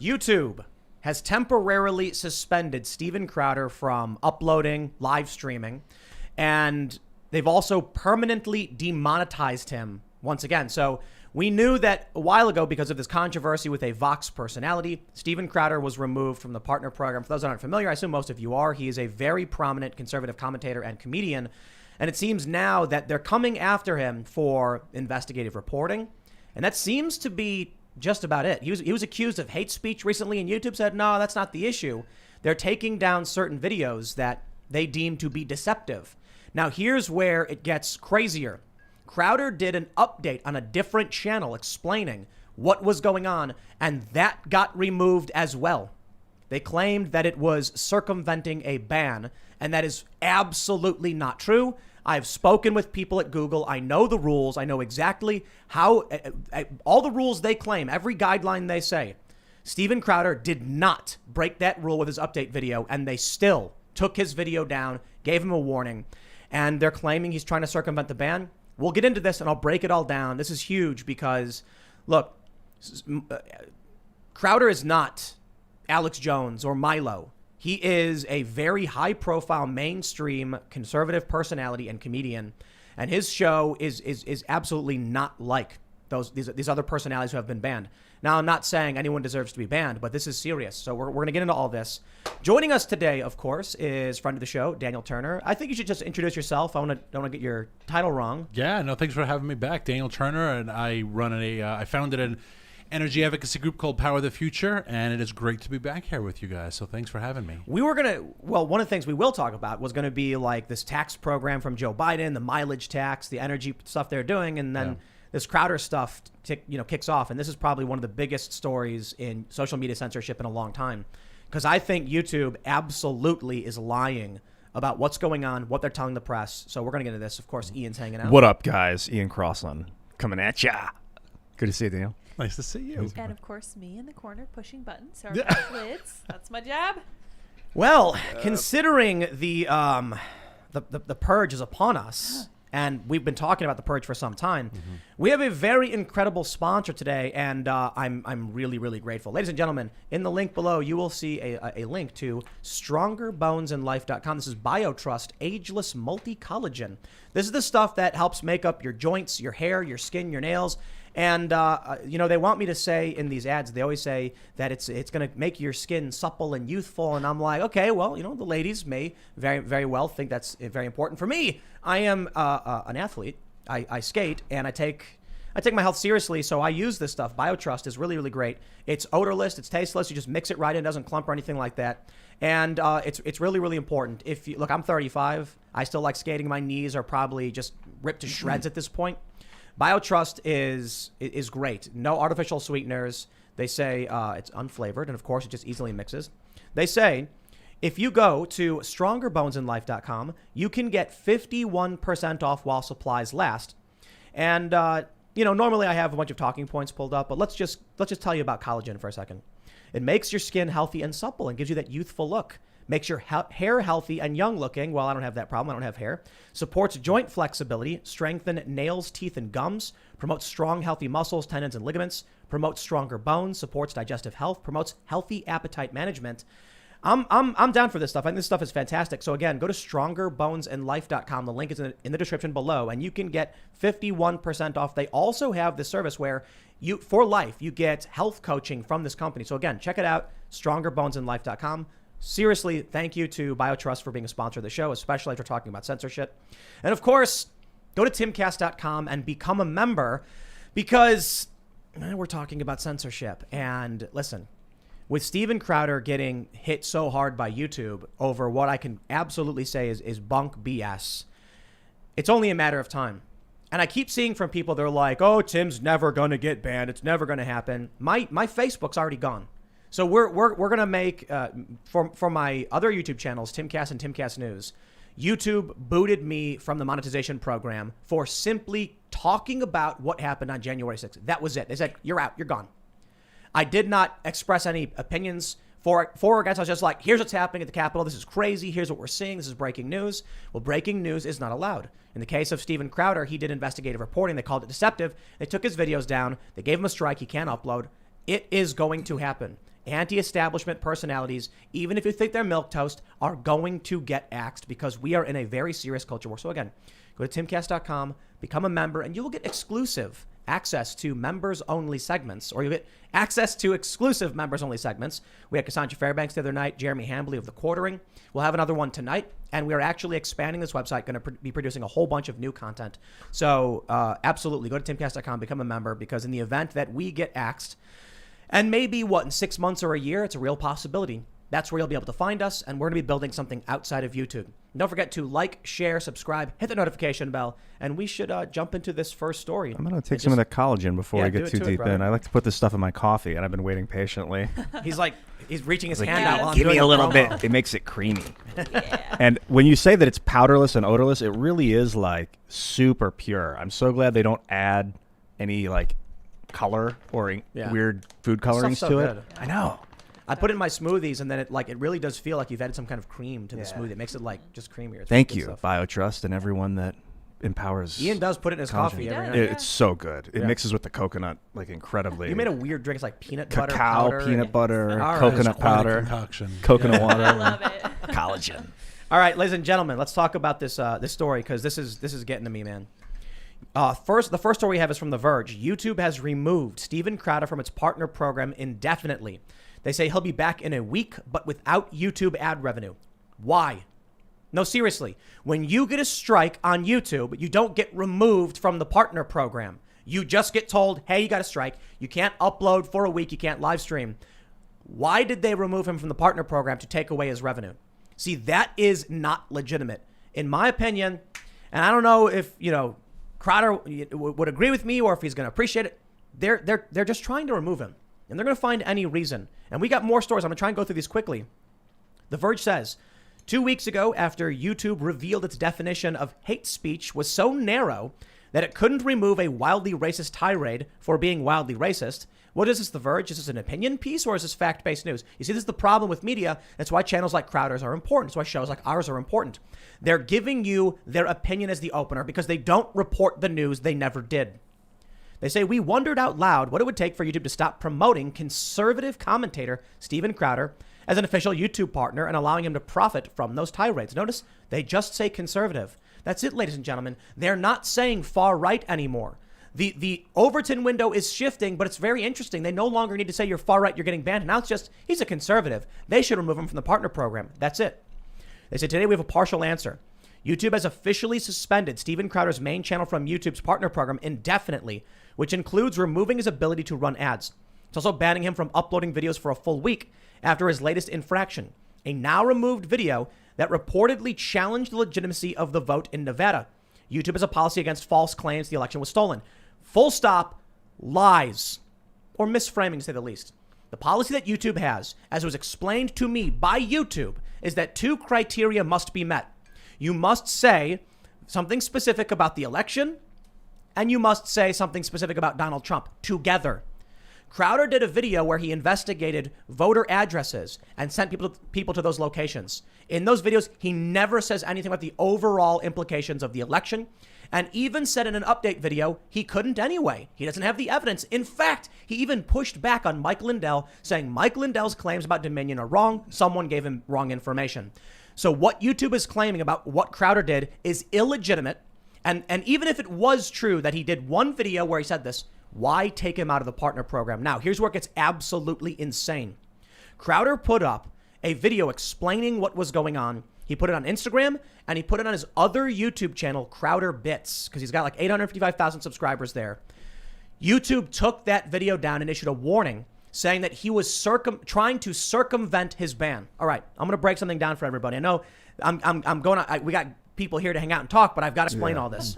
YouTube has temporarily suspended Steven Crowder from uploading, live streaming, and they've also permanently demonetized him once again. So we knew that a while ago because of this controversy with a Vox personality, Steven Crowder was removed from the partner program. For those that aren't familiar, I assume most of you are. He is a very prominent conservative commentator and comedian. And it seems now that they're coming after him for investigative reporting. And that seems to be just about it. He was accused of hate speech recently, and YouTube said, no, that's not the issue. They're taking down certain videos that they deem to be deceptive. Now, here's where it gets crazier. Crowder did an update on a different channel explaining what was going on, and that got removed as well. They claimed that it was circumventing a ban, and that is absolutely not true. I've spoken with people at Google. I know the rules. I know exactly how all the rules they claim, every guideline they say. Steven Crowder did not break that rule with his update video, and they still took his video down, gave him a warning, and they're claiming he's trying to circumvent the ban. We'll get into this and I'll break it all down. This is huge because, look, Crowder is not Alex Jones or Milo. He is a very high-profile, mainstream, conservative personality and comedian, and his show is absolutely not like these other personalities who have been banned. Now, I'm not saying anyone deserves to be banned, but this is serious. So we're going to get into all this. Joining us today, of course, is friend of the show, Daniel Turner. I think you should just introduce yourself. Don't want to get your title wrong. Yeah, no, thanks for having me back. Daniel Turner, and I founded an energy advocacy group called Power the Future, and it is great to be back here with you guys. So thanks for having me. One of the things we will talk about was going to be like this tax program from Joe Biden, the mileage tax, the energy stuff they're doing, and then this Crowder stuff kicks off. And this is probably one of the biggest stories in social media censorship in a long time, because I think YouTube absolutely is lying about what's going on, what they're telling the press. So we're going to get into this. Of course, Ian's hanging out. What up, guys? Ian Crossland coming at ya. Good to see you, Daniel. Nice to see you. And of course, me in the corner pushing buttons. Sorry about lids. That's my job. Well, considering the purge is upon us, and we've been talking about the purge for some time, we have a very incredible sponsor today, and I'm really, really grateful. Ladies and gentlemen, in the link below, you will see a link to StrongerBonesAndLife.com. This is BioTrust Ageless Multi-Collagen. This is the stuff that helps make up your joints, your hair, your skin, your nails. And, they want me to say in these ads, they always say that it's going to make your skin supple and youthful. And I'm like, okay, well, the ladies may very, very well think that's very important. For me, I am an athlete. I skate and I take my health seriously. So I use this stuff. BioTrust is really, really great. It's odorless. It's tasteless. You just mix it right in. It doesn't clump or anything like that. And it's really, really important. Look, I'm 35. I still like skating. My knees are probably just ripped to shreds at this point. BioTrust is great. No artificial sweeteners. They say it's unflavored, and of course, it just easily mixes. They say if you go to StrongerBonesAndLife.com, you can get 51% off while supplies last. And normally I have a bunch of talking points pulled up, but let's just tell you about collagen for a second. It makes your skin healthy and supple and gives you that youthful look. Makes your hair healthy and young looking. Well, I don't have that problem. I don't have hair. Supports joint flexibility, strengthen nails, teeth, and gums. Promotes strong, healthy muscles, tendons, and ligaments. Promotes stronger bones. Supports digestive health. Promotes healthy appetite management. I'm down for this stuff. I think this stuff is fantastic. So again, go to StrongerBonesAndLife.com. The link is in the description below, and you can get 51% off. They also have this service where for life, you get health coaching from this company. So again, check it out, StrongerBonesAndLife.com. Seriously, thank you to BioTrust for being a sponsor of the show, especially if we're talking about censorship. And of course, go to Timcast.com and become a member because we're talking about censorship. And listen, with Steven Crowder getting hit so hard by YouTube over what I can absolutely say is bunk BS, it's only a matter of time. And I keep seeing from people, they're like, oh, Tim's never going to get banned. It's never going to happen. My Facebook's already gone. So we're going to make, for my other YouTube channels, Timcast and Timcast News, YouTube booted me from the monetization program for simply talking about what happened on January 6th. That was it. They said, you're out, you're gone. I did not express any opinions for or against. I was just like, here's what's happening at the Capitol. This is crazy. Here's what we're seeing. This is breaking news. Well, breaking news is not allowed. In the case of Steven Crowder, he did investigative reporting. They called it deceptive. They took his videos down. They gave him a strike. He can't upload. It is going to happen. anti-establishment personalities, even if you think they're milquetoast, are going to get axed because we are in a very serious culture war. So again, go to timcast.com, become a member, and you will get exclusive access to members-only segments, or you'll get access to exclusive members-only segments. We had Cassandra Fairbanks the other night, Jeremy Hambley of The Quartering. We'll have another one tonight, and we are actually expanding this website, going to be producing a whole bunch of new content. So absolutely, go to timcast.com, become a member, because in the event that we get axed, and maybe, in 6 months or a year, it's a real possibility. That's where you'll be able to find us, and we're going to be building something outside of YouTube. Don't forget to like, share, subscribe, hit the notification bell, and we should jump into this first story. I'm going to take some of that collagen before we do get it too to it, deep brother. in. I like to put this stuff in my coffee, and I've been waiting patiently. He's reaching his Like, hand out while I'm give me doing a little promo. bit. It makes it creamy. Yeah. And when you say that it's powderless and odorless, it really is like super pure. I'm so glad they don't add any like color or Yeah. weird food colorings so to good. it. I know. I put it in my smoothies, and then it really does feel like you've added some kind of cream to the Yeah. smoothie. It makes it just creamier. It's Thank good you, stuff. BioTrust, and everyone that empowers. Ian does put it in his Collagen. coffee He every does. night. It's so good. It Yeah. mixes with the coconut like incredibly. You made a weird drink. It's like peanut butter cacao, powder. peanut butter, All right. coconut It's quite a powder, concoction. coconut Yeah. water, I love it. collagen. All right, ladies and gentlemen, let's talk about this this story because this is getting to me, man. The first story we have is from The Verge. YouTube has removed Steven Crowder from its partner program indefinitely. They say he'll be back in a week, but without YouTube ad revenue. Why? No, seriously. When you get a strike on YouTube, you don't get removed from the partner program. You just get told, hey, you got a strike. You can't upload for a week. You can't live stream. Why did they remove him from the partner program to take away his revenue? See, that is not legitimate. In my opinion, and I don't know if, Crowder would agree with me or if he's going to appreciate it. They're just trying to remove him. And they're going to find any reason. And we got more stories. I'm going to try and go through these quickly. The Verge says, 2 weeks ago, after YouTube revealed its definition of hate speech was so narrow that it couldn't remove a wildly racist tirade for being wildly racist. What is this, The Verge? Is this an opinion piece or is this fact-based news? You see, this is the problem with media. That's why channels like Crowder's are important. That's why shows like ours are important. They're giving you their opinion as the opener because they don't report the news they never did. They say, we wondered out loud what it would take for YouTube to stop promoting conservative commentator Steven Crowder as an official YouTube partner and allowing him to profit from those tirades. Notice they just say conservative. That's it, ladies and gentlemen. They're not saying far right anymore. The Overton window is shifting, but it's very interesting. They no longer need to say you're far right, you're getting banned. Now it's just, he's a conservative. They should remove him from the partner program. That's it. They say, today we have a partial answer. YouTube has officially suspended Steven Crowder's main channel from YouTube's partner program indefinitely, which includes removing his ability to run ads. It's also banning him from uploading videos for a full week after his latest infraction, a now removed video that reportedly challenged the legitimacy of the vote in Nevada. YouTube has a policy against false claims the election was stolen. Full stop, lies, or misframing to say the least. The policy that YouTube has, as was explained to me by YouTube, is that 2 criteria must be met. You must say something specific about the election, and you must say something specific about Donald Trump together. Crowder did a video where he investigated voter addresses and sent people to those locations. In those videos, he never says anything about the overall implications of the election, and even said in an update video he couldn't anyway. He doesn't have the evidence. In fact, he even pushed back on Mike Lindell, saying Mike Lindell's claims about Dominion are wrong. Someone gave him wrong information. So what YouTube is claiming about what Crowder did is illegitimate. And even if it was true that he did one video where he said this, why take him out of the partner program? Now, here's where it gets absolutely insane. Crowder put up a video explaining what was going on. He put it on Instagram and he put it on his other YouTube channel, Crowder Bits, because he's got like 855,000 subscribers there. YouTube took that video down and issued a warning saying that he was trying to circumvent his ban. All right, I'm going to break something down for everybody. I know I'm going to, we got people here to hang out and talk, but I've got to explain all this.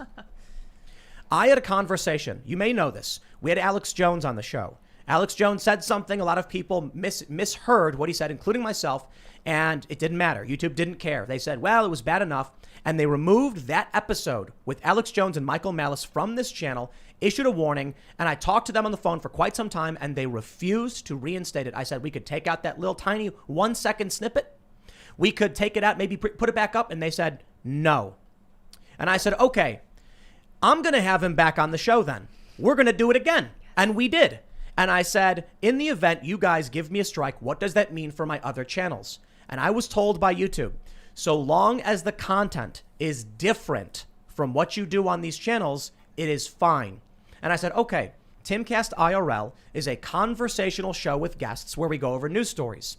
I had a conversation. You may know this. We had Alex Jones on the show. Alex Jones said something. A lot of people misheard what he said, including myself, and it didn't matter. YouTube didn't care. They said, well, it was bad enough, and they removed that episode with Alex Jones and Michael Malice from this channel, issued a warning, and I talked to them on the phone for quite some time, and they refused to reinstate it. I said we could take out that little tiny 1-second snippet. We could take it out, maybe put it back up, and they said no. And I said, okay, I'm going to have him back on the show then. We're going to do it again. And we did. And I said, in the event you guys give me a strike, what does that mean for my other channels? And I was told by YouTube, so long as the content is different from what you do on these channels, it is fine. And I said, okay, Timcast IRL is a conversational show with guests where we go over news stories.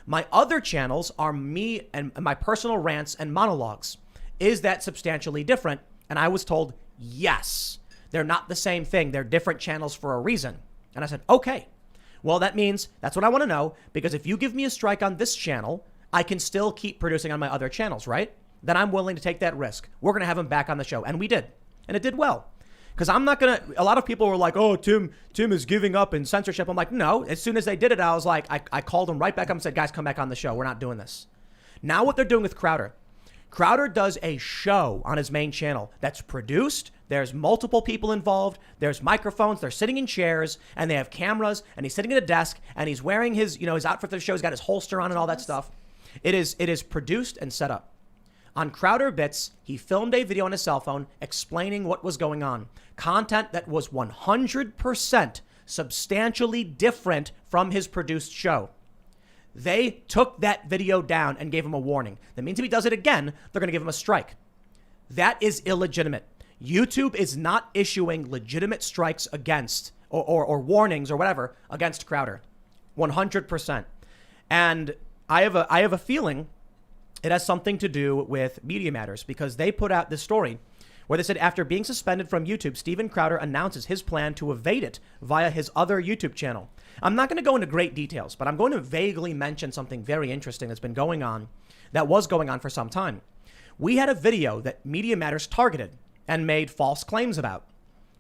My other channels are me and my personal rants and monologues. Is that substantially different? And I was told, yes. They're not the same thing. They're different channels for a reason. And I said, okay. Well, that means that's what I want to know, because if you give me a strike on this channel, I can still keep producing on my other channels, right? Then I'm willing to take that risk. We're going to have him back on the show. And we did. And it did well. Because I'm not going to, a lot of people were like, oh, Tim is giving up in censorship. I'm like, no. As soon as they did it, I was like, I called him right back up and said, guys, come back on the show. We're not doing this. Now what they're doing with Crowder. Crowder does a show on his main channel that's produced. There's multiple people involved. There's microphones. They're sitting in chairs and they have cameras and he's sitting at a desk and he's wearing his, his outfit for the show. He's got his holster on and all that stuff. It is produced and set up. On Crowder Bits, he filmed a video on his cell phone explaining what was going on. Content that was 100% substantially different from his produced show. They took that video down and gave him a warning. That means if he does it again, they're going to give him a strike. That is illegitimate. YouTube is not issuing legitimate strikes against or warnings or whatever against Crowder. 100%. And I have a feeling it has something to do with Media Matters, because they put out this story where they said after being suspended from YouTube, Steven Crowder announces his plan to evade it via his other YouTube channel. I'm not going to go into great details, but I'm going to vaguely mention something very interesting that's been going on, that was going on for some time. We had a video that Media Matters targeted and made false claims about.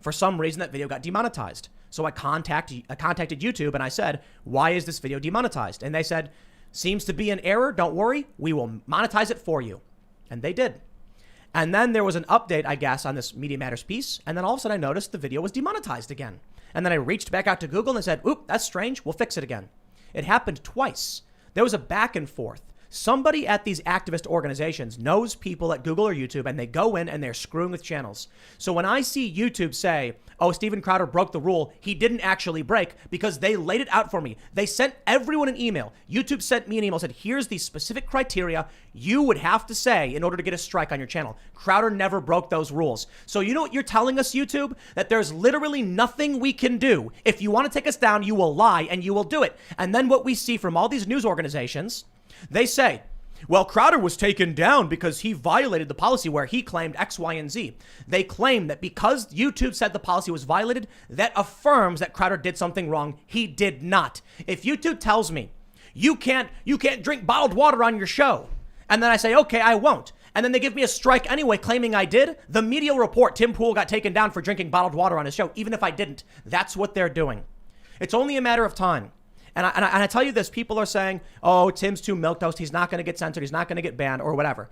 For some reason, that video got demonetized. So I contacted YouTube and I said, why is this video demonetized? And they said, seems to be an error. Don't worry. We will monetize it for you. And they did. And then there was an update, I guess, on this Media Matters piece. And then all of a sudden I noticed the video was demonetized again. And then I reached back out to Google and said, oop, that's strange. We'll fix it again. It happened twice. There was a back and forth. Somebody at these activist organizations knows people at Google or YouTube, and they go in and they're screwing with channels. So when I see YouTube say, oh, Steven Crowder broke the rule, he didn't actually break, because they laid it out for me. They sent everyone an email. YouTube sent me an email, said, here's the specific criteria you would have to say in order to get a strike on your channel. Crowder never broke those rules. So you know what you're telling us, YouTube? That there's literally nothing we can do. If you want to take us down, you will lie and you will do it. And then what we see from all these news organizations, they say, well, Crowder was taken down because he violated the policy where he claimed X, Y, and Z. They claim that because YouTube said the policy was violated, that affirms that Crowder did something wrong. He did not. If YouTube tells me you can't drink bottled water on your show, and then I say, okay, I won't, and then they give me a strike anyway, claiming I did, the media will report Tim Pool got taken down for drinking bottled water on his show, even if I didn't. That's what they're doing. It's only a matter of time. And I tell you this, people are saying, oh, Tim's too milquetoast. He's not going to get censored. He's not going to get banned or whatever.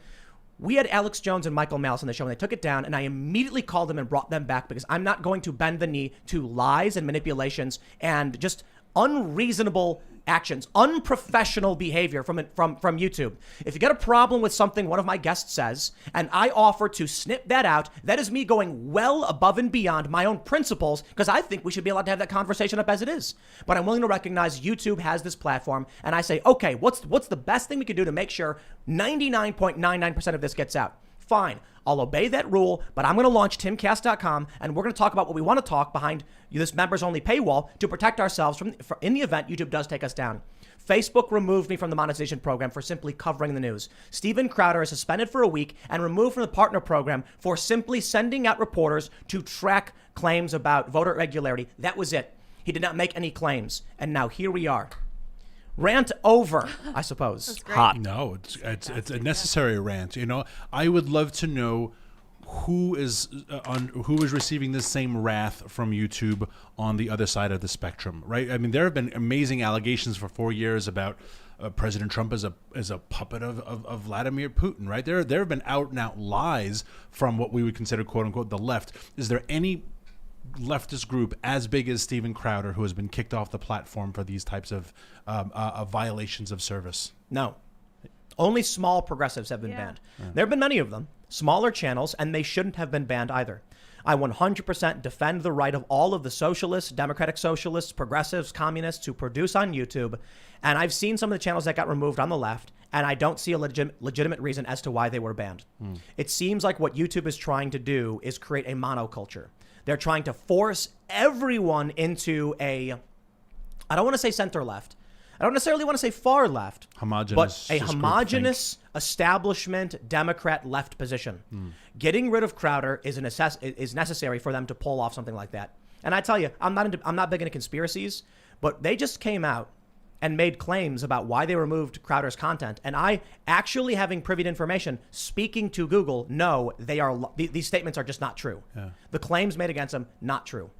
We had Alex Jones and Michael Malice on the show and they took it down, and I immediately called them and brought them back, because I'm not going to bend the knee to lies and manipulations and just unreasonable actions, unprofessional behavior from YouTube. If you get a problem with something one of my guests says, and I offer to snip that out, that is me going well above and beyond my own principles, because I think we should be allowed to have that conversation up as it is. But I'm willing to recognize YouTube has this platform, and I say, okay, what's the best thing we can do to make sure 99.99% of this gets out? Fine, I'll obey that rule, but I'm going to launch timcast.com, and we're going to talk about what we want to talk behind this members-only paywall to protect ourselves from in the event YouTube does take us down. Facebook removed me from the monetization program for simply covering the news. Steven Crowder is suspended for a week and removed from the partner program for simply sending out reporters to track claims about voter irregularity. That was it. He did not make any claims, and now here we are. Rant over, I suppose. Hot. No, it's a necessary rant. You know, I would love to know who is receiving this same wrath from YouTube on the other side of the spectrum, right? I mean, there have been amazing allegations for 4 years about President Trump as a puppet of Vladimir Putin, right? There have been out and out lies from what we would consider, quote unquote, the left. Is there any leftist group as big as Steven Crowder who has been kicked off the platform for these types of violations of service? No. Only small progressives have been banned. There have been many of them, smaller channels, and they shouldn't have been banned either. I 100% defend the right of all of the socialists, democratic socialists, progressives, communists to produce on YouTube. And I've seen some of the channels that got removed on the left, and I don't see a legitimate reason as to why they were banned. It seems like what YouTube is trying to do is create a monoculture. They're trying to force everyone into I don't want to say center left. I don't necessarily want to say far left, Homogenous, but a just homogenous establishment Democrat left position. Getting rid of Crowder is necessary for them to pull off something like that. And I tell you, I'm not big into conspiracies, but they just came out and made claims about why they removed Crowder's content. And I, actually having privy to information, speaking to Google, no, these statements are just not true. Yeah. The claims made against them, not true.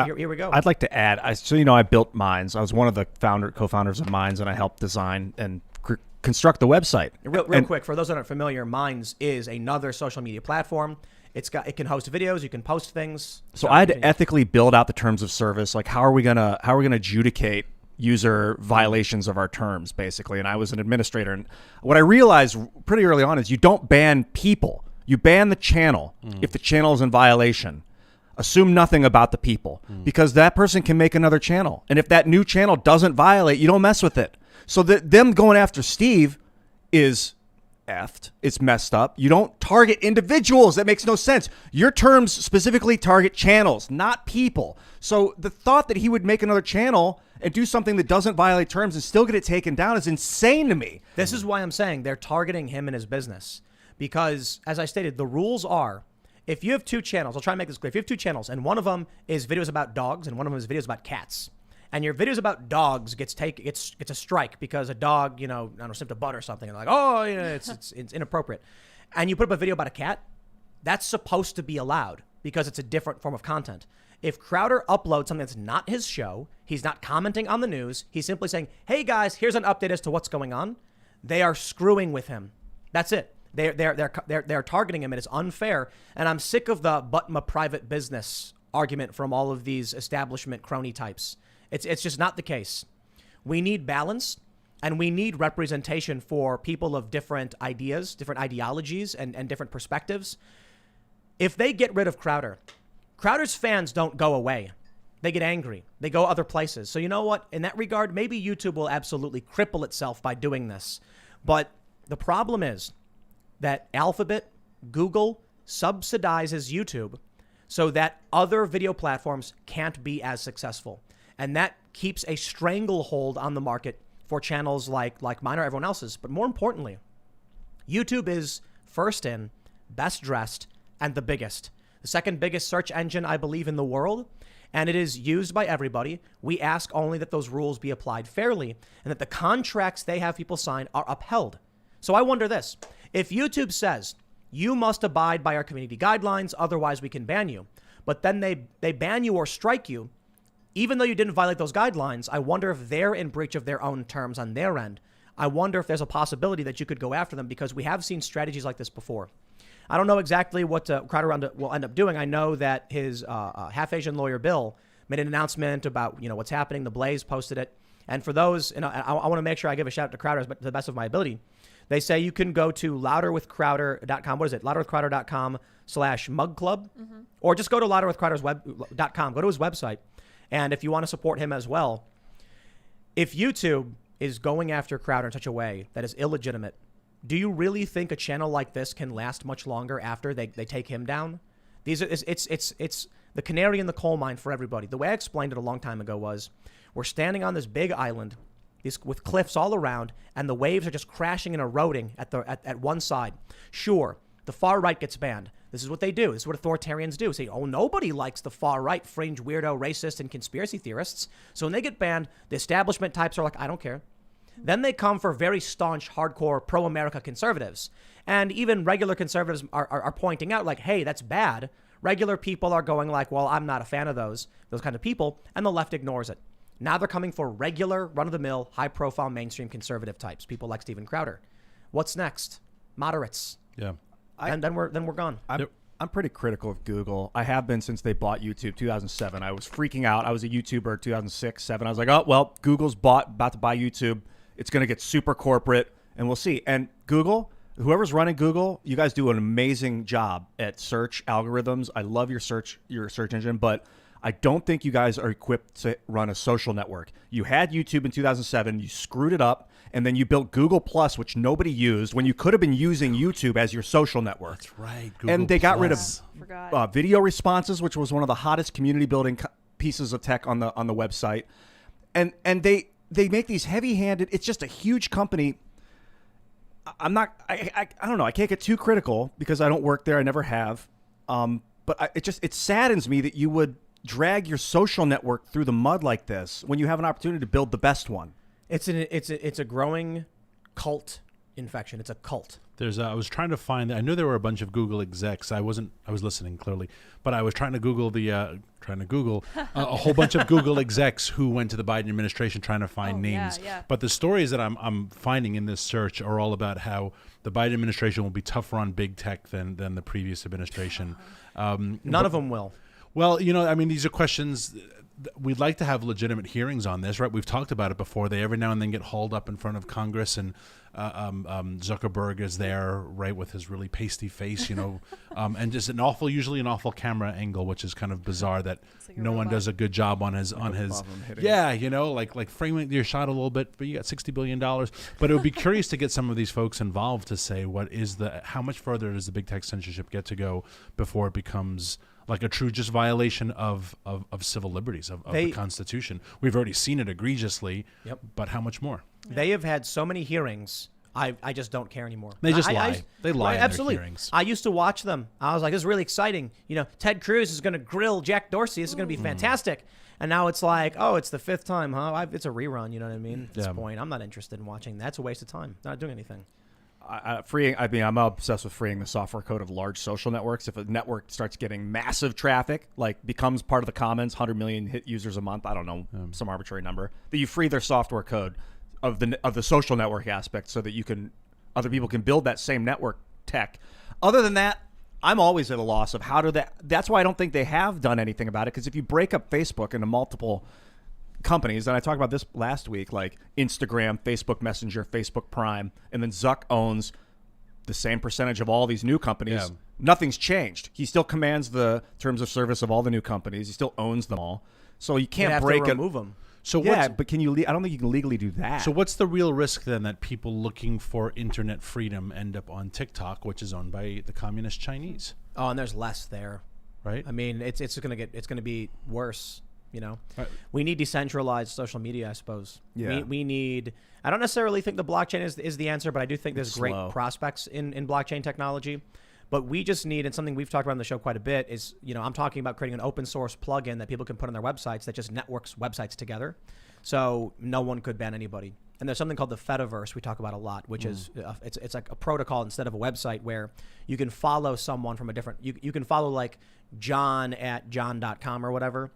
Here we go. I'd like to add, I built Minds. I was one of the co-founders of Minds, and I helped design and construct the website. Real quick, for those that aren't familiar, Minds is another social media platform. It can host videos, you can post things. So I had to ethically build out the terms of service. Like, how are we gonna adjudicate user violations of our terms, basically? And I was an administrator, and what I realized pretty early on is you don't ban people. You ban the channel if the channel is in violation. Assume nothing about the people, because that person can make another channel. And if that new channel doesn't violate, you don't mess with it. So them going after Steve is effed. It's messed up. You don't target individuals. That makes no sense. Your terms specifically target channels, not people. So the thought that he would make another channel and do something that doesn't violate terms and still get it taken down is insane to me. This is why I'm saying they're targeting him and his business. Because, as I stated, the rules are, if you have two channels, I'll try and make this clear. If you have two channels and one of them is videos about dogs and one of them is videos about cats, and your videos about dogs gets a strike because a dog, sniffed a butt or something, and like, it's inappropriate, and you put up a video about a cat, that's supposed to be allowed because it's a different form of content. If Crowder uploads something that's not his show, he's not commenting on the news, he's simply saying, hey guys, here's an update as to what's going on, they are screwing with him. That's it. They're targeting him, and it's unfair. And I'm sick of the but my private business argument from all of these establishment crony types. It's just not the case. We need balance, and we need representation for people of different ideas, different ideologies, and different perspectives. If they get rid of Crowder, Crowder's fans don't go away. They get angry. They go other places. So you know what? In that regard, maybe YouTube will absolutely cripple itself by doing this. But the problem is that Alphabet, Google subsidizes YouTube so that other video platforms can't be as successful. And that keeps a stranglehold on the market for channels like mine or everyone else's. But more importantly, YouTube is first in, best dressed, and the biggest. The second biggest search engine, I believe, in the world. And it is used by everybody. We ask only that those rules be applied fairly and that the contracts they have people sign are upheld. So I wonder this. If YouTube says, you must abide by our community guidelines, otherwise we can ban you, but then they ban you or strike you, even though you didn't violate those guidelines, I wonder if they're in breach of their own terms on their end. I wonder if there's a possibility that you could go after them, because we have seen strategies like this before. I don't know exactly what Crowder will end up doing. I know that his half-Asian lawyer, Bill, made an announcement about what's happening. The Blaze posted it. And for those, I want to make sure I give a shout out to Crowder to the best of my ability. They say you can go to louderwithcrowder.com. What is it? louderwithcrowder.com/mugclub. Or just go to louderwithcrowder's.com. Go to his website. And if you want to support him as well, if YouTube is going after Crowder in such a way that is illegitimate, do you really think a channel like this can last much longer after they take him down? It's the canary in the coal mine for everybody. The way I explained it a long time ago was, we're standing on this big island with cliffs all around, and the waves are just crashing and eroding at one side. Sure, the far right gets banned. This is what they do. This is what authoritarians do. Say, nobody likes the far right, fringe, weirdo, racist, and conspiracy theorists. So when they get banned, the establishment types are like, I don't care. Then they come for very staunch, hardcore, pro-America conservatives. And even regular conservatives are pointing out, like, hey, that's bad. Regular people are going like, well, I'm not a fan of those kind of people. And the left ignores it. Now they're coming for regular, run-of-the-mill, high-profile, mainstream conservative types, people like Steven Crowder. What's next? Moderates. Yeah. And then we're gone. I'm pretty critical of Google. I have been since they bought YouTube 2007. I was freaking out. I was a YouTuber 2006, 7. I was like, oh, well, Google's about to buy YouTube. It's going to get super corporate, and we'll see. And Google, whoever's running Google, you guys do an amazing job at search algorithms. I love your search engine, but I don't think you guys are equipped to run a social network. You had YouTube in 2007, you screwed it up, and then you built Google Plus, which nobody used when you could have been using YouTube as your social network. That's right. Google and they got rid of Forgot. video responses, which was one of the hottest community building pieces of tech on the website. And they make these heavy-handed. It's just a huge company. I don't know. I can't get too critical because I don't work there. I never have. But it saddens me that you would drag your social network through the mud like this when you have an opportunity to build the best one. It's a growing cult infection. It's a cult. I was trying to find. I knew there were a bunch of Google execs. I was listening clearly, but I was trying to Google a whole bunch of Google execs who went to the Biden administration trying to find names. Yeah. But the stories that I'm finding in this search are all about how the Biden administration will be tougher on big tech than the previous administration. None of them will. Well, these are questions. We'd like to have legitimate hearings on this, right? We've talked about it before. They every now and then get hauled up in front of Congress, and Zuckerberg is there, right, with his really pasty face, and just usually an awful camera angle, which is kind of bizarre that like no one does a good job on his like framing your shot a little bit, but you got $60 billion. But it would be curious to get some of these folks involved to say how much further does the big tech censorship get to go before it becomes like a true just violation of civil liberties, of the Constitution. We've already seen it egregiously, but how much more? They have had so many hearings. I just don't care anymore. They just lie. They lie in absolutely. their hearings. I used to watch them. I was like, this is really exciting. Ted Cruz is going to grill Jack Dorsey. This is going to be fantastic. And now it's like, oh, it's the fifth time, huh? It's a rerun, you know what I mean? At this point, I'm not interested in watching. That's a waste of time. Not doing anything. I'm obsessed with freeing the software code of large social networks. If a network starts getting massive traffic, like becomes part of the commons, 100 million hit users a month, I don't know, some arbitrary number, that you free their software code of the social network aspect so that other people can build that same network tech. Other than that, I'm always at a loss of that's why I don't think they have done anything about it, because if you break up Facebook into multiple companies, and I talked about this last week, like Instagram, Facebook Messenger, Facebook Prime, and then Zuck owns the same percentage of all these new companies. Yeah. Nothing's changed. He still commands the terms of service of all the new companies. He still owns them all. So you can't break it. Remove them. So but can you? I don't think you can legally do that. So what's the real risk then that people looking for internet freedom end up on TikTok, which is owned by the communist Chinese? Oh, and there's less there, right? I mean, it's going to be worse. Right. We need decentralized social media, I suppose. Yeah. We need. I don't necessarily think the blockchain is the answer, but I do think there's great prospects in blockchain technology. But we just need, and something we've talked about on the show quite a bit is, I'm talking about creating an open source plugin that people can put on their websites that just networks websites together. So no one could ban anybody. And there's something called the Fediverse we talk about a lot, which is it's like a protocol instead of a website where you can follow someone from a different, you can follow like John at john.com or whatever.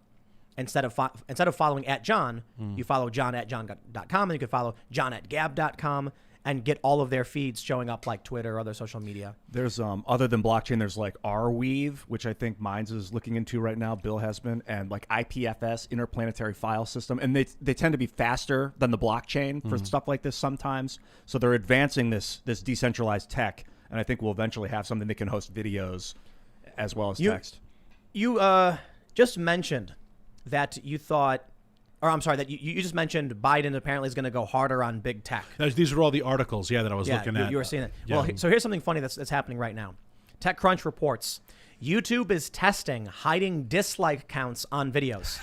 Instead of following at John, you follow John at john.com, and you can follow John at gab.com and get all of their feeds showing up like Twitter or other social media. There's other than blockchain, there's like Arweave, which I think Minds is looking into right now. Bill has been, and like IPFS, Interplanetary File System, and they tend to be faster than the blockchain for stuff like this sometimes. So they're advancing this decentralized tech, and I think we'll eventually have something that can host videos as well as text. You just mentioned that you thought. Or I'm sorry, that you just mentioned Biden apparently is going to go harder on big tech. These are all the articles, that I was looking at. You were seeing it. Yeah. Well, so here's something funny that's happening right now. TechCrunch reports YouTube is testing hiding dislike counts on videos.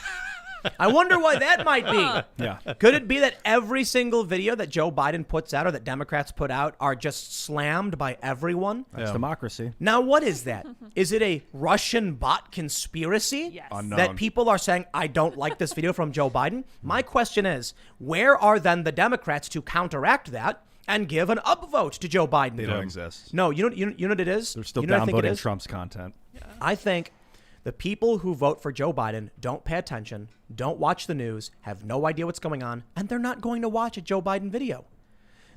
I wonder why that might be. Yeah. Could it be that every single video that Joe Biden puts out or that Democrats put out are just slammed by everyone? That's democracy. Now, what is that? Is it a Russian bot conspiracy? Yes. Unknown. That people are saying, I don't like this video from Joe Biden? My question is, where are then the Democrats to counteract that and give an upvote to Joe Biden? They don't exist. No, you know what it is? They're still you know what I think it downvoting is? Trump's content. I think the people who vote for Joe Biden don't pay attention, don't watch the news, have no idea what's going on, and they're not going to watch a Joe Biden video.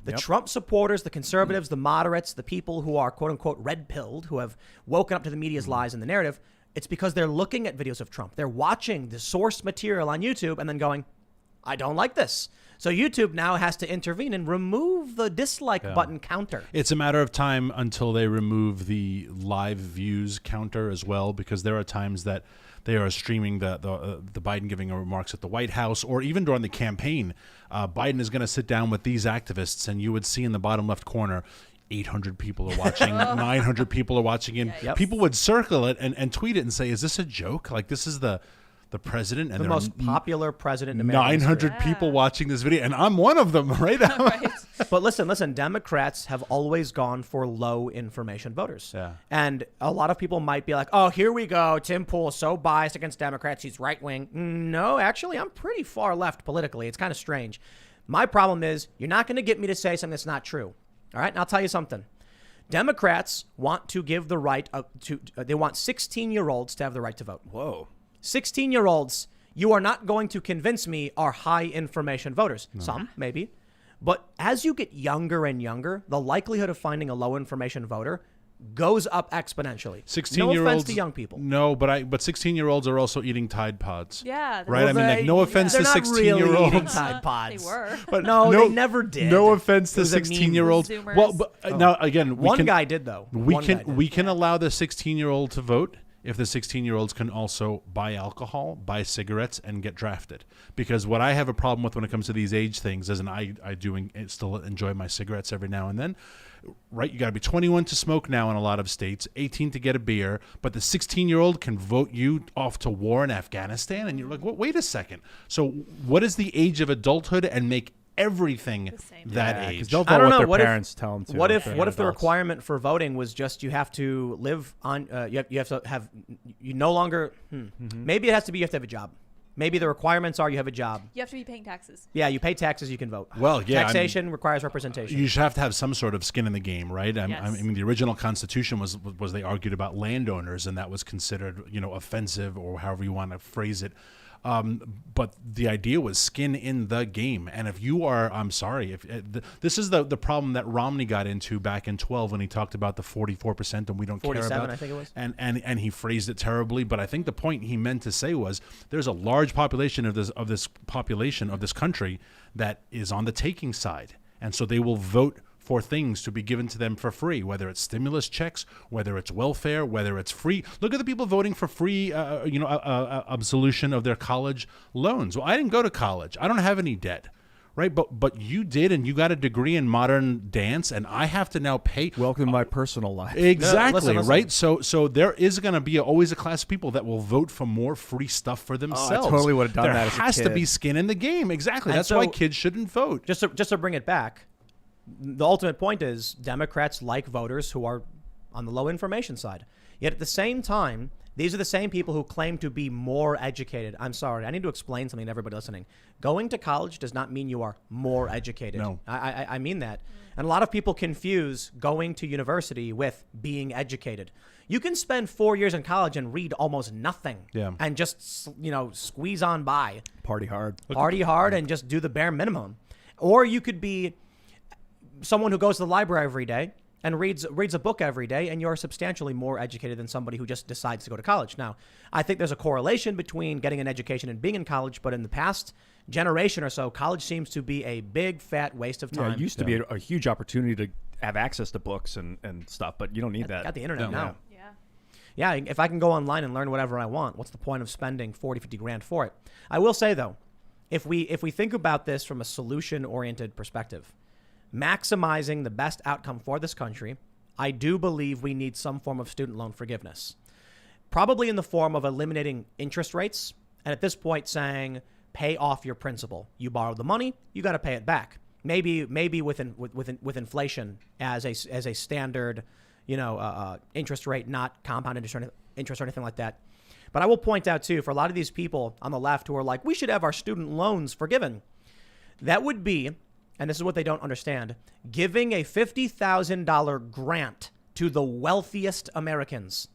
The Trump supporters, the conservatives, the moderates, the people who are quote unquote red-pilled, who have woken up to the media's lies and the narrative, it's because they're looking at videos of Trump. They're watching the source material on YouTube and then going, I don't like this. So YouTube now has to intervene and remove the dislike button counter. It's a matter of time until they remove the live views counter as well, because there are times that they are streaming the Biden giving remarks at the White House, or even during the campaign. Biden is going to sit down with these activists, and you would see in the bottom left corner, 800 people are watching, 900 people are watching, and people would circle it and tweet it and say, "Is this a joke? Like, this is the president and the most popular president in American 900 people watching this video, and I'm one of them, right?" Right. But listen, Democrats have always gone for low information voters. Yeah. And a lot of people might be like, oh, here we go. Tim Pool is so biased against Democrats. He's right wing. No, actually, I'm pretty far left politically. It's kind of strange. My problem is you're not going to get me to say something that's not true. All right. And I'll tell you something. Democrats want to give the right they want 16-year-olds to have the right to vote. Whoa. 16-year-olds, you are not going to convince me are high information voters. No. Some, maybe. But as you get younger and younger, the likelihood of finding a low information voter goes up exponentially. 16-year-olds. No offense to young people. No, but 16-year-olds are also eating Tide Pods. Yeah. Right? I mean, like, no offense to They're not 16-year-olds. really eating Tide Pods. They were. But no, they never did. No offense to It was a meme. 16-year-olds. Zoomers. Well, but now again, One guy did though. We One guy can did. we can allow the 16-year-old to vote if the 16-year-olds can also buy alcohol, buy cigarettes, and get drafted. Because what I have a problem with when it comes to these age things is, and I still enjoy my cigarettes every now and then, right? You got to be 21 to smoke now in a lot of states, 18 to get a beer, but the 16-year-old can vote you off to war in Afghanistan, and you're like, wait a second. So what is the age of adulthood, and make everything that age? They'll I vote don't know. what their What if- parents tell them to. What if they're the adults. requirement for voting was just you have to live on you have to have you no longer maybe it has to be you have to have a job. Maybe the requirements are you have a job. You have to be paying taxes. Yeah, you pay taxes, you can vote. Well, yeah, Taxation requires representation. You should have to have some sort of skin in the game, right? I Yes. mean, the original Constitution was they argued about landowners, and that was considered, offensive, or however you want to phrase it. But the idea was skin in the game. And if you are, I'm sorry, this is the problem that Romney got into back in 12 when he talked about the 44% and we don't care 47, about. I think it was. And he phrased it terribly. But I think the point he meant to say was there's a large population of this country that is on the taking side. And so they will vote for things to be given to them for free, whether it's stimulus checks, whether it's welfare, whether it's free. Look at the people voting for free, absolution of their college loans. Well, I didn't go to college. I don't have any debt, right? But you did, and you got a degree in modern dance, and I have to now pay. Welcome to my personal life. Exactly, listen. right? So there is going to be always a class of people that will vote for more free stuff for themselves. totally would have done there that as a has to kid. be skin in the game. Exactly. And That's why so- kids shouldn't vote. Just to bring it back, the ultimate point is Democrats like voters who are on the low information side. Yet at the same time, these are the same people who claim to be more educated. I'm sorry, I need to explain something to everybody listening. Going to college does not mean you are more educated. No. I mean that. And a lot of people confuse going to university with being educated. You can spend 4 years in college and read almost nothing. Yeah. And just, squeeze on by. Party hard. Party hard and just do the bare minimum. Or you could be someone who goes to the library every day and reads a book every day, and you're substantially more educated than somebody who just decides to go to college. Now, I think there's a correlation between getting an education and being in college, but in the past generation or so, college seems to be a big, fat waste of time. Yeah, it used to be a huge opportunity to have access to books and stuff, but you don't need that. Got the internet now. Yeah. Yeah, if I can go online and learn whatever I want, what's the point of spending 40, 50 grand for it? I will say, though, if we think about this from a solution-oriented perspective, maximizing the best outcome for this country, I do believe we need some form of student loan forgiveness. Probably in the form of eliminating interest rates, and at this point saying, pay off your principal. You borrowed the money, you got to pay it back. Maybe with inflation as a standard, interest rate, not compound interest or anything like that. But I will point out too, for a lot of these people on the left who are like, we should have our student loans forgiven. That would be, and this is what they don't understand, giving a $50,000 grant to the wealthiest Americans.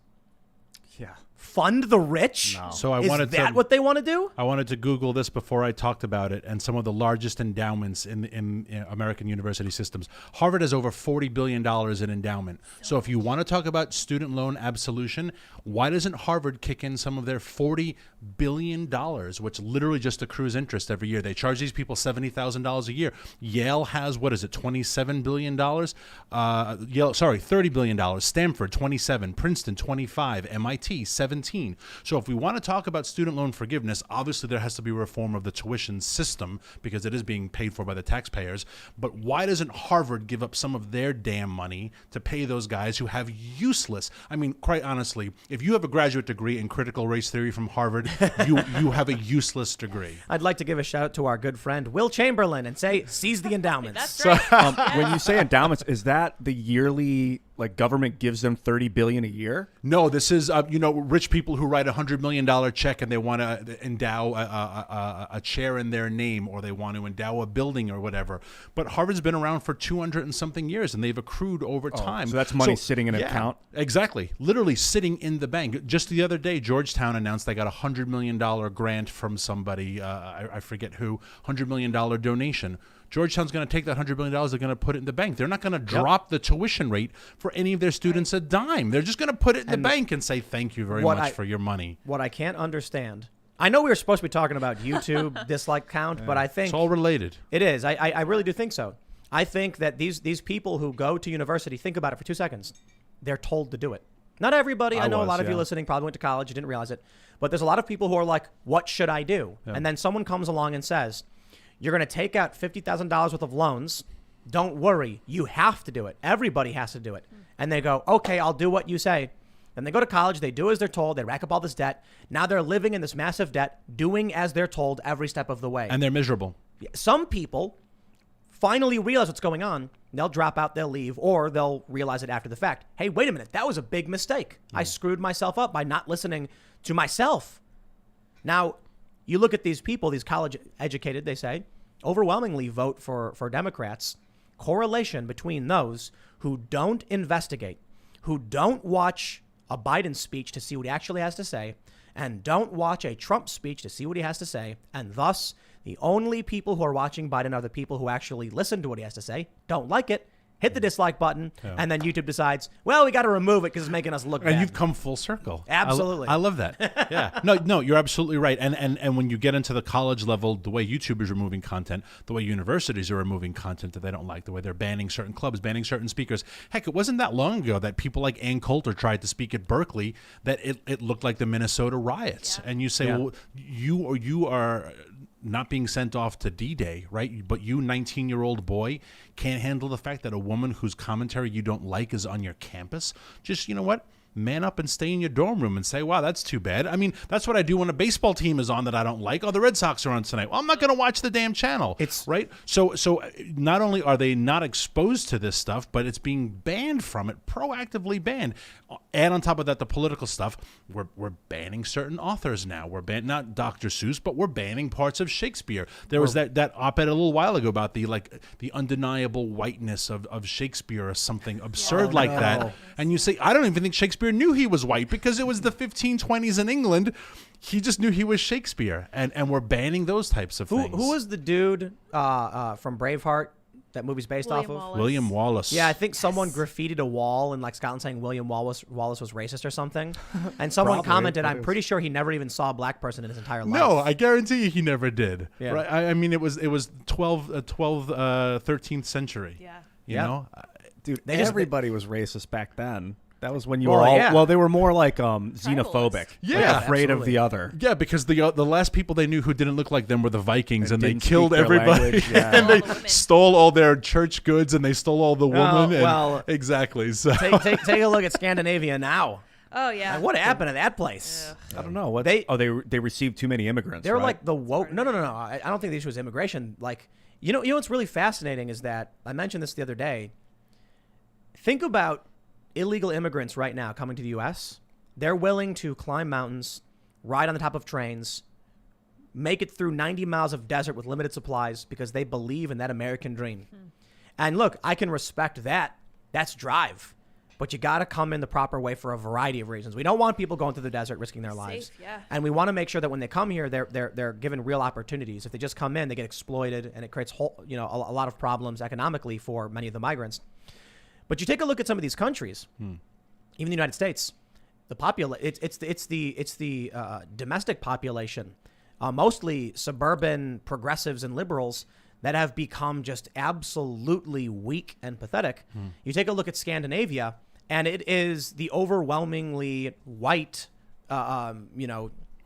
Yeah. Fund the rich? No. So I Is wanted that to, what they want to do? I wanted to Google this before I talked about it, and some of the largest endowments in American university systems. Harvard has over $40 billion in endowment. So if you want to talk about student loan absolution, why doesn't Harvard kick in some of their $40 billion, which literally just accrues interest every year? They charge these people $70,000 a year. Yale has, what is it, $27 billion? $30 billion. Stanford, 27. Princeton, 25. MIT, 17. So if we want to talk about student loan forgiveness, obviously there has to be reform of the tuition system because it is being paid for by the taxpayers. But why doesn't Harvard give up some of their damn money to pay those guys who have useless, I mean, quite honestly, if you have a graduate degree in critical race theory from Harvard, you have a useless degree. I'd like to give a shout out to our good friend Will Chamberlain and say, seize the endowments. That's right. When you say endowments, is that the yearly, like, government gives them $30 billion a year? No, this is rich people who write $100 million check and they want to endow a chair in their name, or they want to endow a building or whatever. But Harvard's been around for 200 and something years, and they've accrued over time. So that's money sitting in an account? Exactly, literally sitting in the bank. Just the other day, Georgetown announced they got a $100 million grant from somebody. I forget who. $100 million donation. Georgetown's going to take that $100 million, they're going to put it in the bank. They're not going to drop the tuition rate for any of their students a dime. They're just going to put it in the bank and say, thank you very much for your money. What I can't understand, I know we were supposed to be talking about YouTube dislike count, but I think It's all related. it is. I really do think so. I think that these people who go to university, think about it for 2 seconds. They're told to do it. Not everybody. I know a lot of you listening probably went to college, you didn't realize it. But there's a lot of people who are like, what should I do? Yeah. And then someone comes along and says, you're going to take out $50,000 worth of loans. Don't worry. You have to do it. Everybody has to do it. And they go, okay, I'll do what you say. Then they go to college. They do as they're told. They rack up all this debt. Now they're living in this massive debt, doing as they're told every step of the way. And they're miserable. Some people finally realize what's going on. They'll drop out, they'll leave, or they'll realize it after the fact. Hey, wait a minute. That was a big mistake. I screwed myself up by not listening to myself. Now, you look at these people, these college educated, they say, overwhelmingly vote for Democrats. Correlation between those who don't investigate, who don't watch a Biden speech to see what he actually has to say, and don't watch a Trump speech to see what he has to say, and thus the only people who are watching Biden are the people who actually listen to what he has to say, don't like it, hit the dislike button, and then YouTube decides, well, we got to remove it because it's making us look bad. And you've come full circle. Absolutely. I love that. Yeah. No, you're absolutely right. And when you get into the college level, the way YouTube is removing content, the way universities are removing content that they don't like, the way they're banning certain clubs, banning certain speakers. Heck, it wasn't that long ago that people like Ann Coulter tried to speak at Berkeley that it looked like the Minnesota riots. Yeah. And you say, well, you are not being sent off to D-Day, right? But you, 19-year-old boy, can't handle the fact that a woman whose commentary you don't like is on your campus. Just, you know what? Man up and stay in your dorm room and say, wow, that's too bad. I mean, that's what I do when a baseball team is on that I don't like. Oh, the Red Sox are on tonight. Well, I'm not going to watch the damn channel. It's right. So not only are they not exposed to this stuff, but it's being banned from it, proactively banned. And on top of that, the political stuff, we're banning certain authors now. We're banning not Dr. Seuss, but we're banning parts of Shakespeare. There was that op-ed a little while ago about the undeniable whiteness of Shakespeare or something absurd like that. And you say, I don't even think Shakespeare knew he was white because it was the 1520s in England. He just knew he was Shakespeare, and we're banning those types of things. Who was the dude from Braveheart? That movie's based off of William Wallace. Yeah, I think someone graffitied a wall in Scotland saying William Wallace was racist or something. And someone commented, I'm pretty sure he never even saw a black person in his entire life. No, I guarantee you he never did. Yeah. Right? I mean, it was 13th century. Yeah. You know? Dude, everybody was racist back then. That was when you were all, they were more like xenophobic. Yeah. Afraid of the other. Yeah, because the last people they knew who didn't look like them were the Vikings, and they killed everybody. And they stole all their church goods, and they stole all the women. Exactly. So take a look at Scandinavia now. Oh yeah. Like, what happened to that place? I don't know. They received too many immigrants. They're like the woke. No. I don't think the issue is immigration. Like, you know what's really fascinating is that I mentioned this the other day. Think about illegal immigrants right now coming to the U.S. They're willing to climb mountains, ride on the top of trains, make it through 90 miles of desert with limited supplies because they believe in that American dream. And look, I can respect that. That's drive. but you got to come in the proper way for a variety of reasons. We don't want people going through the desert risking their lives. Yeah. And we want to make sure that when they come here, they're given real opportunities. If they just come in, they get exploited, and it creates a lot of problems economically for many of the migrants. But you take a look at some of these countries, even the United States, it's the domestic population, mostly suburban progressives and liberals, that have become just absolutely weak and pathetic. You take a look at Scandinavia, and it is the overwhelmingly white,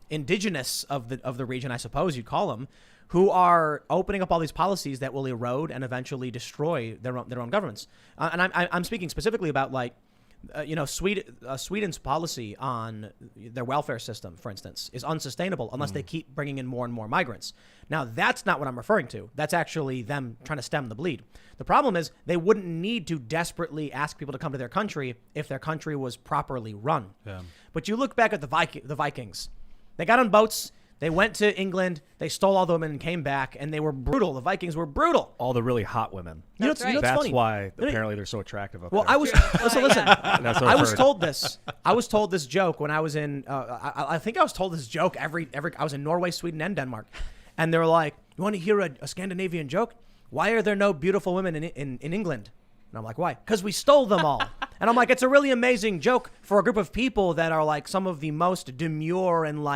indigenous of the region, I suppose you'd call them, who are opening up all these policies that will erode and eventually destroy their own governments. And I'm speaking specifically about Sweden's policy on their welfare system, for instance, is unsustainable unless they keep bringing in more and more migrants. Now, that's not what I'm referring to. That's actually them trying to stem the bleed. The problem is they wouldn't need to desperately ask people to come to their country if their country was properly run. Yeah. But you look back at the Vikings. They got on boats. They went to England, they stole all the women and came back, and they were brutal. The Vikings were brutal. All the really hot women. That's right. That's funny? why apparently they're so attractive up there. I was listen. That's what I I've was heard. told this. I was told this joke when I was in. I think I was told this joke every. I was in Norway, Sweden, and Denmark, and they were like, "You want to hear a Scandinavian joke? Why are there no beautiful women in England?" And I'm like, "Why? Because we stole them all." And I'm like, "It's a really amazing joke for a group of people that are like some of the most demure and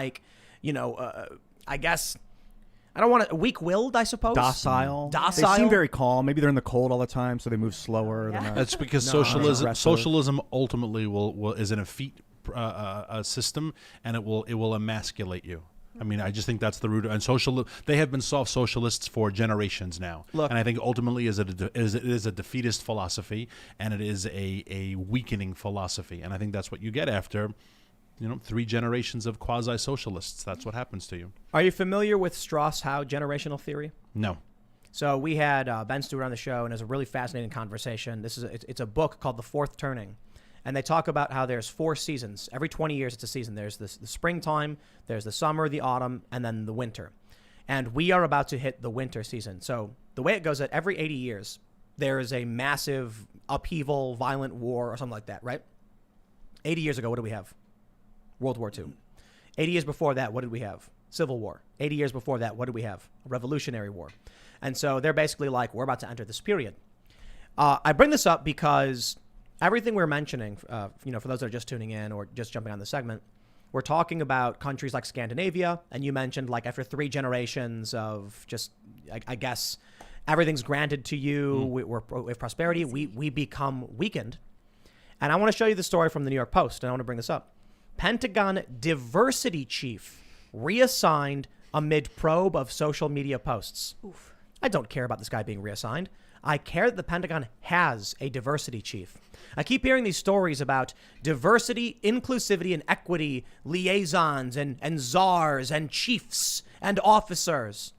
I guess, I don't want to, weak-willed, I suppose. Docile. Docile. They seem very calm. Maybe they're in the cold all the time, so they move slower. Yeah. That's because aggressive. socialism ultimately is an effete system, and it will emasculate you. I mean, I just think that's the root. And they have been soft socialists for generations now. Look, and I think ultimately it is a defeatist philosophy, and it is a weakening philosophy. And I think that's what you get after 3 generations of quasi-socialists. That's what happens to you. Are you familiar with Strauss-Howe generational theory? No. So we had Ben Stewart on the show, and it was a really fascinating conversation. It's a book called The Fourth Turning, and they talk about how there's 4 seasons. Every 20 years, it's a season. There's the springtime, there's the summer, the autumn, and then the winter. And we are about to hit the winter season. So the way it goes, that every 80 years, there is a massive upheaval, violent war, or something like that, right? 80 years ago, what do we have? World War II. 80 years before that, what did we have? Civil War. 80 years before that, what did we have? A Revolutionary War. And so they're basically like, we're about to enter this period. I bring this up because everything we're mentioning, for those that are just tuning in or just jumping on the segment, we're talking about countries like Scandinavia, and you mentioned like after 3 generations of just, I guess, everything's granted to you, we have prosperity, we become weakened. And I want to show you the story from the New York Post, and I want to bring this up. Pentagon diversity chief reassigned amid probe of social media posts. Oof. I don't care about this guy being reassigned. I care that the Pentagon has a diversity chief. I keep hearing these stories about diversity, inclusivity, and equity liaisons and czars and chiefs and officers.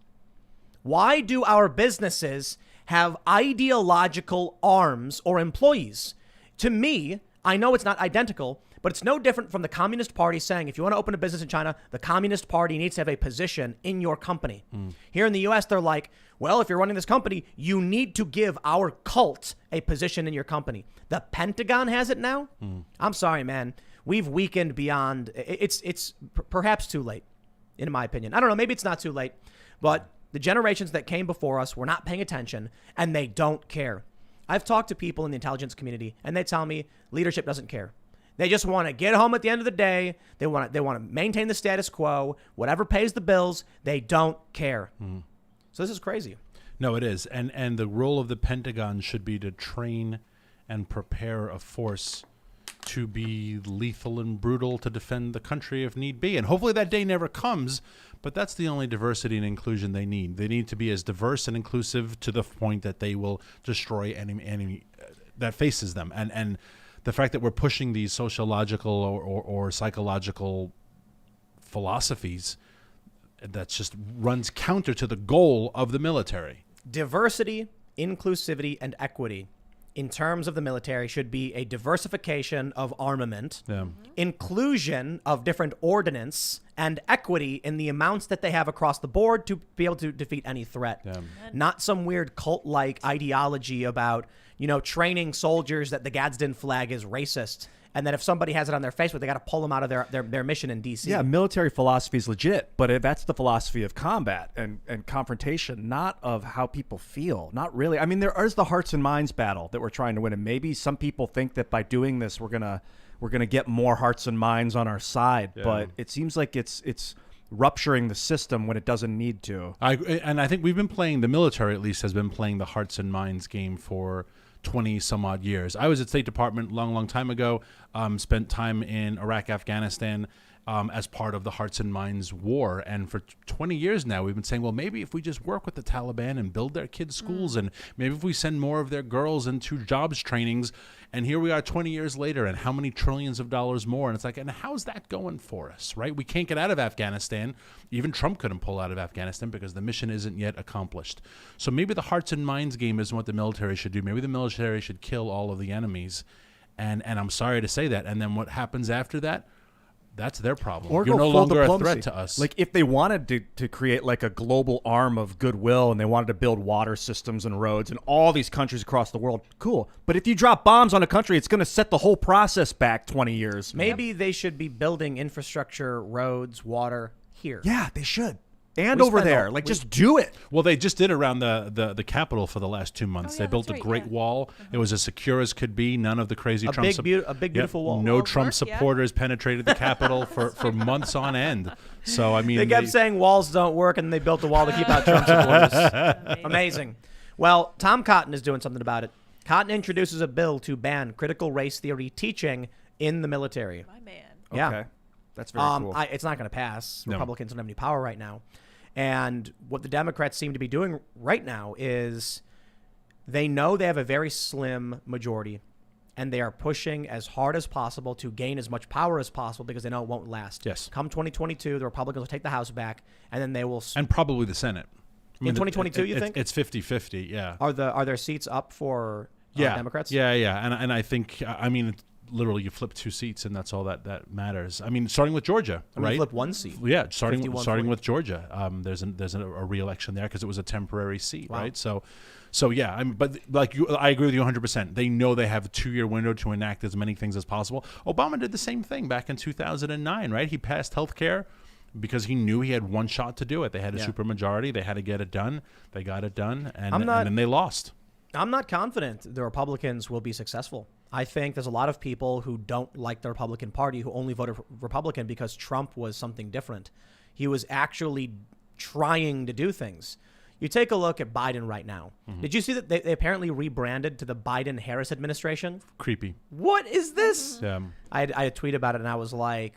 Why do our businesses have ideological arms or employees? To me, I know it's not identical, but it's no different from the Communist Party saying, if you want to open a business in China, the Communist Party needs to have a position in your company. Here in the U.S., they're like, well, if you're running this company, you need to give our cult a position in your company. The Pentagon has it now? I'm sorry, man. We've weakened beyond, it's perhaps too late, in my opinion. I don't know, maybe it's not too late, but the generations that came before us were not paying attention, and they don't care. I've talked to people in the intelligence community, and they tell me leadership doesn't care. They just want to get home at the end of the day. They want to maintain the status quo. Whatever pays the bills, they don't care. So this is crazy. No, it is. And the role of the Pentagon should be to train and prepare a force to be lethal and brutal to defend the country if need be. And hopefully that day never comes, but that's the only diversity and inclusion they need. They need to be as diverse and inclusive to the point that they will destroy any enemy that faces them. And the fact that we're pushing these sociological or psychological philosophies, that just runs counter to the goal of the military. Diversity, inclusivity, and equity in terms of the military should be a diversification of armament, inclusion of different ordnance, and equity in the amounts that they have across the board to be able to defeat any threat. Not some weird cult-like ideology about training soldiers that the Gadsden flag is racist, and that if somebody has it on their Facebook, they got to pull them out of their mission in D.C. Yeah, military philosophy is legit, but that's the philosophy of combat and confrontation, not of how people feel. Not really. I mean, there is the hearts and minds battle that we're trying to win, and maybe some people think that by doing this, we're gonna get more hearts and minds on our side. Yeah. But it seems like it's rupturing the system when it doesn't need to. I think we've been playing, the military at least has been playing the hearts and minds game for 20 some odd years. I was at State Department long time ago, spent time in Iraq, Afghanistan, as part of the Hearts and Minds War. And for 20 years now, we've been saying, well, maybe if we just work with the Taliban and build their kids' schools, and maybe if we send more of their girls into jobs trainings, and here we are 20 years later, and how many trillions of dollars more? And it's like, and how's that going for us, right? We can't get out of Afghanistan. Even Trump couldn't pull out of Afghanistan because the mission isn't yet accomplished. So maybe the Hearts and Minds game isn't what the military should do. Maybe the military should kill all of the enemies. And I'm sorry to say that. And then what happens after that? That's their problem. Or you're go no full longer diplomacy. a threat to us. Like if they wanted to create like a global arm of goodwill and they wanted to build water systems and roads in all these countries across the world, cool. But if you drop bombs on a country, it's going to set the whole process back 20 years. Maybe they should be building infrastructure, roads, water here. Yeah, they should. And We over spend there, all- like we- just do it. Well, they just did around the Capitol for the last 2 months. Oh, They yeah, built that's a right, great yeah. wall. It was as secure as could be. None of the crazy A Trump big, beautiful wall. No Well, Trump work, yeah. supporters penetrated the Capitol for months on end. So I mean, They kept saying walls don't work, and they built a wall to keep out Trump supporters. Amazing. Well, Tom Cotton is doing something about it. Cotton introduces a bill to ban critical race theory teaching in the military. My man. Yeah. Okay. That's very cool. It's not going to pass. No. Republicans don't have any power right now. And what the Democrats seem to be doing right now is they know they have a very slim majority, and they are pushing as hard as possible to gain as much power as possible because they know it won't last. Yes. Come 2022, the Republicans will take the House back, and then they will. and probably the Senate. I In 2022, you think? It's 50-50, yeah. Are there seats up for Democrats? Yeah. And I think, I mean, literally you flip 2 seats and that's all that matters. I mean, starting with Georgia, I mean, right? flip one seat. Yeah, starting 51-40. with Georgia. There's a re-election there because it was a temporary seat, Wow. right? So yeah, but like I agree with you 100%. They know they have a 2-year window to enact as many things as possible. Obama did the same thing back in 2009, right? He passed health care because he knew he had one shot to do it. They had a supermajority. They had to get it done. They got it done, and then they lost. I'm not confident the Republicans will be successful. I think there's a lot of people who don't like the Republican Party who only voted Republican because Trump was something different. He was actually trying to do things. You take a look at Biden right now. Mm-hmm. Did you see that they apparently rebranded to the Biden-Harris administration? Creepy. What is this? Yeah. I had a tweet about it, and I was like,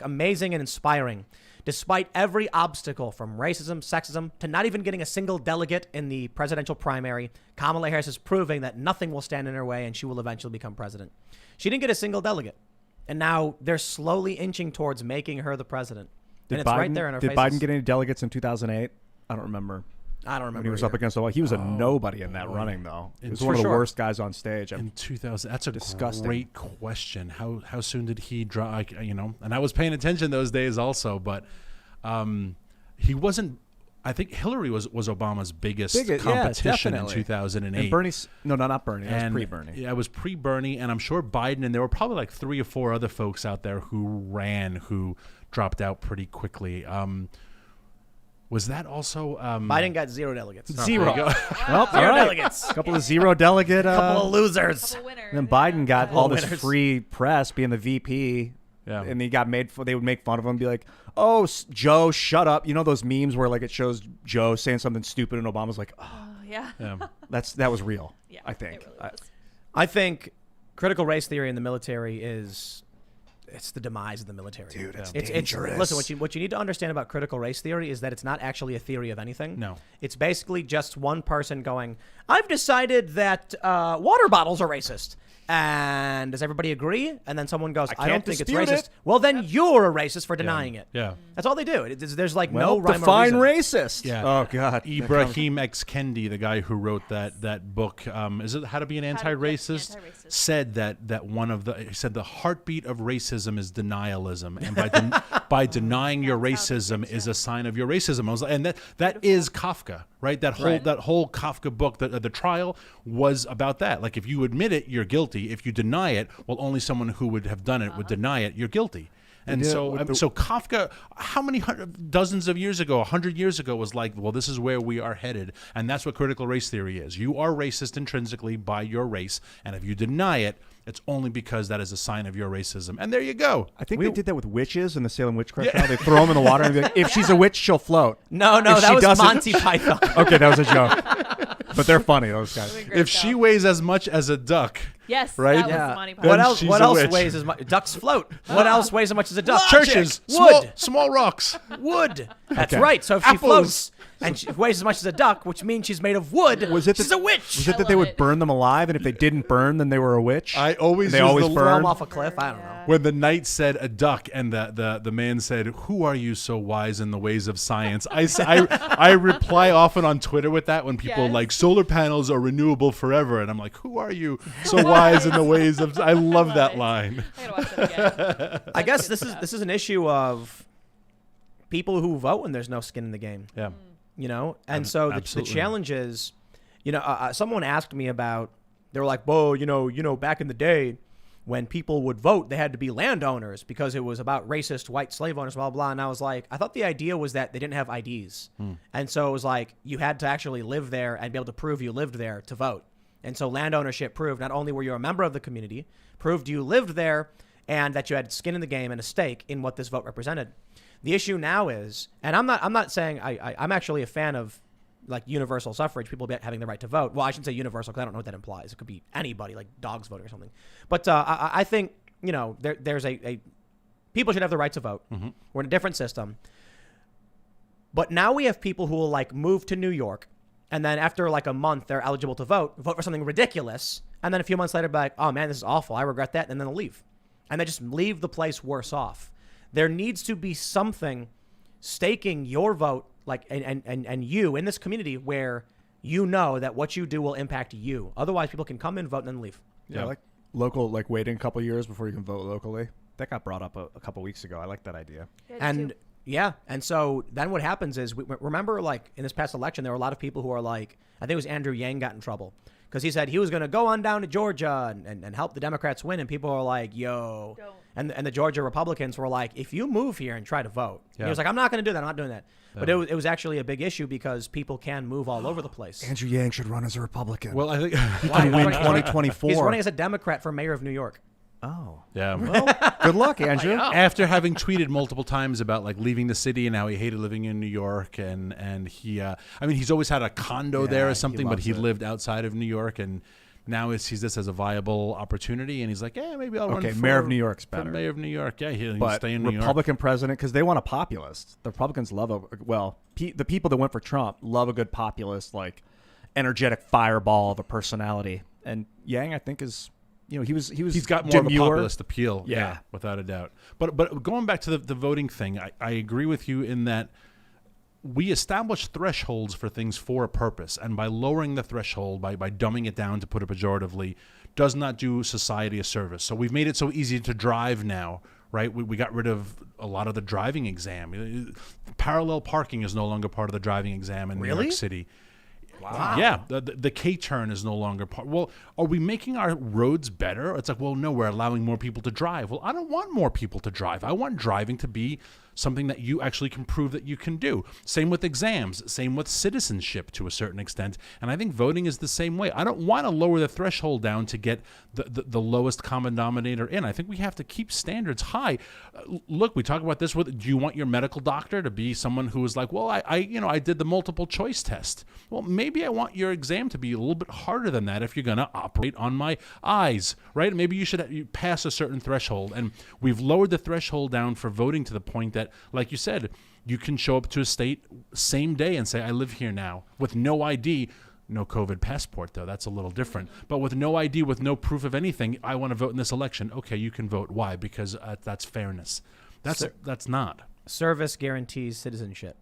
amazing and inspiring. Despite every obstacle from racism, sexism, to not even getting a single delegate in the presidential primary, Kamala Harris is proving that nothing will stand in her way and she will eventually become president. She didn't get a single delegate. And now they're slowly inching towards making her the president. And it's right there in her Did faces. Biden get any delegates in 2008? I don't remember. I don't When remember. he was up either. against Obama. He was a nobody in that running, though. He was For one of the sure. worst guys on stage. In 2000, that's a Disgusting. great question. How soon did he draw? Like, and I was paying attention those days also, but he wasn't. I think Hillary was Obama's biggest competition in 2008. And Bernie's not Bernie. That was pre-Bernie. Yeah, it was pre-Bernie, and I'm sure Biden, and there were probably like 3 or 4 other folks out there who dropped out pretty quickly. Was that also Biden got 0 delegates. Zero. There you go. Well, all Zero right. delegates. A couple of zero delegate. Couple of losers. Couple winners. And then Biden got all this winners. free press being the VP. Yeah. And he got made they would make fun of him and be like, "Oh, Joe, shut up." You know those memes where like it shows Joe saying something stupid and Obama's like, "Oh, Oh, yeah. Yeah. that was real." Yeah, I think. it really was. I think critical race theory in the military it's the demise of the military. Dude, it's It's dangerous. listen, what you need to understand about critical race theory is that it's not actually a theory of anything. No. It's basically just one person going, I've decided that water bottles are racist. And does everybody agree? And then someone goes, I don't can't think it's dispute racist. it. Well, then you're a racist for denying it. Yeah. That's all they do. There's like Well, no rhyme define or reason. racist. Yeah. Oh God. Ibrahim X. Kendi, the guy who wrote that book, is it How to Be an How to- Anti-Racist? Anti-Racist. Said that one of the he said the heartbeat of racism racism is denialism, and by denying your racism is a sign of your racism. I was like, and that is Kafka, right? That whole Kafka book, the trial was about that. Like, if you admit it, you're guilty. If you deny it, well, only someone who would have done it would deny it. You're guilty. And so Kafka, how many dozens of years ago, 100 years ago, was like, well, this is where we are headed. And that's what critical race theory is. You are racist intrinsically by your race. And if you deny it, it's only because that is a sign of your racism. And there you go. I think they did that with witches in the Salem witchcraft trial. They throw them in the water and be like, if she's a witch, she'll float. No, that was Monty Python. Okay, that was a joke. But they're funny, those guys. If she weighs as much as a duck, yes, right? that was Monty Python. What else weighs as much? Ducks float. What else weighs as much as a duck? Churches, wood, small rocks, wood. That's Okay. right. So if she Apples. floats and she weighs as much as a duck, which means she's made of wood, she's a witch. Was it that they would burn them alive, and if they didn't burn, then they were a witch? I always they use always the Throw burn. them off a cliff. I don't know. When the knight said a duck and the man said, "Who are you so wise in the ways of science?" I reply often on Twitter with that when people like solar panels are renewable forever, and I'm like, "Who are you so wise in the ways of?" I love that line. I gotta watch that again. I guess this is an issue of people who vote when there's no skin in the game. Yeah. You know, and so the challenge is, you know, someone asked me about. They were like, "Whoa, you know, back in the day, when people would vote, they had to be landowners because it was about racist white slave owners, blah, blah, blah." And I was like, I thought the idea was that they didn't have IDs. And so it was like you had to actually live there and be able to prove you lived there to vote. And so land ownership proved not only were you a member of the community, proved you lived there and that you had skin in the game and a stake in what this vote represented. The issue now is, and I'm not saying I'm actually a fan of like universal suffrage, people having the right to vote. Well, I shouldn't say universal because I don't know what that implies. It could be anybody, like dogs voting or something. But I think, you know, there's a people should have the right to vote. Mm-hmm. We're in a different system. But now we have people who will like move to New York, and then after like a month, they're eligible to vote for something ridiculous. And then a few months later, be like, "Oh man, this is awful. I regret that." And then they'll leave. And they just leave the place worse off. There needs to be something staking your vote, like and you in this community where you know that what you do will impact you. Otherwise, people can come in, vote, and then leave. Yeah, like local, like waiting a couple years before you can vote locally. That got brought up a couple weeks ago. I like that idea. And so then what happens is, remember, like in this past election, there were a lot of people who are like, I think it was Andrew Yang got in trouble because he said he was going to go on down to Georgia and help the Democrats win, and people are like, "Yo," and the Georgia Republicans were like, "If you move here and try to vote," he was like, "I'm not going to do that. I'm not doing that." But it was actually a big issue because people can move all over the place. Andrew Yang should run as a Republican. Well, I think he can win 2024. He's running as a Democrat for mayor of New York. Oh. Yeah. Well, good luck, Andrew. After having tweeted multiple times about like leaving the city and how he hated living in New York, and he, I mean, he's always had a condo there or something, but he lived outside of New York, and now he sees this as a viable opportunity, and he's like, "Yeah, maybe I'll run for mayor of New York's better. Mayor of New York, yeah, he'll but stay in New York." Republican president, because they want a populist. The Republicans love the people that went for Trump love a good populist, like energetic fireball of a personality. And Yang, I think, is. You know, he's got more of a populist appeal, yeah, without a doubt. But going back to the voting thing, I agree with you in that we establish thresholds for things for a purpose, and by lowering the threshold, by dumbing it down, to put it pejoratively, does not do society a service. So we've made it so easy to drive now, right? We got rid of a lot of the driving exam. Parallel parking is no longer part of the driving exam in New York City. Wow. Yeah, the K-turn is no longer part. Well, are we making our roads better? It's like, well, no, we're allowing more people to drive. Well, I don't want more people to drive. I want driving to be something that you actually can prove that you can do. Same with exams, same with citizenship to a certain extent. And I think voting is the same way. I don't want to lower the threshold down to get the lowest common denominator in. I think we have to keep standards high. Look, we talk about this with, do you want your medical doctor to be someone who is like, well, I did the multiple choice test. Well, maybe I want your exam to be a little bit harder than that if you're going to operate on my eyes, right? Maybe you should pass a certain threshold. And we've lowered the threshold down for voting to the point that, like you said, you can show up to a state same day and say, I live here now, with no ID, no COVID passport, though. That's a little different. But with no ID, with no proof of anything, I want to vote in this election. Okay, you can vote. Why? Because that's fairness. That's not. Service guarantees citizenship.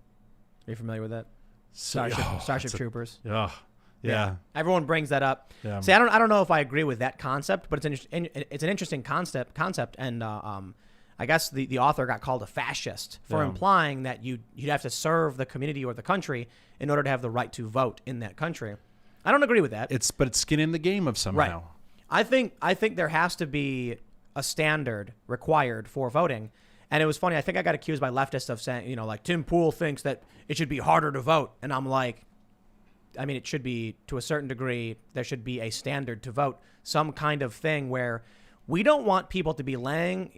Are you familiar with that? Starship Troopers. Yeah. Everyone brings that up. Yeah. See, I don't know if I agree with that concept, but it's an interesting concept. And I guess the author got called a fascist for implying that you'd have to serve the community or the country in order to have the right to vote in that country. I don't agree with that. But it's skin in the game of somehow. Right. I think there has to be a standard required for voting. And it was funny. I think I got accused by leftists of saying, like Tim Pool thinks that it should be harder to vote. And I'm like, I mean, it should be, to a certain degree, there should be a standard to vote, some kind of thing where we don't want people to be laying,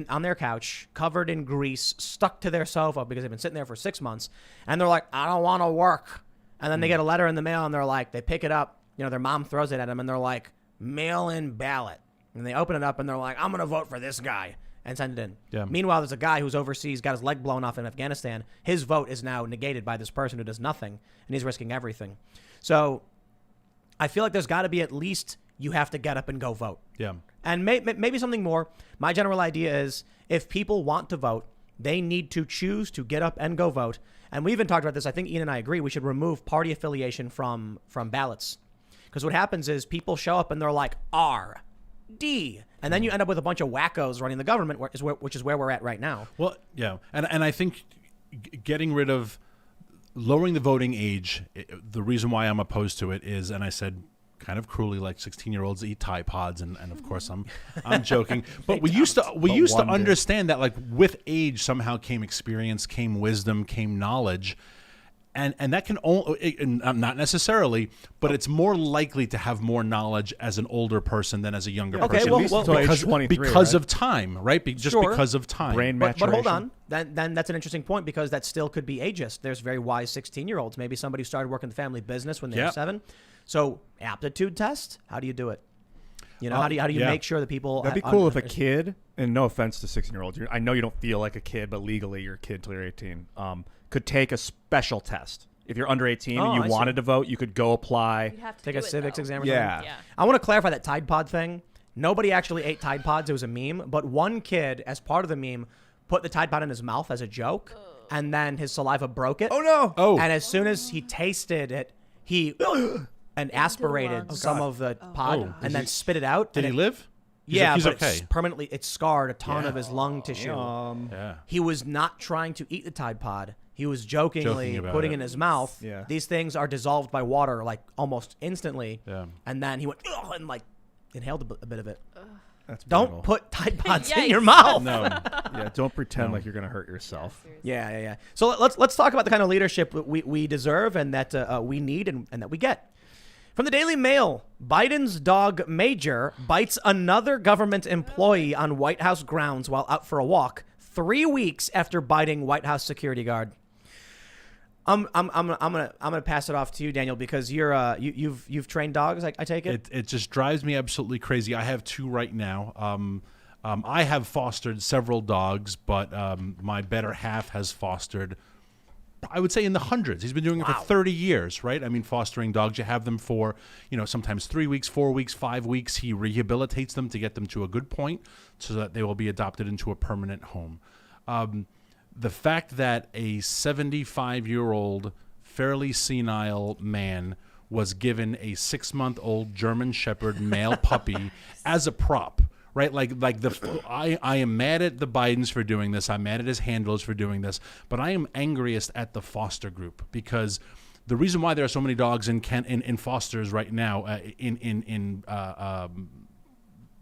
on their couch, covered in grease, stuck to their sofa because they've been sitting there for 6 months. And they're like, I don't want to work. And then they get a letter in the mail and they're like, they pick it up, their mom throws it at them and they're like, mail-in ballot. And they open it up and they're like, I'm going to vote for this guy and send it in. Yeah. Meanwhile, there's a guy who's overseas, got his leg blown off in Afghanistan. His vote is now negated by this person who does nothing, and he's risking everything. So I feel like there's got to be at least you have to get up and go vote. Yeah. And maybe something more. My general idea is if people want to vote, they need to choose to get up and go vote. And we even talked about this. I think Ian and I agree we should remove party affiliation from ballots. Because what happens is people show up and they're like, R, D. And then you end up with a bunch of wackos running the government, which is where we're at right now. Well, yeah. And I think getting rid of lowering the voting age, the reason why I'm opposed to it is, and I said kind of cruelly, like 16-year-olds eat Tide Pods, and of course I'm joking. But we used to understand that like with age somehow came experience, came wisdom, came knowledge. And that can only, not necessarily, but it's more likely to have more knowledge as an older person than as a younger person. Because of time, right? Because of time. Brain but maturation. hold on. Then that's an interesting point because that still could be ageist. There's very wise 16-year-olds. Maybe somebody who started working the family business when they were 7. So aptitude test, how do you do it? How do you make sure that people... That'd be cool if a kid, and no offense to 16-year-olds, I know you don't feel like a kid, but legally you're a kid till you're 18, could take a special test. If you're under 18 and you wanted to vote, you could go apply. You'd have to take do a civics exam or yeah. something. Yeah. I want to clarify that Tide Pod thing. Nobody actually ate Tide Pods. It was a meme. But one kid, as part of the meme, put the Tide Pod in his mouth as a joke, and then his saliva broke it. Oh, no. Oh. And as soon as he tasted it, he and aspirated some of the pod and then spit it out. Did he live? Yeah, he's but okay. It scarred a ton of his lung tissue. Yeah. He was not trying to eat the Tide Pod. He was jokingly putting it in his mouth. Yeah. These things are dissolved by water like almost instantly. Yeah. And then he went and like inhaled a bit of it. That's Don't brutal. put Tide Pods in Yikes. your mouth. No. Yeah, don't pretend like you're going to hurt yourself. Yeah. So let's talk about the kind of leadership we deserve and that we need and that we get. From the Daily Mail, Biden's dog Major bites another government employee on White House grounds while out for a walk 3 weeks after biting White House security guard. I'm gonna pass it off to you, Daniel, because you've trained dogs. I take it. It just drives me absolutely crazy. I have 2 right now. I have fostered several dogs, but my better half has fostered, I would say, in the hundreds. He's been doing it for 30 years, right? I mean, fostering dogs, you have them for, sometimes 3 weeks, 4 weeks, 5 weeks. He rehabilitates them to get them to a good point so that they will be adopted into a permanent home. The fact that a 75-year-old, fairly senile man was given a 6-month-old German Shepherd male puppy as a prop, right? I am mad at the Bidens for doing this. I'm mad at his handlers for doing this. But I am angriest at the foster group because the reason why there are so many dogs in fosters right now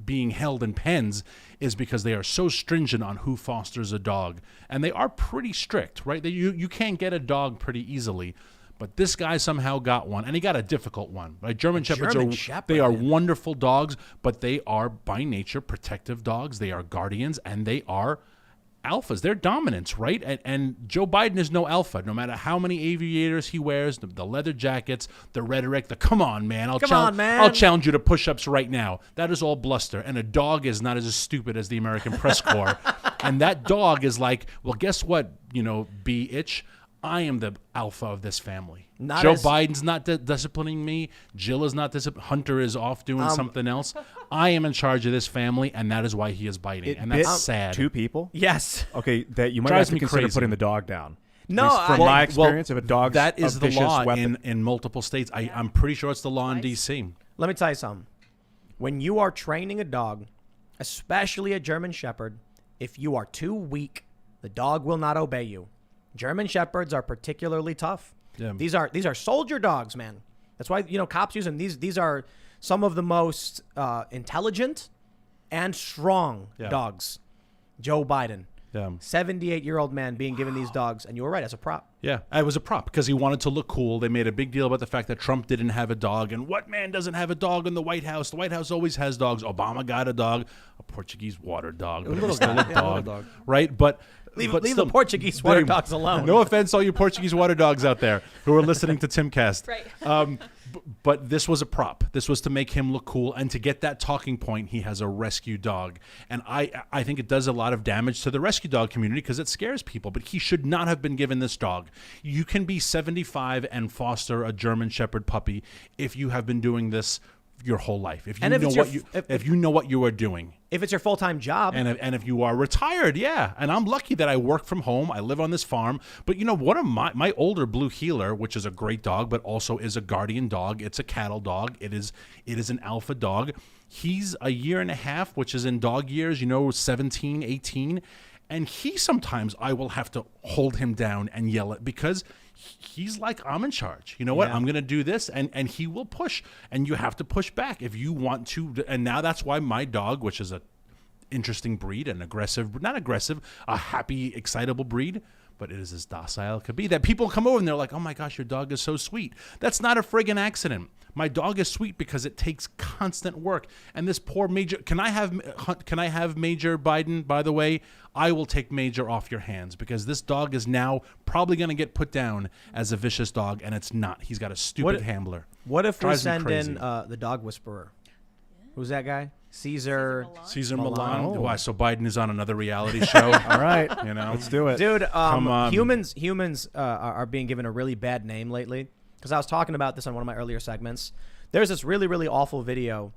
being held in pens is because they are so stringent on who fosters a dog. And they are pretty strict, right? You can't get a dog pretty easily. But this guy somehow got one, and he got a difficult one. Right? German Shepherds are wonderful dogs, but they are by nature protective dogs. They are guardians, and they are alphas. They're dominants, right? And Joe Biden is no alpha. No matter how many aviators he wears, the leather jackets, the rhetoric, come on, man. I'll challenge you to push-ups right now. That is all bluster. And a dog is not as stupid as the American press corps. And that dog is like, well, guess what, B-itch? I am the alpha of this family. Joe Biden's not disciplining me. Jill is not disciplining. Hunter is off doing something else. I am in charge of this family, and that is why he is biting. And that's sad. 2 people? Yes. Okay, that you might have to consider putting the dog down. No, from my experience, if a dog's that is the law weapon. in multiple states. I'm pretty sure it's the law in D.C. Let me tell you something. When you are training a dog, especially a German Shepherd, If you are too weak, the dog will not obey you. German Shepherds are particularly tough. Yeah. These are soldier dogs, man. That's why, cops use them. These are some of the most intelligent and strong dogs. Joe Biden, 78-year-old man being given these dogs, and you were right, as a prop. Yeah, it was a prop because he wanted to look cool. They made a big deal about the fact that Trump didn't have a dog. And what man doesn't have a dog in the White House? The White House always has dogs. Obama got a dog, a Portuguese water dog, but it was still a dog, right? But Leave still, the Portuguese water dogs alone. No offense, all you Portuguese water dogs out there who are listening to Timcast. Right. But this was a prop. This was to make him look cool and to get that talking point. He has a rescue dog, and I think it does a lot of damage to the rescue dog community because it scares people. But he should not have been given this dog. You can be 75 and foster a German Shepherd puppy if you have been doing this your whole life. If you know what you are doing. If it's your full-time job. And if you are retired, yeah. And I'm lucky that I work from home. I live on this farm. But one of my older blue heeler, which is a great dog, but also is a guardian dog. It's a cattle dog. It is an alpha dog. He's a year and a half, which is in dog years, 17, 18. And sometimes I will have to hold him down and yell at because he's like, I'm in charge. You know what? Yeah. I'm going to do this. And he will push. And you have to push back if you want to. And now that's why my dog, which is a interesting breed, an aggressive, not aggressive, a happy, excitable breed, but it is as docile it could be, that people come over and they're like, oh my gosh, your dog is so sweet. That's not a friggin' accident. My dog is sweet because it takes constant work. And this poor Major, can I have Major Biden, by the way? I will take Major off your hands because this dog is now probably going to get put down as a vicious dog, and it's not. He's got a stupid handler. What if we Drives me send crazy. in the dog whisperer? Who's that guy? Caesar Milan. Oh. Why, so Biden is on another reality show? All right. Let's do it. Dude, Come on. humans are being given a really bad name lately. Because I was talking about this on one of my earlier segments. There's this really, really awful video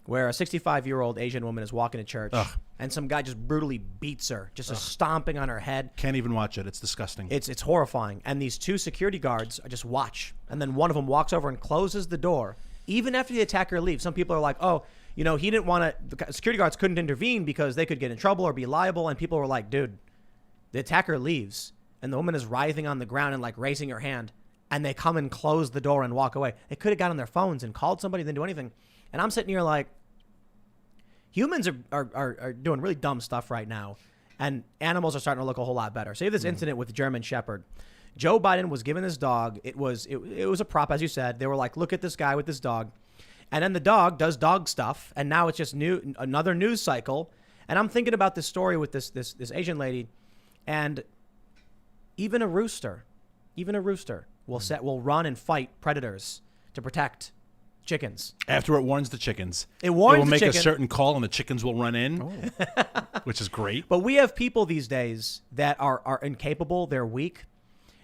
where a 65-year-old Asian woman is walking to church, and some guy just brutally beats her, just stomping on her head. Can't even watch it. It's disgusting. It's horrifying. And these two security guards just watch. And then one of them walks over and closes the door. Even after the attacker leaves, some people are like, oh, he didn't want to, the security guards couldn't intervene because they could get in trouble or be liable. And people were like, dude, the attacker leaves and the woman is writhing on the ground and like raising her hand. And they come and close the door and walk away. They could have got on their phones and called somebody, didn't do anything. And I'm sitting here like, humans are doing really dumb stuff right now. And animals are starting to look a whole lot better. So you have this incident with the German Shepherd. Joe Biden was given this dog. It was a prop, as you said. They were like, look at this guy with this dog. And then the dog does dog stuff. And now it's just another news cycle. And I'm thinking about this story with this Asian lady. And even a rooster will run and fight predators to protect chickens. After it warns the chickens. It will make a certain call and the chickens will run in, which is great. But we have people these days that are incapable, they're weak.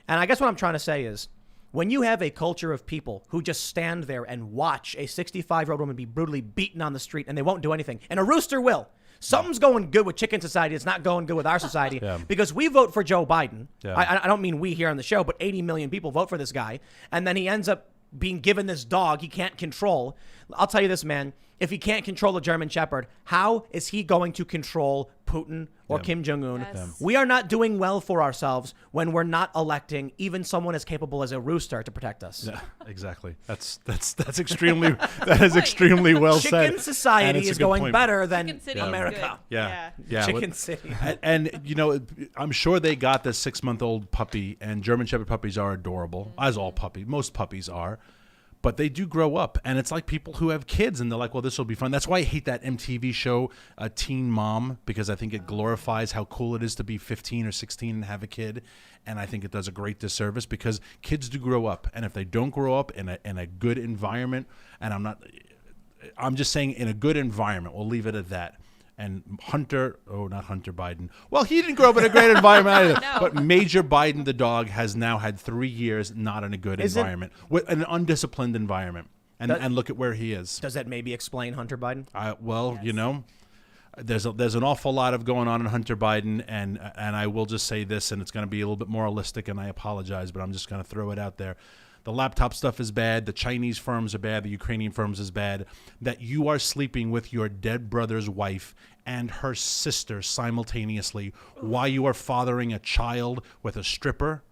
And I guess what I'm trying to say is, when you have a culture of people who just stand there and watch a 65-year-old woman be brutally beaten on the street and they won't do anything, and a rooster will. Something's going good with chicken society. It's not going good with our society because we vote for Joe Biden. Yeah. I don't mean we here on the show, but 80 million people vote for this guy. And then he ends up being given this dog he can't control. I'll tell you this, man. If he can't control a German Shepherd, how is he going to control Putin or Kim Jong-un? Yes. We are not doing well for ourselves when we're not electing even someone as capable as a rooster to protect us. Yeah, exactly. That's extremely extremely well said. Chicken society is going better than America. Yeah. Chicken City. And I'm sure they got this 6-month-old puppy, and German Shepherd puppies are adorable, as most puppies are. But they do grow up, and it's like people who have kids, and they're like, well, this will be fun. That's why I hate that MTV show, Teen Mom, because I think it glorifies how cool it is to be 15 or 16 and have a kid, and I think it does a great disservice because kids do grow up, and if they don't grow up in a good environment, and I'm just saying in a good environment, we'll leave it at that. And not Hunter Biden. Well, he didn't grow up in a great environment either. No. But Major Biden, the dog, has now had 3 years not in a good environment, with an undisciplined environment. And look at where he is. Does that maybe explain Hunter Biden? Yes. There's an awful lot of going on in Hunter Biden, and I will just say this, and it's going to be a little bit moralistic, and I apologize, but I'm just going to throw it out there. The laptop stuff is bad. The Chinese firms are bad. The Ukrainian firms is bad. That you are sleeping with your dead brother's wife and her sister simultaneously while you are fathering a child with a stripper,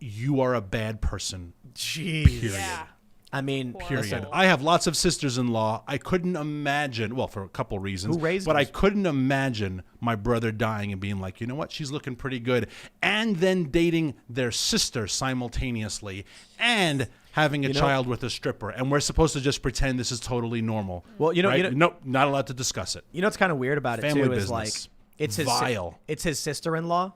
you are a bad person. Jeez. Period. Yeah. I mean, Period. listen, I have lots of sisters-in-law. I couldn't imagine, well, for a couple reasons, Who raised but I us? couldn't imagine my brother dying and being like, you know what, she's looking pretty good, and then dating their sister simultaneously, and having a child with a stripper, and we're supposed to just pretend this is totally normal. Well, right? Nope, not allowed to discuss it. You know what's kind of weird about it Family too is business. like it's his Vile. it's his sister-in-law,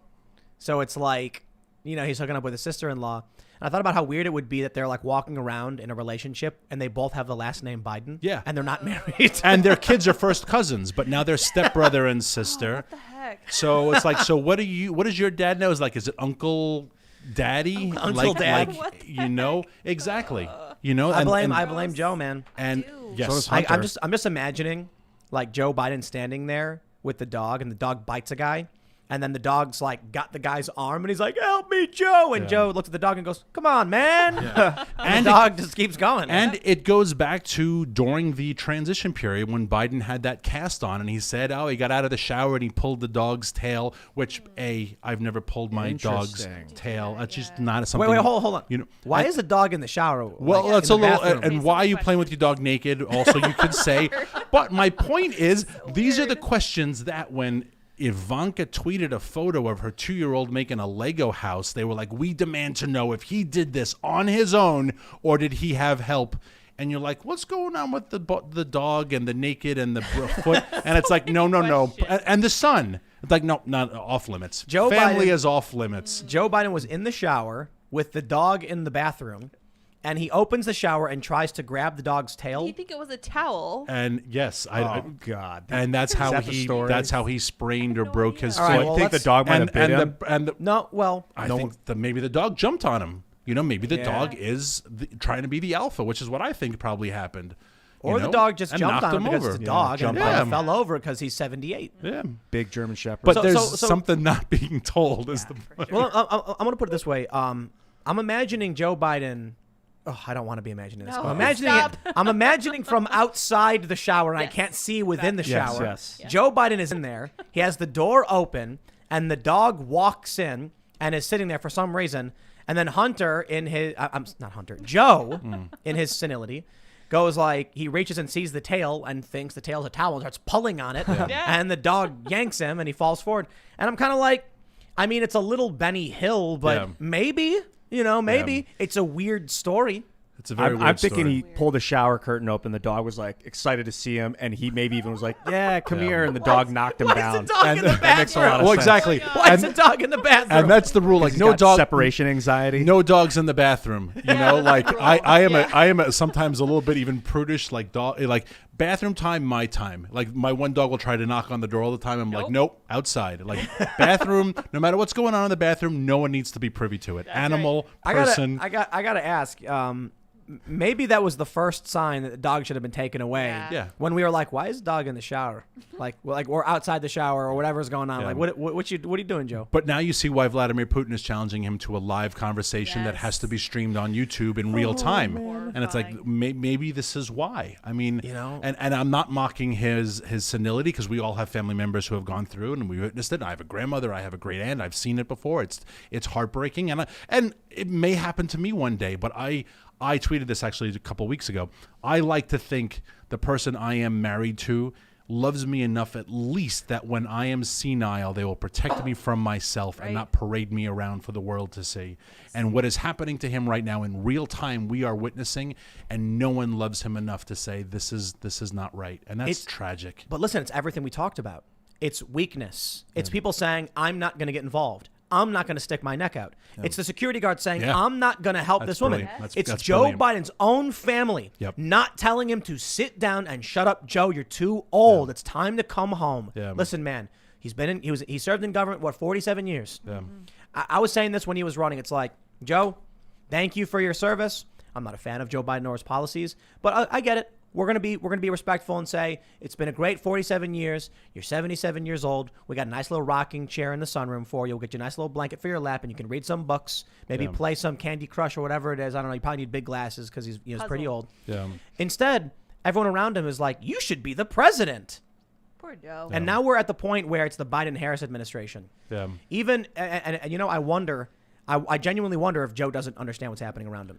so it's like he's hooking up with his sister-in-law. And I thought about how weird it would be that they're like walking around in a relationship and they both have the last name Biden. Yeah. and they're not married. And their kids are first cousins, but now they're stepbrother and sister. What the heck? So it's like, so what does your dad know? Is like, is it Uncle Daddy? Uncle Dad. What the You know, exactly. You know, I blame Gross. Joe, man. and do. yes, So does I'm Hunter. just imagining like Joe Biden standing there with the dog, and the dog bites a guy. And then the dog's like got the guy's arm, and he's like, "Help me, Joe!" And Joe looks at the dog and goes, "Come on, man!" and And the dog just keeps going. and it goes back to during the transition period when Biden had that cast on, and he said, "Oh, he got out of the shower and he pulled the dog's tail." Which I've never pulled my dog's Interesting. tail. That's just not something. wait, hold on. You know, Why is the dog in the shower? Well, like, that's in a the little, bathroom? and why are you playing with your dog naked? Also, you could say, but my point is, these are the weird. questions that when Ivanka tweeted a photo of her 2-year-old making a Lego house, they were like, we demand to know if he did this on his own or did he have help? And you're like, what's going on with the dog and the naked and the foot? And it's like, no. And the son. It's like, no, not off limits. Joe Family Biden- is off limits. Joe Biden was in the shower with the dog in the bathroom, and he opens the shower and tries to grab the dog's tail. You think it was a towel? And yes, God. and that's how that the story? that's how he sprained or broke his All right, foot. well, I think the let's- dog might have bit him. No, well, I think that maybe the dog jumped on him. You know, maybe the Yeah. dog is trying to be the alpha, which is what I think probably happened. You or the know? dog just And jumped knocked on him him because over. it's a dog, and jumped Biden on him. fell over because he's 78. Yeah, Big German Shepherd. but So- there's so- something not being told. Is the Well, I'm going to put it this way. I'm imagining Joe Biden. Oh, I don't want to be imagining this. No, I'm imagining stop. it. I'm imagining from outside the shower, and Yes, I can't see within the Yes, shower. yes. Yeah. Joe Biden is in there. He has the door open, and the dog walks in and is sitting there for some reason. And then Hunter, in his I'm not Hunter, Joe, in his senility, goes like he reaches and sees the tail and thinks the tail's a towel and starts pulling on it, Yeah. and the dog yanks him and he falls forward. And I'm kind of like, I mean, it's a little Benny Hill, but Yeah. maybe it's a weird story. It's a very I'm weird thinking story. he pulled the shower curtain open. The dog was like excited to see him, and he maybe even was like, "Yeah, come Yeah. here." And the dog knocked him Why down. is the dog and in the that makes a lot of Well, sense. exactly. Why is the dog in the bathroom? And that's the rule. Like He's no got dog, separation anxiety. no dogs in the bathroom. You know, that's like the rule. I am Yeah. I am sometimes a little bit even prudish. Like bathroom time, my time. Like my one dog will try to knock on the door all the time. I'm like, nope, outside. Like bathroom. No matter what's going on in the bathroom, no one needs to be privy to it. Animal, person. I gotta ask. Maybe that was the first sign that the dog should have been taken away. Yeah. When we were like, "Why is the dog in the shower?" or outside the shower or whatever's going on. Yeah. Like, what are you doing, Joe? But now you see why Vladimir Putin is challenging him to a live conversation that has to be streamed on YouTube in real time. And it's like maybe this is why. I mean, You know? and I'm not mocking his senility because we all have family members who have gone through it and we witnessed it. I have a grandmother, I have a great aunt, I've seen it before. It's heartbreaking and it may happen to me one day. But I tweeted this actually a couple weeks ago. I like to think the person I am married to loves me enough at least that when I am senile, they will protect me from myself and not parade me around for the world to see. And what is happening to him right now in real time, we are witnessing, and no one loves him enough to say this is not right. And that's tragic. But listen, it's everything we talked about. It's weakness. It's people saying, "I'm not going to get involved. I'm not going to stick my neck out." It's the security guard saying, Yeah. "I'm not going to help That's this woman." brilliant. It's That's Joe brilliant. Biden's own family Yep. not telling him to sit down and shut up. Joe, you're too old. It's time to come home. Yeah. Listen, man, he served in government 47 years. Yeah. I was saying this when he was running. It's like, Joe, thank you for your service. I'm not a fan of Joe Biden or his policies, but I get it. We're gonna be respectful and say it's been a great 47 years. You're 77 years old. We got a nice little rocking chair in the sunroom for you. We'll get you a nice little blanket for your lap, and you can read some books. Maybe play some Candy Crush or whatever it is. I don't know. You probably need big glasses because he's pretty old. Yeah. Instead, everyone around him is like, "You should be the president." Poor Joe. And now we're at the point where it's the Biden-Harris administration. Yeah. Even, and you know, I wonder, I genuinely wonder if Joe doesn't understand what's happening around him.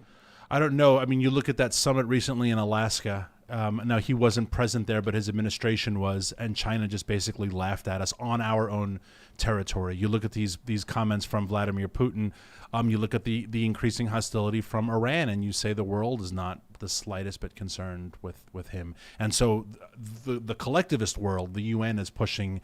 I don't know. I mean, you look at that summit recently in Alaska. Now, he wasn't present there, but his administration was, and China just basically laughed at us on our own territory. You look at these comments from Vladimir Putin. You look at the increasing hostility from Iran, and you say the world is not the slightest bit concerned with him. And so the collectivist world, the UN, is pushing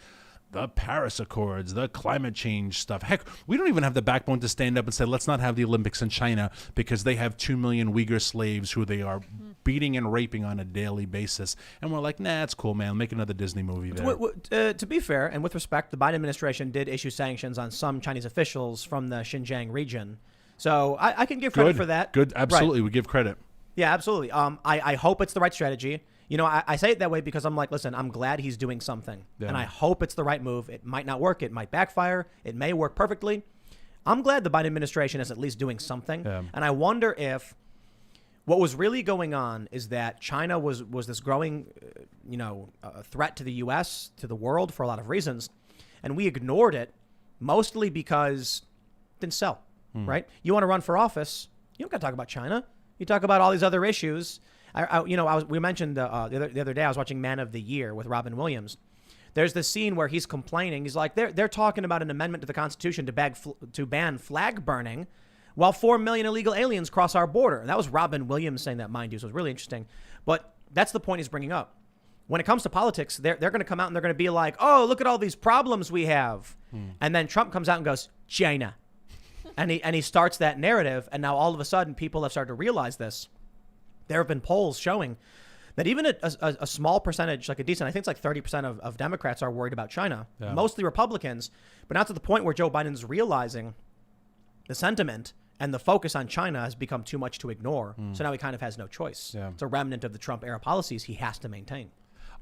the Paris Accords, the climate change stuff. Heck, we don't even have the backbone to stand up and say, let's not have the Olympics in China because they have 2 million Uyghur slaves who they are beating and raping on a daily basis. And we're like, nah, it's cool, man. Make another Disney movie there. To be fair, and with respect, the Biden administration did issue sanctions on some Chinese officials from the Xinjiang region. So I can give credit for that. Good. Absolutely. Right. We give credit. Yeah, absolutely. I hope it's the right strategy. You know, I say it that way because I'm like, listen, I'm glad he's doing something. Yeah. And I hope it's the right move. It might not work. It might backfire. It may work perfectly. I'm glad the Biden administration is at least doing something. Yeah. And I wonder if what was really going on is that China was this growing, threat to the U.S., to the world for a lot of reasons. And we ignored it mostly because it didn't sell, right? You want to run for office, you don't got to talk about China. You talk about all these other issues. We mentioned the other day I was watching Man of the Year with Robin Williams. There's this scene where he's complaining. He's like, they're talking about an amendment to the Constitution to ban flag burning, while 4 million illegal aliens cross our border. And that was Robin Williams saying that, mind you, so it was really interesting. But that's the point he's bringing up. When it comes to politics, they're going to come out and they're going to be like, oh, look at all these problems we have. And then Trump comes out and goes, China. and he starts that narrative. And now all of a sudden people have started to realize this. There have been polls showing that even a small percentage, like a decent, I think it's like 30% of Democrats are worried about China, mostly Republicans, but not to the point where Joe Biden's realizing the sentiment and the focus on China has become too much to ignore. So now he kind of has no choice. Yeah. It's a remnant of the Trump era policies he has to maintain.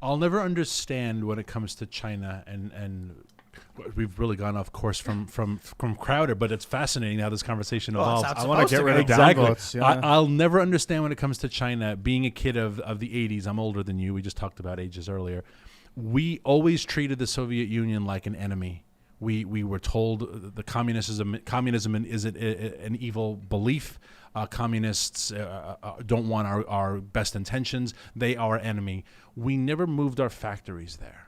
I'll never understand when it comes to China, and we've really gone off course from Crowder, but it's fascinating how this conversation evolves. I want to get rid of downvotes. Yeah. I'll never understand when it comes to China. Being a kid of the 80s, I'm older than you. We just talked about ages earlier. We always treated the Soviet Union like an enemy. We were told the communism is an evil belief. Communists don't want our best intentions. They are our enemy. We never moved our factories there,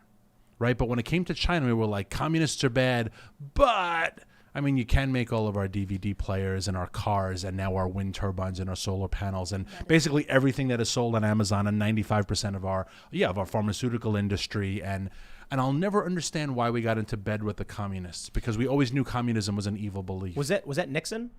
right? But when it came to China, we were like, communists are bad, but I mean, you can make all of our DVD players and our cars and now our wind turbines and our solar panels and basically everything that is sold on Amazon and 95% of our pharmaceutical industry. And I'll never understand why we got into bed with the communists, because we always knew communism was an evil belief. Was that Nixon?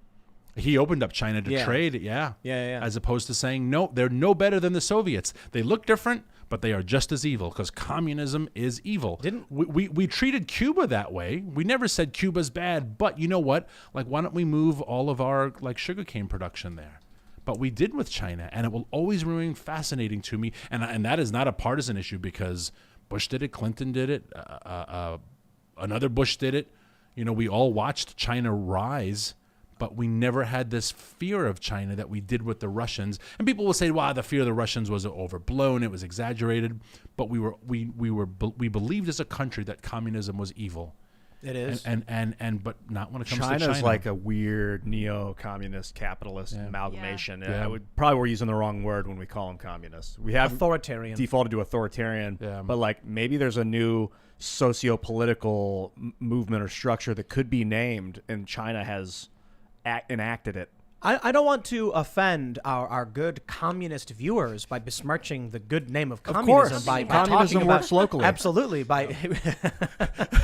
He opened up China to trade, yeah. As opposed to saying, no, they're no better than the Soviets. They look different, but they are just as evil, because communism is evil. We treated Cuba that way. We never said Cuba's bad, but you know what? Like, why don't we move all of our sugarcane production there? But we did with China, and it will always remain fascinating to me. And that is not a partisan issue, because Bush did it, Clinton did it, another Bush did it. You know, we all watched China rise. But we never had this fear of China that we did with the Russians. And people will say, "Wow, the fear of the Russians was overblown; it was exaggerated." But we believed as a country that communism was evil. It is, but not when it comes to China. China's like a weird neo-communist capitalist amalgamation. Yeah. We're using the wrong word when we call them communists. We have authoritarian defaulted to authoritarian, but maybe there's a new socio-political movement or structure that could be named, and China has enacted it. I don't want to offend our good communist viewers by besmirching the good name of communism. By communism talking works about, locally. Absolutely. I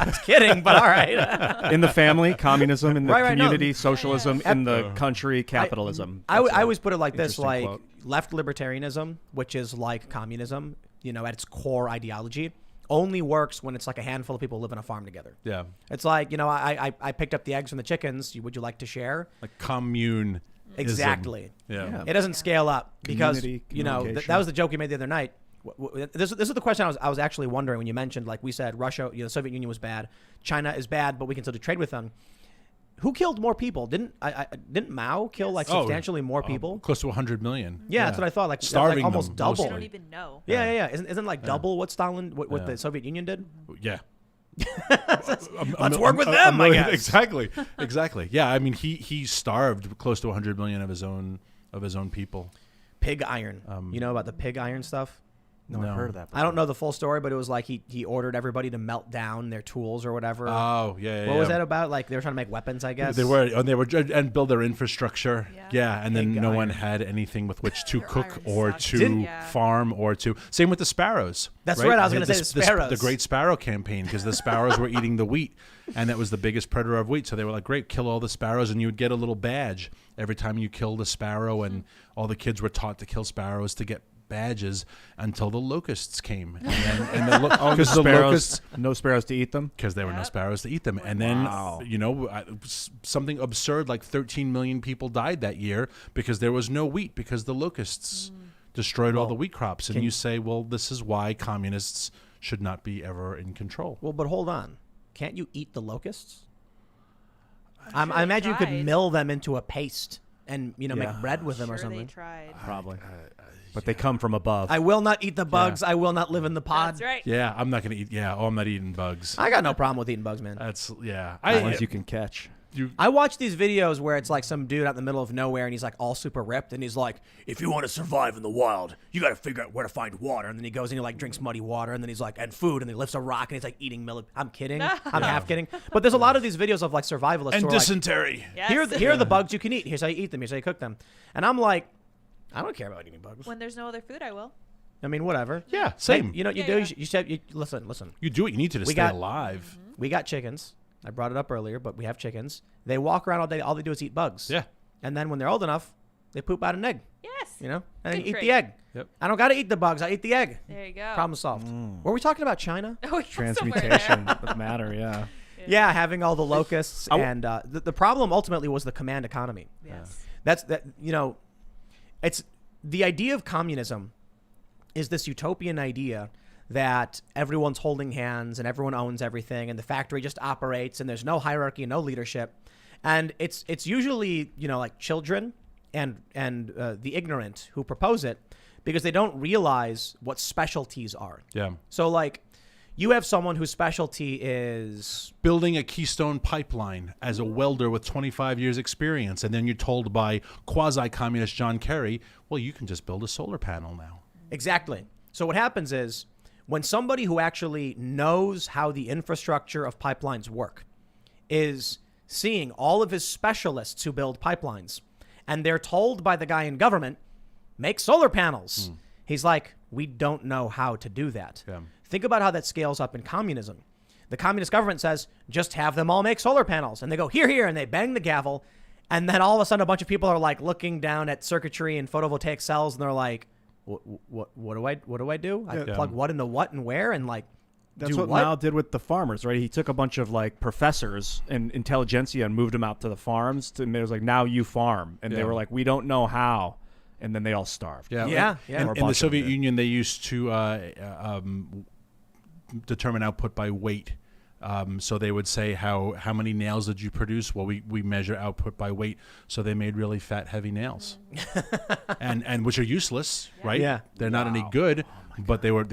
was kidding, but all right. In the family, communism. In the community, socialism. In the country, capitalism. I always put it like this, like quote. Left libertarianism, which is like communism, at its core ideology, only works when it's like a handful of people live on a farm together. Yeah. It's like, I picked up the eggs from the chickens. Would you like to share? Like commune. Exactly. Yeah. It doesn't scale up because, that was the joke we made the other night. This is the question I was actually wondering when you mentioned, like we said, Russia, the Soviet Union was bad. China is bad, but we can still do trade with them. Who killed more people? Didn't Mao kill like substantially more people? Close to 100 million. Yeah, that's what I thought. Like Starving like almost them, double. mostly. I don't even know. Yeah. Isn't like double what Stalin, what the Soviet Union did? Yeah. Let's work with them, I guess. Exactly. Yeah, I mean, he starved close to 100 million of his own people. Pig iron. You know about the pig iron stuff? No, I've heard of that. I don't know the full story, but it was like he ordered everybody to melt down their tools or whatever. Oh, yeah. What was that about? Like they were trying to make weapons, I guess. They were and build their infrastructure. Yeah, and then Pig no one iron. had anything with which to cook iron or sucks. to farm or to. Same with the sparrows. That's right, I was gonna say the sparrows. The Great Sparrow Campaign, because the sparrows were eating the wheat, and that was the biggest predator of wheat. So they were like, great, kill all the sparrows, and you would get a little badge every time you killed a sparrow, and all the kids were taught to kill sparrows to get badges until the locusts came, and because the locusts, no sparrows to eat them, because there were no sparrows to eat them, and then something absurd like 13 million people died that year because there was no wheat because the locusts destroyed all the wheat crops, and you say, well, this is why communists should not be ever in control. Well, but hold on, can't you eat the locusts? I imagine you could tried. mill them into a paste and make bread with them or They something. tried. probably. But they come from above. I will not eat the bugs. I will not live in the pod. That's right. Yeah, I'm not gonna eat. Yeah, I'm not eating bugs. I got no problem with eating bugs, man. That's the ones you can catch. I watch these videos where it's like some dude out in the middle of nowhere and he's like all super ripped and he's like, if you want to survive in the wild, you got to figure out where to find water. And then he goes and he like drinks muddy water and then he's like, and food, and he lifts a rock and he's like eating I'm kidding. I'm half kidding. But there's a lot of these videos of like survivalists and who are like, dysentery. Yes. here are the bugs you can eat. Here's how you eat them. Here's how you cook them. And I'm like, I don't care about eating bugs. When there's no other food, I will. I mean, whatever. Yeah, same. Hey, you know what you Yeah, do? yeah. You listen. You do what you need to stay alive. We got chickens. I brought it up earlier, but we have chickens. They walk around all day. All they do is eat bugs. Yeah. And then when they're old enough, they poop out an egg. Yes. And Good you eat trait. the egg. Yep. I don't got to eat the bugs. I eat the egg. There you go. Problem solved. Were we talking about China? Oh, yeah, Transmutation of matter, yeah. Yeah, having all the locusts. And the problem ultimately was the command economy. Yes. It's the idea of communism is this utopian idea that everyone's holding hands and everyone owns everything and the factory just operates and there's no hierarchy and no leadership. And it's usually, like children and the ignorant who propose it because they don't realize what specialties are. Yeah. So like you have someone whose specialty is building a Keystone pipeline as a welder with 25 years experience, and then you're told by quasi-communist John Kerry, well, you can just build a solar panel now. Exactly. So what happens is when somebody who actually knows how the infrastructure of pipelines work is seeing all of his specialists who build pipelines, and they're told by the guy in government, make solar panels. He's like, we don't know how to do that. Yeah. Think about how that scales up in communism. The communist government says, just have them all make solar panels. And they go, here, and they bang the gavel. And then all of a sudden, a bunch of people are like looking down at circuitry and photovoltaic cells, and they're like, what do I do? I plug what into what and where, and like, That's what Mao did with the farmers, right? He took a bunch of like professors and intelligentsia and moved them out to the farms. And it was like, now you farm. And they were like, we don't know how. And then they all starved. Yeah. In the Soviet Union, they used to determine output by weight. So they would say, how many nails did you produce? Well, we measure output by weight. So they made really fat, heavy nails, and which are useless, right? Yeah. They're not any good, but they were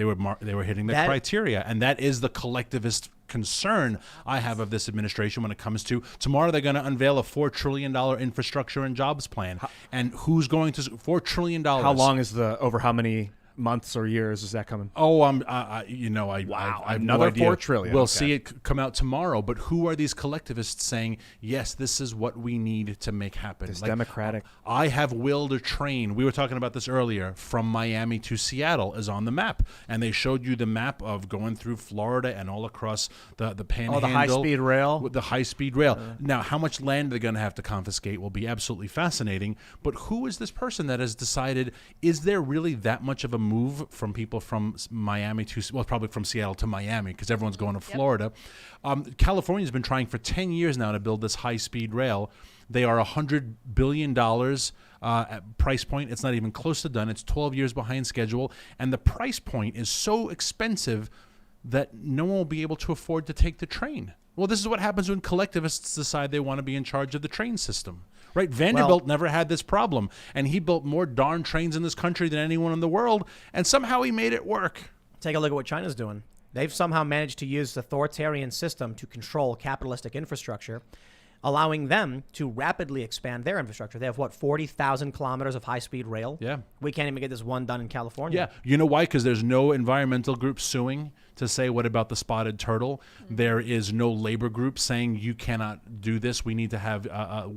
hitting the criteria, and that is the collectivist concern I have of this administration when it comes to tomorrow. They're going to unveil a $4 trillion infrastructure and jobs plan, and who's going to $4 trillion? How long is over how many months or years is that coming? Oh, I have no Another idea. $4 trillion. We'll Okay. see it come out tomorrow. But who are these collectivists saying, yes, this is what we need to make happen? This democratic. I have willed a train. We were talking about this earlier. From Miami to Seattle is on the map, and they showed you the map of going through Florida and all across the Panhandle. Oh, the high-speed rail. With the high-speed rail. Now, how much land they're going to have to confiscate will be absolutely fascinating. But who is this person that has decided? Is there really that much of a move from people from Miami to, well, probably from Seattle to Miami, because everyone's going to Florida. California's been trying for 10 years now to build this high-speed rail. They are $100 billion at price point. It's not even close to done. It's 12 years behind schedule. And the price point is so expensive that no one will be able to afford to take the train. Well, this is what happens when collectivists decide they want to be in charge of the train system. Right? Vanderbilt never had this problem, and he built more darn trains in this country than anyone in the world, and somehow he made it work. Take a look at what China's doing. They've somehow managed to use the authoritarian system to control capitalistic infrastructure, allowing them to rapidly expand their infrastructure. They have, 40,000 kilometers of high-speed rail? Yeah. We can't even get this one done in California. Yeah. You know why? Because there's no environmental group suing to say, what about the spotted turtle? There is no labor group saying you cannot do this. We need to have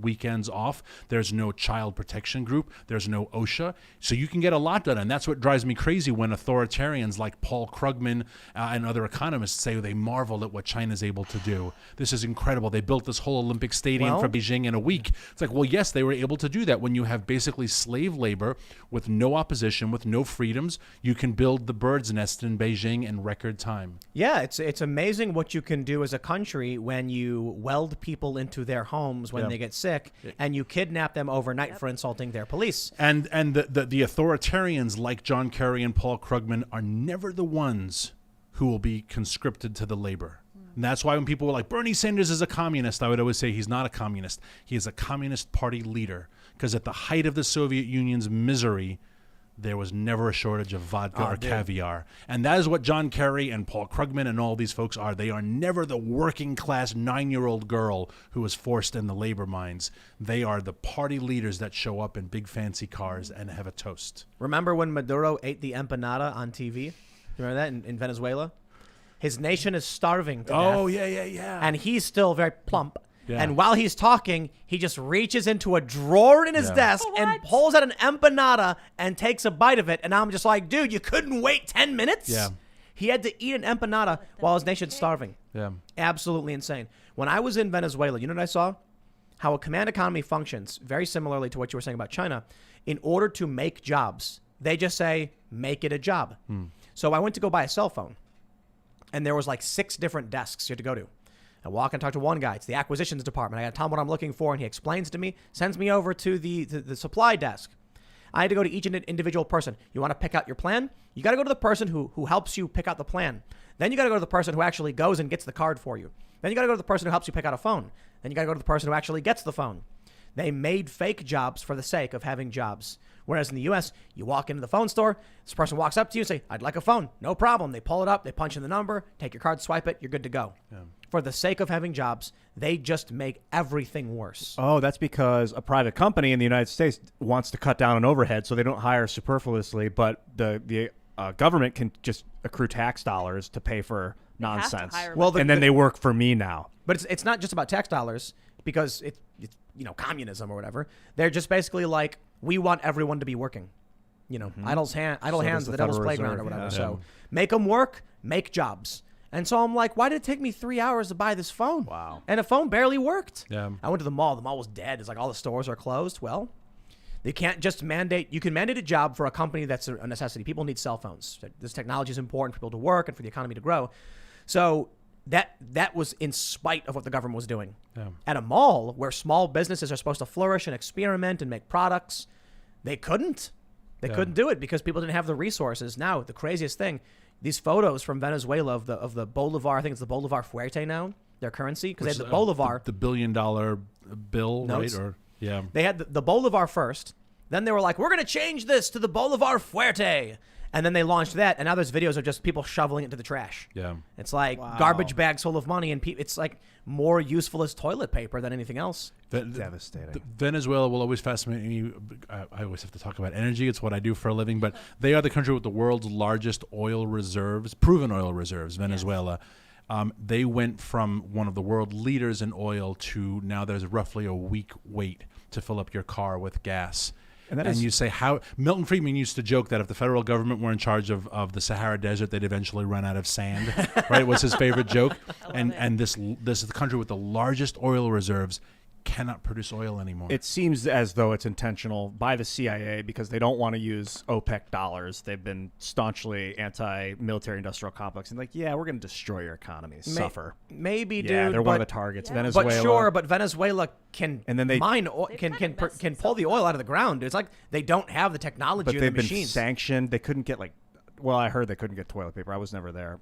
weekends off. There's no child protection group. There's no OSHA. So you can get a lot done. And that's what drives me crazy when authoritarians like Paul Krugman and other economists say they marvel at what China's able to do. This is incredible. They built this whole Olympic Stadium for Beijing in a week. It's like, well, yes, they were able to do that. When you have basically slave labor with no opposition, with no freedoms, you can build the bird's nest in Beijing in record time. Yeah, it's amazing what you can do as a country when you weld people into their homes when they get sick and you kidnap them overnight for insulting their police. And the authoritarians like John Kerry and Paul Krugman are never the ones who will be conscripted to the labor. And that's why when people were like, Bernie Sanders is a communist, I would always say he's not a communist. He is a Communist Party leader. Because at the height of the Soviet Union's misery, there was never a shortage of vodka or caviar. And that is what John Kerry and Paul Krugman and all these folks are. They are never the working class 9-year-old girl who was forced in the labor mines. They are the party leaders that show up in big fancy cars and have a toast. Remember when Maduro ate the empanada on TV? You remember that in Venezuela? His nation is starving to death. Oh, yeah. And he's still very plump. Yeah. And while he's talking, he just reaches into a drawer in his desk and pulls out an empanada and takes a bite of it. And I'm just like, dude, you couldn't wait 10 minutes? Yeah. He had to eat an empanada while his nation's starving. Yeah. Absolutely insane. When I was in Venezuela, you know what I saw? How a command economy functions, very similarly to what you were saying about China. In order to make jobs, they just say, make it a job. So I went to go buy a cell phone. And there was like 6 different desks you had to go to. I walk and talk to one guy. It's the acquisitions department. I got to tell him what I'm looking for, and he explains to me, sends me over to the supply desk. I had to go to each individual person. You want to pick out your plan? You got to go to the person who helps you pick out the plan. Then you got to go to the person who actually goes and gets the card for you. Then you got to go to the person who helps you pick out a phone. Then you got to go to the person who actually gets the phone. They made fake jobs for the sake of having jobs. Whereas in the U.S., you walk into the phone store, this person walks up to you and say, I'd like a phone. No problem. They pull it up, they punch in the number, take your card, swipe it, you're good to go. Yeah. For the sake of having jobs, they just make everything worse. Oh, that's because a private company in the United States wants to cut down on overhead, so they don't hire superfluously, but the government can just accrue tax dollars to pay for nonsense. And then they work for me now. But it's not just about tax dollars, because it's communism or whatever. They're just basically like, we want everyone to be working. Idle hands at the devil's playground or whatever. So make them work, make jobs. And so I'm like, why did it take me 3 hours to buy this phone? Wow. And the phone barely worked. Yeah. I went to the mall. The mall was dead. It's like all the stores are closed. Well, they can't just mandate. You can mandate a job for a company that's a necessity. People need cell phones. This technology is important for people to work and for the economy to grow. So that was in spite of what the government was doing. Yeah. At a mall where small businesses are supposed to flourish and experiment and make products, they couldn't. They couldn't do it because people didn't have the resources. Now, the craziest thing, these photos from Venezuela of the Bolivar, I think it's the Bolivar Fuerte now, their currency, because they had the Bolivar. The $1 billion bill, notes. Right? Or yeah. They had the Bolivar first. Then they were like, we're going to change this to the Bolivar Fuerte. And then they launched that, and now there's videos of just people shoveling it to the trash. Yeah. It's like garbage bags full of money, and it's like more useful as toilet paper than anything else. Devastating. Venezuela will always fascinate me. I always have to talk about energy. It's what I do for a living. But they are the country with the world's largest oil reserves, proven oil reserves, Venezuela. Yes. They went from one of the world leaders in oil to now there's roughly a week wait to fill up your car with gas. And you say how Milton Friedman used to joke that if the federal government were in charge of the Sahara Desert, they'd eventually run out of sand. Right? It was his favorite joke. And this is the country with the largest oil reserves cannot produce oil anymore. It seems as though it's intentional by the CIA because they don't want to use OPEC dollars. They've been staunchly anti-military industrial complex and like, yeah, we're going to destroy your economy. Suffer. Maybe, dude. Yeah, they're one of the targets. Yeah. Venezuela. But Venezuela can mine can pull the oil out of the ground. It's like they don't have the technology or the machines. They've been sanctioned. They couldn't get I heard they couldn't get toilet paper. I was never there.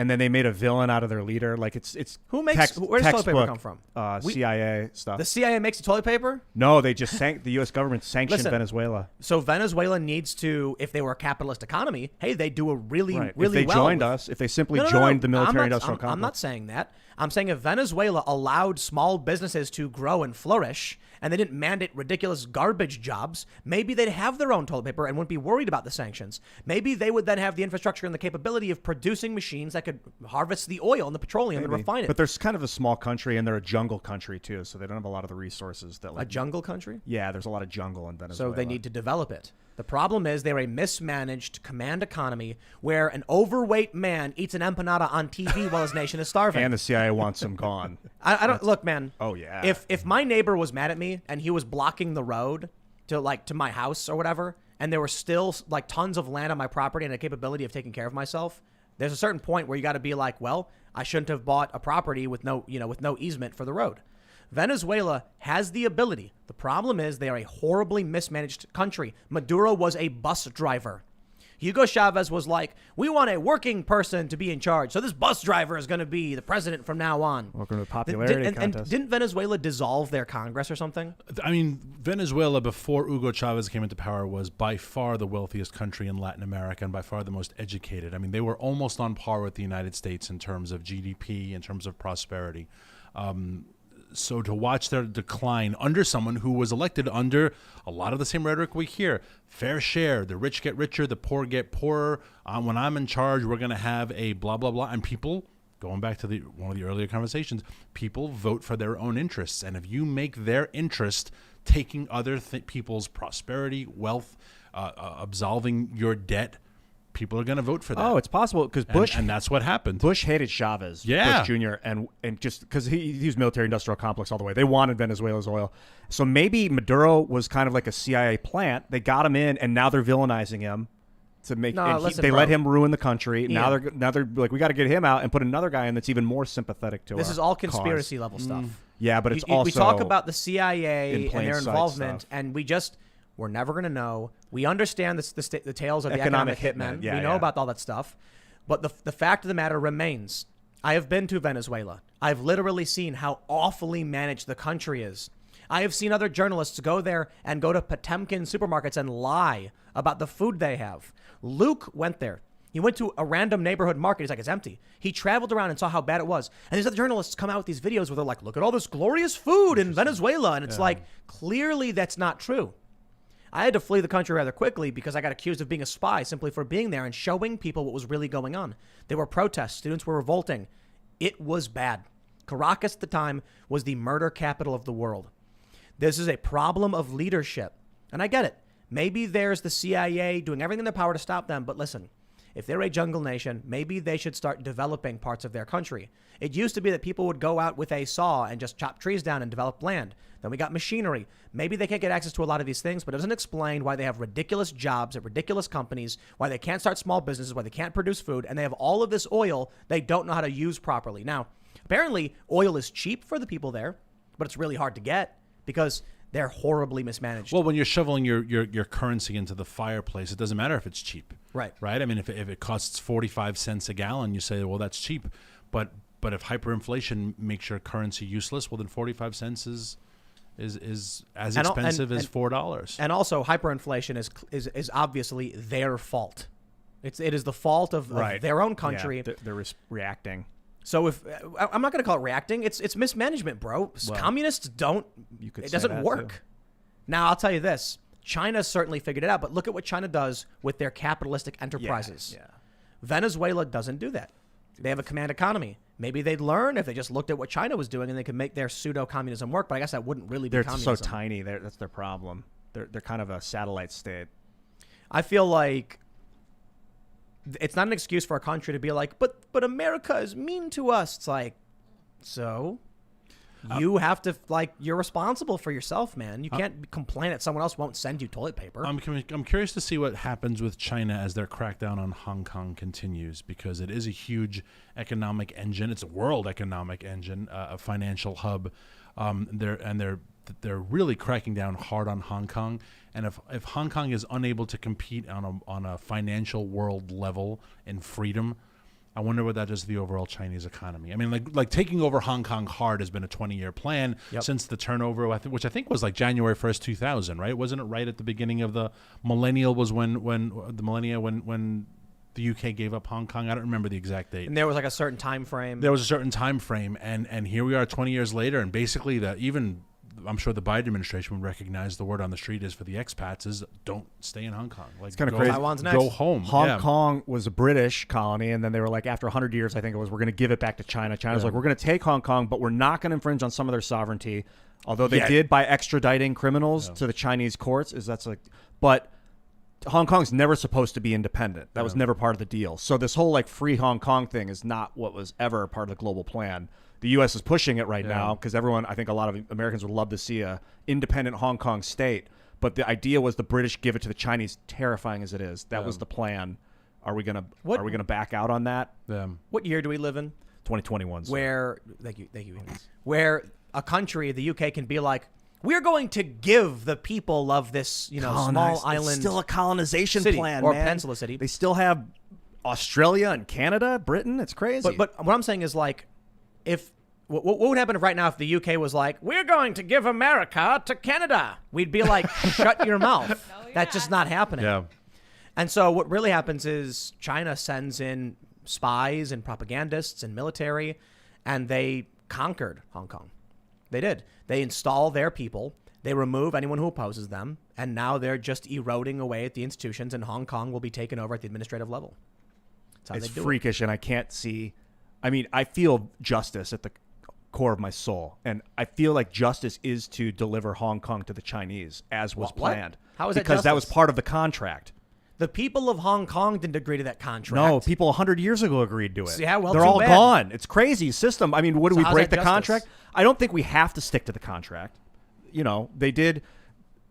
and then they made a villain out of their leader. Like it's where does toilet paper textbook, come from? CIA stuff. The CIA makes the toilet paper? No, they just the U.S. government sanctioned Listen, Venezuela. So Venezuela needs to, if they were a capitalist economy, hey, they do a really Right. really if they well. joined us, if they simply joined the military-industrial complex. I'm not saying that. I'm saying if Venezuela allowed small businesses to grow and flourish, and they didn't mandate ridiculous garbage jobs, maybe they'd have their own toilet paper and wouldn't be worried about the sanctions. Maybe they would then have the infrastructure and the capability of producing machines that could harvest the oil and the petroleum and refine it. But there's kind of a small country, and they're a jungle country too, so they don't have a lot of the resources that. A jungle country? Yeah, there's a lot of jungle in Venezuela. So they need to develop it. The problem is they're a mismanaged command economy where an overweight man eats an empanada on TV while his nation is starving. And the CIA wants him gone. I don't look, man. Oh yeah. If my neighbor was mad at me and he was blocking the road to my house or whatever, and there were still like tons of land on my property and a capability of taking care of myself, there's a certain point where you got to be like, well, I shouldn't have bought a property with no easement for the road. Venezuela has the ability. The problem is they are a horribly mismanaged country. Maduro was a bus driver. Hugo Chavez was like, we want a working person to be in charge. So this bus driver is going to be the president from now on. Welcome to the popularity contest. And didn't Venezuela dissolve their Congress or something? I mean, Venezuela, before Hugo Chavez came into power, was by far the wealthiest country in Latin America and by far the most educated. I mean, they were almost on par with the United States in terms of GDP, in terms of prosperity. So to watch their decline under someone who was elected under a lot of the same rhetoric we hear, fair share, the rich get richer, the poor get poorer. When I'm in charge, we're going to have a blah, blah, blah. And people, going back to one of the earlier conversations, people vote for their own interests. And if you make their interest taking other people's prosperity, wealth, absolving your debt, people are going to vote for that. Oh, it's possible because Bush and that's what happened. Bush hated Chavez, Yeah. Bush Jr., and just because he used military-industrial complex all the way. They wanted Venezuela's oil. So maybe Maduro was kind of like a CIA plant. They got him in, and now they're villainizing him to make. They let him ruin the country. Ian. Now they're like, we got to get him out and put another guy in that's even more sympathetic to. This our is all cause. conspiracy level stuff. Yeah, but it's also we talk about the CIA in and plain their sight involvement, stuff. and we're never going to know. We understand the tales of the Economic economic hitmen. hitmen. Yeah, we know yeah. about all that stuff. But the fact of the matter remains. I have been to Venezuela. I've literally seen how awfully managed the country is. I have seen other journalists go there and go to Potemkin supermarkets and lie about the food they have. Luke went there. He went to a random neighborhood market. He's like, it's empty. He traveled around and saw how bad it was. And these other journalists come out with these videos where they're like, look at all this glorious food in Venezuela. And it's like, clearly that's not true. I had to flee the country rather quickly because I got accused of being a spy simply for being there and showing people what was really going on. There were protests. Students were revolting. It was bad. Caracas at the time was the murder capital of the world. This is a problem of leadership. And I get it. Maybe there's the CIA doing everything in their power to stop them. But listen, if they're a jungle nation, maybe they should start developing parts of their country. It used to be that people would go out with a saw and just chop trees down and develop land. Then we got machinery. Maybe they can't get access to a lot of these things, but it doesn't explain why they have ridiculous jobs at ridiculous companies, why they can't start small businesses, why they can't produce food, and they have all of this oil they don't know how to use properly. Now, apparently, oil is cheap for the people there, but it's really hard to get because they're horribly mismanaged. Well, when you're shoveling your currency into the fireplace, it doesn't matter if it's cheap. Right. Right? I mean, if it costs 45 cents a gallon, you say, well, that's cheap. But if hyperinflation makes your currency useless, well, then 45 cents is as expensive as $4. And also, hyperinflation is obviously their fault. It is the fault of their own country. Yeah, they're reacting. So if I'm not going to call it reacting, it's mismanagement, bro. Well, communists don't. It doesn't work. Too. Now I'll tell you this: China certainly figured it out, but look at what China does with their capitalistic enterprises. Yeah. Venezuela doesn't do that. They have a command economy. Maybe they'd learn if they just looked at what China was doing and they could make their pseudo-communism work. But I guess that wouldn't really be They're communism. so tiny. That's their problem. They're kind of a satellite state. I feel like it's not an excuse for a country to be like, but America is mean to us. It's like, so you have to, like, you're responsible for yourself, man. You can't complain that someone else won't send you toilet paper. I'm curious to see what happens with China as their crackdown on Hong Kong continues, because it is a huge economic engine. It's a world economic engine, a financial hub. They're really cracking down hard on Hong Kong. And if Hong Kong is unable to compete on a financial world level in freedom, I wonder what that does to the overall Chinese economy. I mean, like taking over Hong Kong hard has been a 20-year plan since the turnover, which I think was like January 1st, 2000, right? Wasn't it right at the beginning of the millennial was when the UK gave up Hong Kong? I don't remember the exact date. And there was like a certain time frame. There was a certain time frame, and here we are 20 years later, and basically I'm sure the Biden administration would recognize the word on the street is for the expats is don't stay in Hong Kong. Like, it's kind of crazy. Taiwan's next. Go home. Hong Kong was a British colony, and then they were like, after 100 years, I think it was, we're going to give it back to China. China's like, we're going to take Hong Kong, but we're not going to infringe on some of their sovereignty. Although they did by extraditing criminals to the Chinese courts. But Hong Kong's never supposed to be independent. That was never part of the deal. So this whole like free Hong Kong thing is not what was ever part of the global plan. The U.S. is pushing it right now because I think a lot of Americans would love to see a independent Hong Kong state. But the idea was the British give it to the Chinese, terrifying as it is. That was the plan. Are we gonna back out on that? What year do we live in? 2021. Where thank you, Evans. Where a country, the UK, can be like, we're going to give the people of this, small island. It's still a colonization city, plan, or man. peninsula city. They still have Australia and Canada, Britain. It's crazy. But what I'm saying is like, what would happen right now if the UK was like, we're going to give America to Canada? We'd be like, shut your mouth. That's just not happening. Yeah. And so what really happens is China sends in spies and propagandists and military, and they conquered Hong Kong. They did. They install their people. They remove anyone who opposes them. And now they're just eroding away at the institutions, and Hong Kong will be taken over at the administrative level. That's how it's they do freakish, and I can't see. I mean, I feel justice at the core of my soul, and I feel like justice is to deliver Hong Kong to the Chinese, as was planned. How is that because that was justice? part of the contract. The people of Hong Kong didn't agree to that contract. No, people 100 years ago agreed to it. Yeah, well, they're too all bad. gone. It's crazy system. I mean, what do we how's break that the justice? contract? I don't think we have to stick to the contract. They did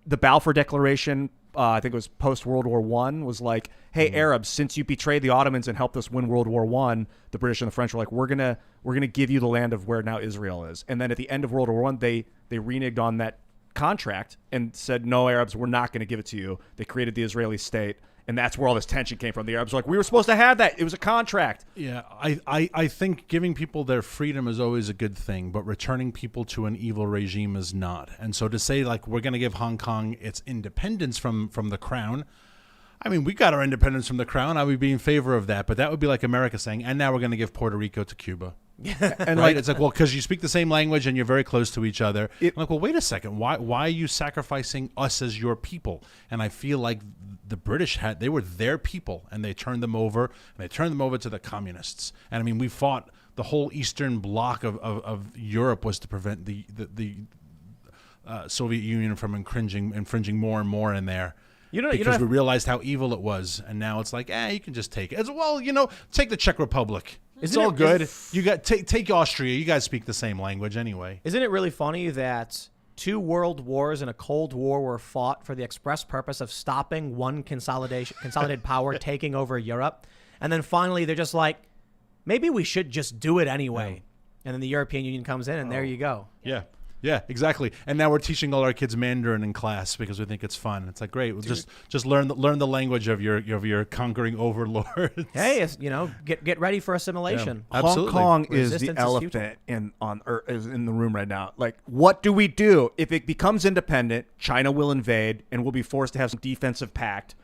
the Balfour Declaration. I think it was post World War I. Was like, hey, Arabs, since you betrayed the Ottomans and helped us win World War I, the British and the French were like, we're gonna give you the land of where now Israel is. And then at the end of World War I, they reneged on that contract and said, no, Arabs, we're not going to give it to you. They created the Israeli state. And that's where all this tension came from. The Arabs were like, we were supposed to have that. It was a contract. Yeah, I think giving people their freedom is always a good thing, but returning people to an evil regime is not. And so to say, like, we're going to give Hong Kong its independence from the crown, I mean, we got our independence from the crown. I would be in favor of that. But that would be like America saying, and now we're going to give Puerto Rico to Cuba. And right? It's like, well, because you speak the same language and you're very close to each other. I'm like, well, wait a second. Why are you sacrificing us as your people? And I feel like the British they were their people, and they turned them over. And they turned them over to the communists. And I mean, we fought the whole Eastern bloc of Europe was to prevent the Soviet Union from infringing more and more in there. Because we realized how evil it was, and now it's like, you can just take it. As well, take the Czech Republic. It's all good. You got take Austria. You guys speak the same language anyway. Isn't it really funny that 2 world wars and a Cold War were fought for the express purpose of stopping one consolidated power taking over Europe, and then finally they're just like, maybe we should just do it anyway, and then the European Union comes in, and there you go. Yeah, exactly. And now we're teaching all our kids Mandarin in class because we think it's fun. It's like, great. We'll just learn the language of your conguering overlords. Hey, get ready for assimilation. Yeah, Hong Kong is the elephant in the room right now. Like, what do we do if it becomes independent? China will invade, and we'll be forced to have some defensive pact,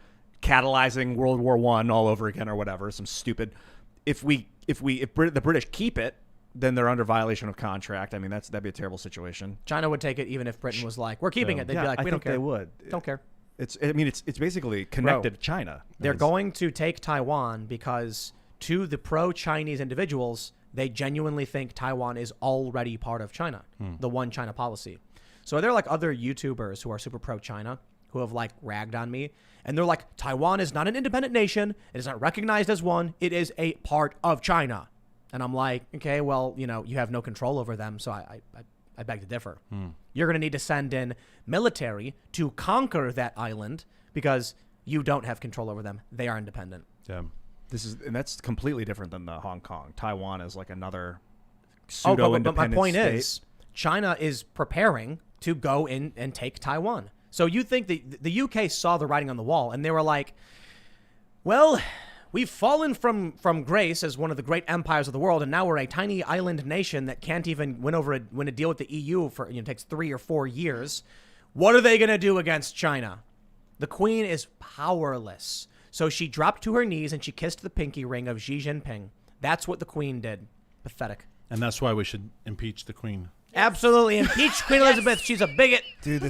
catalyzing World War I all over again or whatever. Some stupid. If the British keep it, then they're under violation of contract. I mean, that'd be a terrible situation. China would take it even if Britain was like, we're keeping it. They'd be like, we don't care. They would. Don't care. It's basically connected to China. They're going to take Taiwan because to the pro-Chinese individuals, they genuinely think Taiwan is already part of China, the one China policy. So there are like other YouTubers who are super pro-China who have like ragged on me. And they're like, Taiwan is not an independent nation. It is not recognized as one. It is a part of China. And I'm like, okay, well, you have no control over them, so I beg to differ. You're going to need to send in military to conquer that island because you don't have control over them. They are independent. Yeah. That's completely different than the Hong Kong. Taiwan is like another pseudo-independent but my point state. is, China is preparing to go in and take Taiwan. So you think the UK saw the writing on the wall, and they were like, well, we've fallen from grace as one of the great empires of the world, and now we're a tiny island nation that can't even win a deal with the EU for it takes 3 or 4 years. What are they going to do against China? The queen is powerless. So she dropped to her knees and she kissed the pinky ring of Xi Jinping. That's what the queen did. Pathetic. And that's why we should impeach the queen. Absolutely. Impeach Queen Elizabeth. She's a bigot. Dude,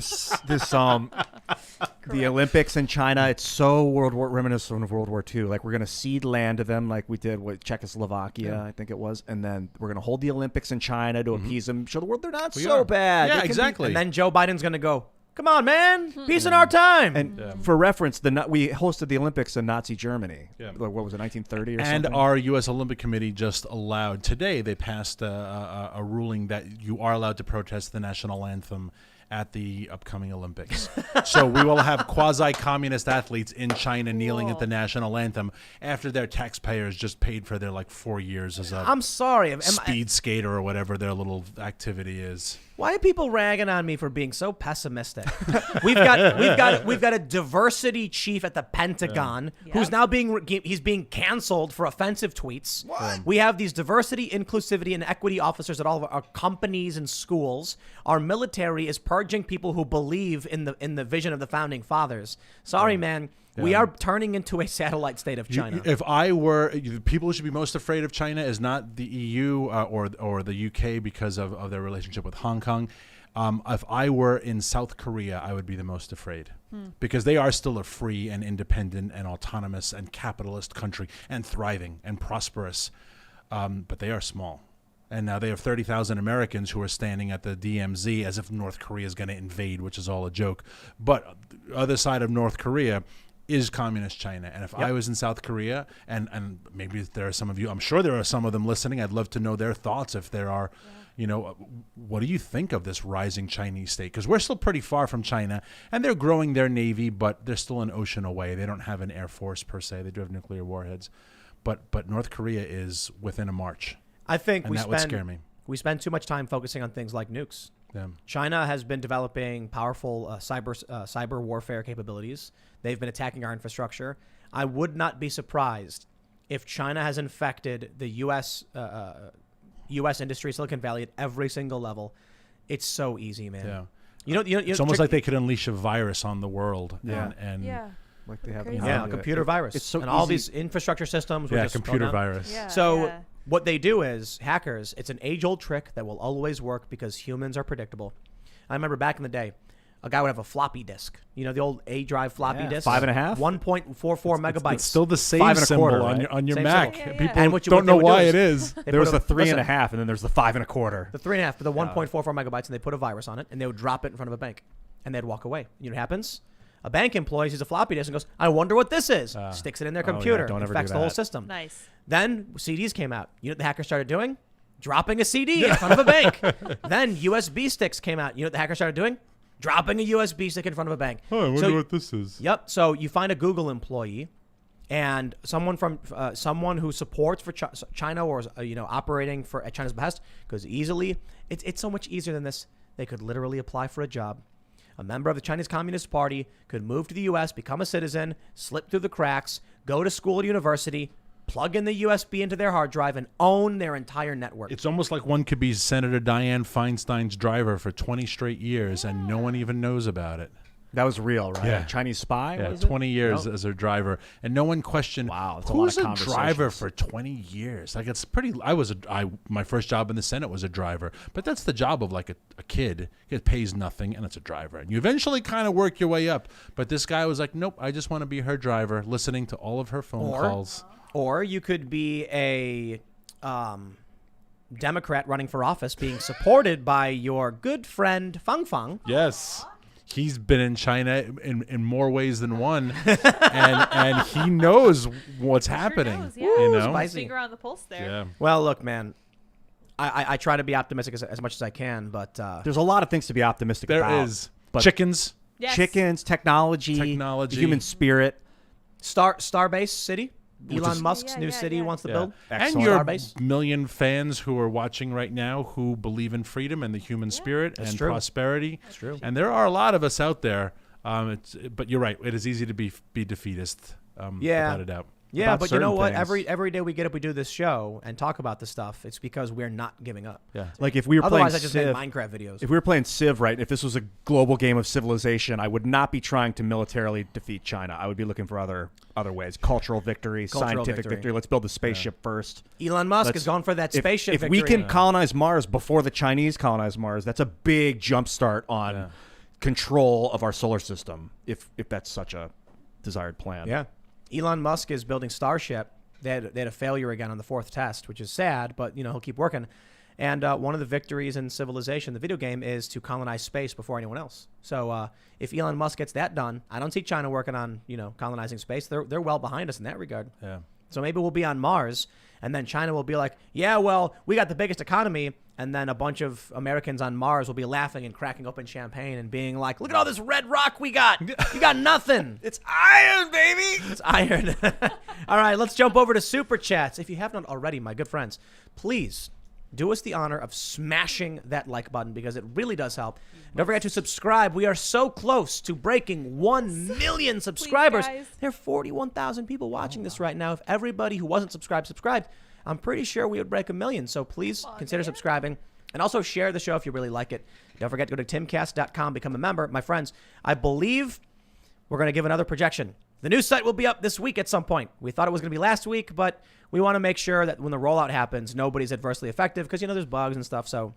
the Olympics in China, it's so reminiscent of World War II. Like, we're going to cede land to them like we did with Czechoslovakia, I think it was. And then we're going to hold the Olympics in China to appease them, show the world they're not so bad. Yeah, exactly. And then Joe Biden's going to go, come on, man. Peace in our time. And for reference, we hosted the Olympics in Nazi Germany. Yeah. What was it, 1930 or something? And our U.S. Olympic Committee just allowed, today they passed a ruling that you are allowed to protest the national anthem at the upcoming Olympics. So we will have quasi-communist athletes in China kneeling at the national anthem after their taxpayers just paid for their 4 years as a I'm sorry. speed skater or whatever their little activity is. Why are people ragging on me for being so pessimistic? We've got a diversity chief at the Pentagon who's now being canceled for offensive tweets. What? We have these diversity, inclusivity, and equity officers at all of our companies and schools. Our military is purging people who believe in the vision of the founding fathers. Sorry, man. We are turning into a satellite state of China. If I were, the people who should be most afraid of China is not the EU or the UK because of their relationship with Hong Kong. If I were in South Korea, I would be the most afraid because they are still a free and independent and autonomous and capitalist country and thriving and prosperous, but they are small. And now they have 30,000 Americans who are standing at the DMZ as if North Korea is going to invade, which is all a joke. But the other side of North Korea is communist China. And if I was in South Korea, and maybe there are some of you, I'm sure there are some of them listening, I'd love to know their thoughts if there are, what do you think of this rising Chinese state? Because we're still pretty far from China, and they're growing their navy, but they're still an ocean away. They don't have an air force per se. They do have nuclear warheads. But North Korea is within a march. I think would scare me. We spend too much time focusing on things like nukes. Yeah. China has been developing powerful cyber warfare capabilities. They've been attacking our infrastructure. I would not be surprised if China has infected the U.S. Industry, Silicon Valley at every single level. It's so easy, man. Yeah. It's almost like they could unleash a virus on the world. Yeah. Like they have. A computer virus. It's so and all these infrastructure systems. Yeah, computer virus. Yeah, so what they do is hackers. It's an age-old trick that will always work because humans are predictable. I remember back in the day, a guy would have a floppy disk. The old A drive floppy disk. 5.5. 1.44 megabytes. It's still the same symbol on your Same Mac. symbol. People And what don't know why it is. There was the 3.5, and then there's the 5.25. The 3.5, but the 1.44 megabytes, and they put a virus on it, and they would drop it in front of a bank, and they'd walk away. You know what happens? A bank employee sees a floppy disk and goes, I wonder what this is. Sticks it in their computer. Don't ever infects do the whole that. system. Nice. Then CDs came out. You know what the hackers started doing? Dropping a CD in front of a bank. Then USB sticks came out. You know what the hackers started doing? Dropping a USB stick in front of a bank. Oh, I wonder what this is. Yep. So you find a Google employee and someone who supports for China or is, operating at China's behest, because easily, it's so much easier than this. They could literally apply for a job. A member of the Chinese Communist Party could move to the U.S., become a citizen, slip through the cracks, go to school at university, plug in the USB into their hard drive, and own their entire network. It's almost like one could be Senator Dianne Feinstein's driver for 20 straight years, and no one even knows about it. That was real, right? Yeah. Chinese spy? Yeah, was 20 years as a driver, and no one questioned. Wow, that's a who's lot of a driver conversations. for 20 years? Like, it's pretty. My first job in the Senate was a driver, but that's the job of like a kid. It pays nothing, and it's a driver, and you eventually kind of work your way up. But this guy was like, nope, I just want to be her driver, listening to all of her phone calls. Or you could be a Democrat running for office, being supported by your good friend Fang Fang. Yes. He's been in China in more ways than one, and he knows what's happening. Knows, yeah. You know, Spicy. Finger on the pulse there. yeah. Well, look, man, I try to be optimistic as much as I can, but There's a lot of things to be optimistic There about. is but chickens. Yes. chickens, technology, the human spirit. Starbase City, Which Elon is- Musk's new city wants to build. And Excellent. your Starbase. million fans who are watching right now who believe in freedom and the human spirit and true. prosperity. That's true. And there are a lot of us out there. But you're right. It is easy to be defeatist. Yeah. Without a doubt. Yeah, about but you know certain what? things. Every day we get up, we do this show and talk about this stuff. It's because we're not giving up. Yeah. Like if we were Otherwise, playing I just Civ, make Minecraft videos. if we were playing Civ, right? If this was a global game of civilization, I would not be trying to militarily defeat China. I would be looking for other ways: cultural victory, scientific victory. Let's build the spaceship first. Elon Musk is going for that spaceship If victory. we can colonize Mars before the Chinese colonize Mars, that's a big jump start on control of our solar system. If that's such a desired plan. Yeah. Elon Musk is building Starship. They had a failure again on the 4th test, which is sad, but he'll keep working. And one of the victories in civilization, the video game, is to colonize space before anyone else. So if Elon Musk gets that done, I don't see China working on colonizing space. They're well behind us in that regard. Yeah. So maybe we'll be on Mars, and then China will be like, yeah, well, we got the biggest economy. And then a bunch of Americans on Mars will be laughing and cracking open champagne and being like, look at all this red rock we got. You got nothing. It's iron, baby. It's iron. All right, let's jump over to Super Chats. If you have not already, my good friends, please do us the honor of smashing that like button because it really does help. Don't forget to subscribe. We are so close to breaking 1 million subscribers. guys. There are 41,000 people watching this right now. If everybody who wasn't subscribed, I'm pretty sure we would break 1 million. So please consider subscribing. And also share the show if you really like it. Don't forget to go to timcast.com, become a member. My friends, I believe we're going to give another projection. The new site will be up this week at some point. We thought it was going to be last week, but we want to make sure that when the rollout happens, nobody's adversely affected because, there's bugs and stuff. So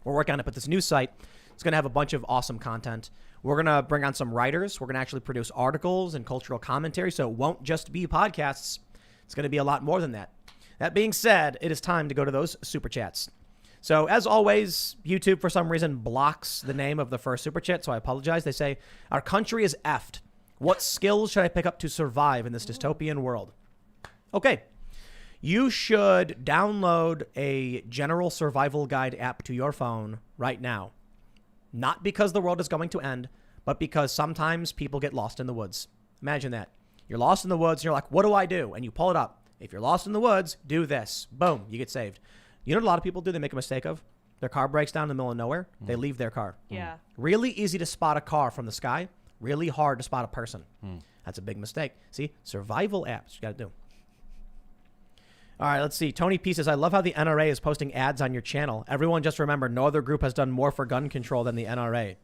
we're working on it. But this new site is going to have a bunch of awesome content. We're going to bring on some writers. We're going to actually produce articles and cultural commentary. So it won't just be podcasts. It's going to be a lot more than that. That being said, it is time to go to those Super Chats. So as always, YouTube for some reason blocks the name of the first Super Chat, so I apologize. They say, our country is effed. What skills should I pick up to survive in this dystopian world? Okay. You should download a general survival guide app to your phone right now. Not because the world is going to end, but because sometimes people get lost in the woods. Imagine that. You're lost in the woods, and you're like, what do I do? And you pull it up. If you're lost in the woods, do this. Boom, you get saved. You know what a lot of people do? They make a mistake of? Their car breaks down in the middle of nowhere. They leave their car. Yeah. Really easy to spot a car from the sky. Really hard to spot a person. That's a big mistake. See, survival apps you got to do. All right, let's see. Tony P says, I love how the NRA is posting ads on your channel. Everyone just remember, no other group has done more for gun control than the NRA.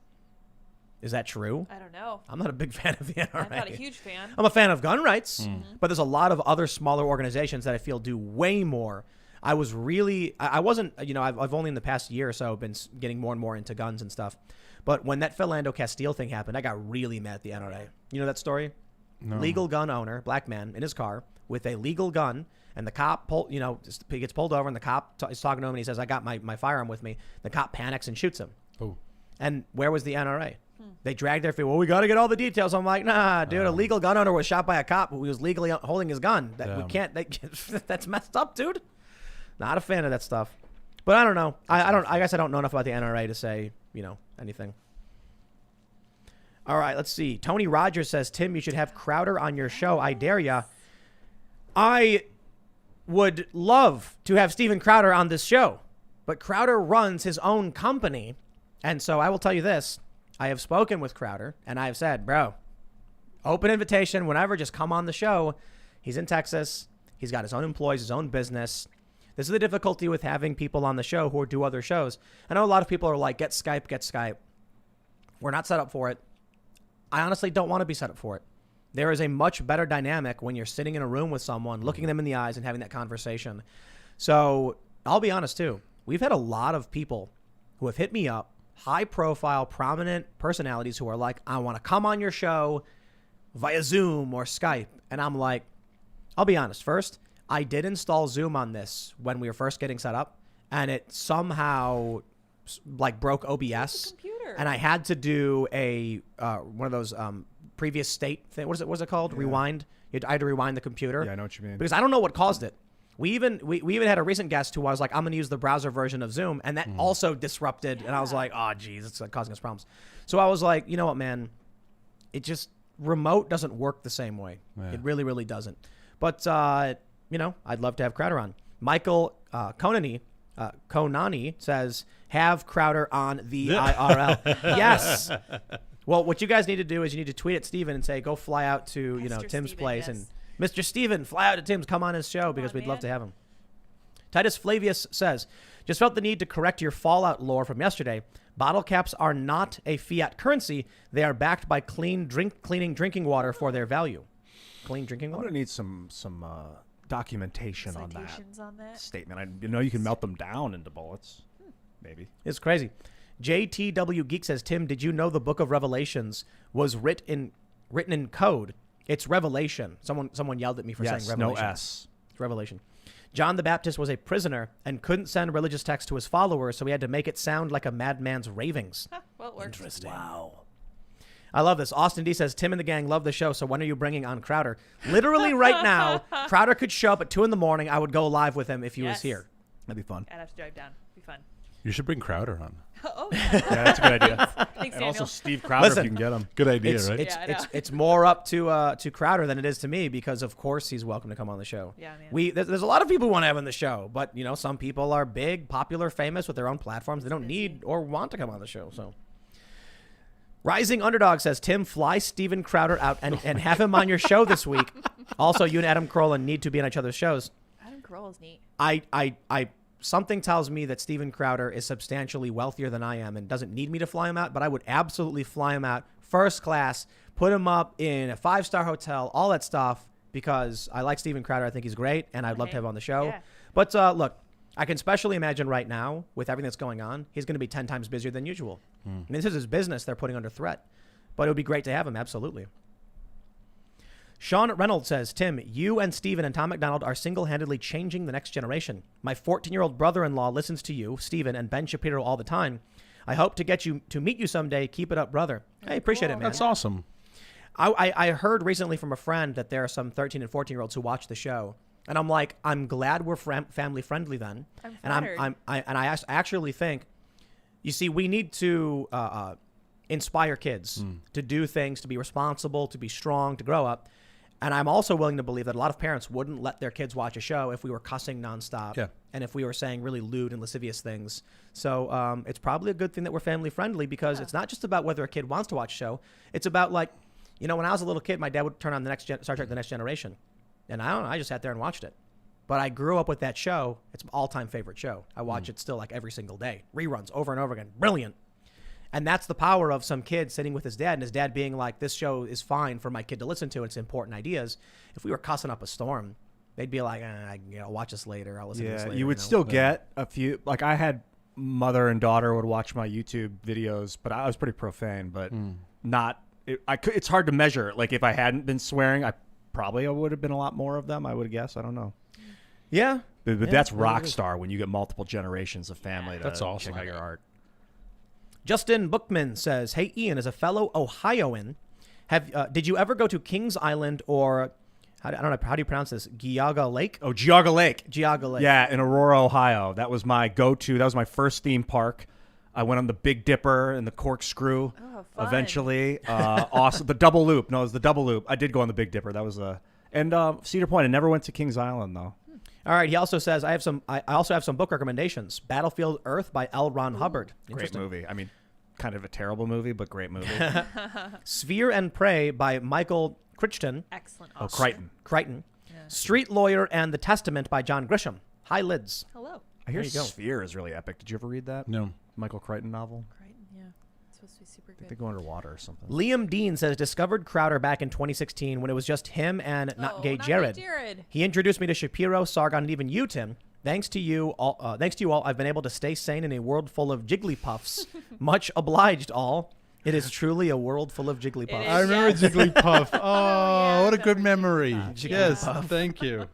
Is that true? I don't know. I'm not a big fan of the NRA. I'm not a huge fan. I'm a fan of gun rights, but there's a lot of other smaller organizations that I feel do way more. I wasn't, I've only in the past year or so been getting more and more into guns and stuff. But when that Philando Castile thing happened, I got really mad at the NRA. You know that story? No. Legal gun owner, black man, in his car with a legal gun, and the cop, he gets pulled over, and the cop is talking to him, and he says, I got my firearm with me. The cop panics and shoots him. Oh. And where was the NRA? They dragged their feet. Well, we got to get all the details. I'm like, nah, dude. A legal gun owner was shot by a cop who was legally holding his gun. We can't. That's messed up, dude. Not a fan of that stuff. But I don't know. I guess I don't know enough about the NRA to say anything. All right, let's see. Tony Rogers says, Tim, you should have Crowder on your show. I dare ya. I would love to have Steven Crowder on this show, but Crowder runs his own company, and so I will tell you this. I have spoken with Crowder, and I have said, bro, open invitation whenever, just come on the show. He's in Texas. He's got his own employees, his own business. This is the difficulty with having people on the show who do other shows. I know a lot of people are like, get Skype. We're not set up for it. I honestly don't want to be set up for it. There is a much better dynamic when you're sitting in a room with someone, looking them in the eyes and having that conversation. So I'll be honest too. We've had a lot of people who have hit me up, high profile, prominent personalities who are like, I want to come on your show via Zoom or Skype. And I'm like, I'll be honest. First, I did install Zoom on this when we were first getting set up, and it somehow broke OBS. And I had to do a one of those previous state thing. What is it called? Yeah. Rewind. I had to rewind the computer. Yeah, I know what you mean. Because I don't know what caused it. We even had a recent guest who was like, I'm going to use the browser version of Zoom, and that also disrupted. And I was like, oh, geez, it's causing us problems. So I was like, you know what, man? It just remote doesn't work the same way. Yeah. It really, really doesn't. But I'd love to have Crowder on. Michael Konani says, have Crowder on the IRL. Yes. Well, what you guys need to do is you need to tweet at Steven and say, go fly out to Tim's Steven, place yes. and Mr. Steven, fly out to Tim's. Come on his show because we'd love to have him. Titus Flavius says, just felt the need to correct your Fallout lore from yesterday. Bottle caps are not a fiat currency. They are backed by cleaning drinking water for their value. Clean drinking water? I'm going to need some documentation on that statement. I know you can melt them down into bullets. Maybe. It's crazy. JTW Geek says, Tim, did you know the book of Revelations was written in code? It's Revelation. Someone yelled at me for saying Revelation. No S. It's Revelation. John the Baptist was a prisoner and couldn't send religious text to his followers, so he had to make it sound like a madman's ravings. Well, it works. Interesting. Wow. I love this. Austin D says, Tim and the gang love the show, so when are you bringing on Crowder? Literally right now, Crowder could show up at 2 a.m. I would go live with him if he was here. That'd be fun. I'd have to drive down. It'd be fun. You should bring Crowder on. Oh, Yeah, that's a good idea. Thanks, And Daniel. also Steve Crowder, Listen, if you can get him. Good idea, right? Yeah, I know. It's more up to Crowder than it is to me because, of course, he's welcome to come on the show. Yeah, man. There's a lot of people who want to have on the show, but, some people are big, popular, famous with their own platforms. They don't need or want to come on the show, so... Rising Underdog says, Tim, fly Steven Crowder out and have him on your show this week. Also, you and Adam Carolla need to be on each other's shows. Adam Carolla's neat. Something tells me that Steven Crowder is substantially wealthier than I am and doesn't need me to fly him out, but I would absolutely fly him out first class, put him up in a 5-star hotel, all that stuff, because I like Steven Crowder. I think he's great, and I'd love to have him on the show. Yeah. But look, I can especially imagine right now, with everything that's going on, he's going to be 10 times busier than usual. I mean, this is his business they're putting under threat. But it would be great to have him, absolutely. Sean Reynolds says, Tim, you and Steven and Tom McDonald are single-handedly changing the next generation. My 14-year-old brother-in-law listens to you, Steven, and Ben Shapiro all the time. I hope to meet you someday. Keep it up, brother. I appreciate it, man. That's awesome. I heard recently from a friend that there are some 13 and 14-year-olds who watch the show. And I'm like, I'm glad we're family friendly then. I actually think, you see, we need to inspire kids to do things, to be responsible, to be strong, to grow up. And I'm also willing to believe that a lot of parents wouldn't let their kids watch a show if we were cussing nonstop and if we were saying really lewd and lascivious things. So it's probably a good thing that we're family friendly because it's not just about whether a kid wants to watch a show. It's about when I was a little kid, my dad would turn on Star Trek: The Next Generation. And I don't know, I just sat there and watched it. But I grew up with that show. It's my all-time favorite show. I watch it still every single day. Reruns over and over again. Brilliant. And that's the power of some kid sitting with his dad and his dad being like, this show is fine for my kid to listen to. It's important ideas. If we were cussing up a storm, they'd be like, I'll watch this later. I'll listen to this later. You would still get a few, I had mother and daughter would watch my YouTube videos, but I was pretty profane, but it's hard to measure. If I hadn't been swearing, I would have been a lot more of them, I would guess. I don't know. Yeah. But that's rock star when you get multiple generations of family to That's awesome. check out your art. Justin Bookman says, hey, Ian, as a fellow Ohioan, did you ever go to Kings Island or, I don't know, how do you pronounce this? Geauga Lake? Oh, Geauga Lake. Geauga Lake. Yeah, in Aurora, Ohio. That was my go-to. That was my first theme park. I went on the Big Dipper and the Corkscrew. Oh, fun. Eventually. Awesome. The double loop. No, it was the double loop. I did go on the Big Dipper. That was and Cedar Point. I never went to Kings Island, though. All right. He also says, I also have some book recommendations. Battlefield Earth by L. Ron Hubbard. Great movie. I mean, kind of a terrible movie, but great movie. Sphere and Prey by Michael Crichton. Excellent. Oh, Crichton. Yeah. Street Lawyer and The Testament by John Grisham. High Lids. Hello. I hear There you go. Sphere is really epic. Did you ever read that? No. Michael Crichton novel? Crichton, yeah. It's supposed to be super They good. go underwater or something. Liam Dean says, discovered Crowder back in 2016 when it was just him and Not Gay Jared. Jared. He introduced me to Shapiro, Sargon, and even you, Tim. Thanks to you all, I've been able to stay sane in a world full of Jigglypuffs. Much obliged, all. It is truly a world full of Jigglypuffs. It I is, remember yes. Jigglypuff. yeah, What a don't good forget memory. that. Yes, Yeah. thank you.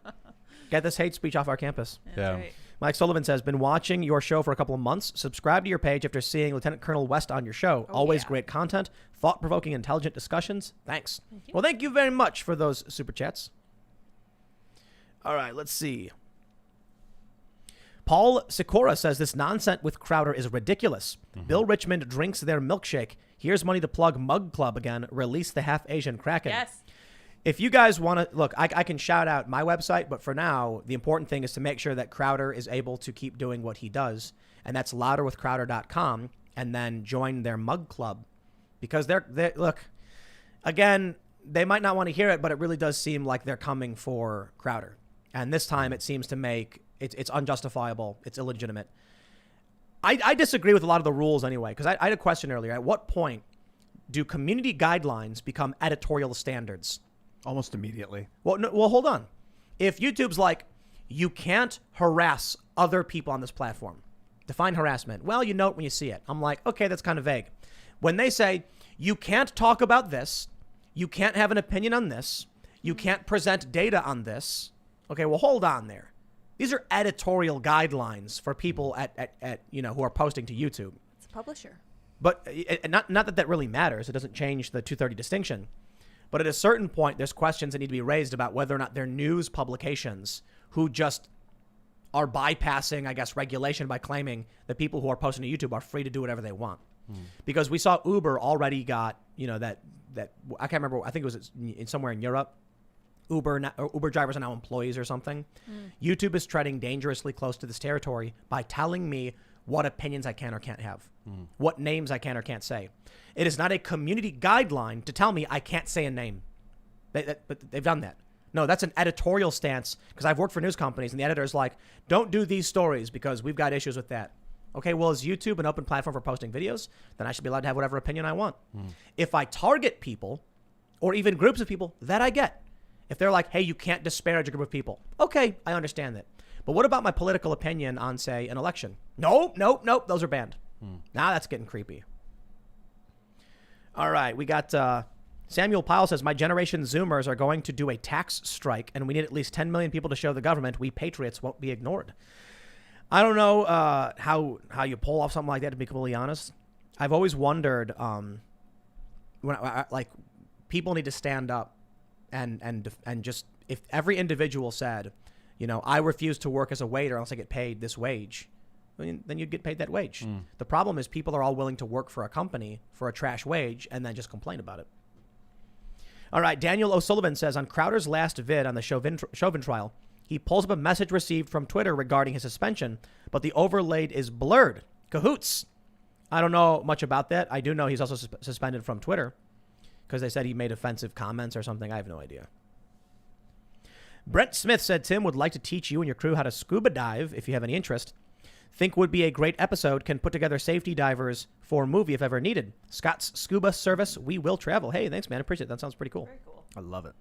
Get this hate speech off our campus. That's Yeah. right. Mike Sullivan says, been watching your show for a couple of months. Subscribe to your page after seeing Lieutenant Colonel West on your show. Always yeah. great content, thought-provoking, intelligent discussions. Thanks. Well, thank you very much for those super chats. All right, let's see. Paul Sikora says this nonsense with Crowder is ridiculous. Bill Richmond drinks their milkshake. Here's money to plug Mug Club again. Release the half-Asian Kraken. Yes. If you guys want to, look, I can shout out my website, but for now, the important thing is to make sure that Crowder is able to keep doing what he does, and that's louderwithcrowder.com, and then join their Mug Club. Because they're look, again, they might not want to hear it, but it really does seem like they're coming for Crowder. And this time it seems to make it's unjustifiable. It's illegitimate. I disagree with a lot of the rules anyway, because I had a question earlier. At what point do community guidelines become editorial standards? Almost immediately. Well, no, well, hold on. If YouTube's like, you can't harass other people on this platform. Define harassment. Well, you know it when you see it. I'm like, okay, that's kind of vague. When they say, you can't talk about this, you can't have an opinion on this, you can't present data on this. Okay, well, hold on there. These are editorial guidelines for people at who are posting to YouTube. It's a publisher. But not that really matters. It doesn't change the 230 distinction. But at a certain point, there's questions that need to be raised about whether or not they're news publications who just are bypassing, I guess, regulation by claiming that people who are posting to YouTube are free to do whatever they want. Because we saw Uber already got, that I can't remember. I think it was somewhere in Europe. Uber drivers are now employees or something. YouTube is treading dangerously close to this territory by telling me what opinions I can or can't have, what names I can or can't say. It is not a community guideline to tell me I can't say a name. But they've done that. No, that's an editorial stance, because I've worked for news companies and the editor's like, don't do these stories because we've got issues with that. Okay, well, is YouTube an open platform for posting videos? Then I should be allowed to have whatever opinion I want. If I target people or even groups of people, that I get. If they're like, hey, you can't disparage a group of people. Okay, I understand that. But what about my political opinion on, say, an election? Nope. Those are banned. Now that's getting creepy. All right, we got Samuel Pyle says, my generation Zoomers are going to do a tax strike, and we need at least 10 million people to show the government we patriots won't be ignored. I don't know how you pull off something like that, to be completely honest. I've always wondered, when people need to stand up and just, if every individual said, I refuse to work as a waiter unless I get paid this wage, then you'd get paid that wage. The problem is people are all willing to work for a company for a trash wage and then just complain about it. All right, Daniel O'Sullivan says, on Crowder's last vid on the Chauvin trial, he pulls up a message received from Twitter regarding his suspension, but the overlaid is blurred. Cahoots. I don't know much about that. I do know he's also suspended from Twitter because they said he made offensive comments or something. I have no idea. Brent Smith said, Tim would like to teach you and your crew how to scuba dive if you have any interest. Think would be a great episode. Can put together safety divers for a movie if ever needed. Scott's Scuba Service. We will travel. Hey, thanks, man. Appreciate it. That sounds pretty cool. Very cool. I love it.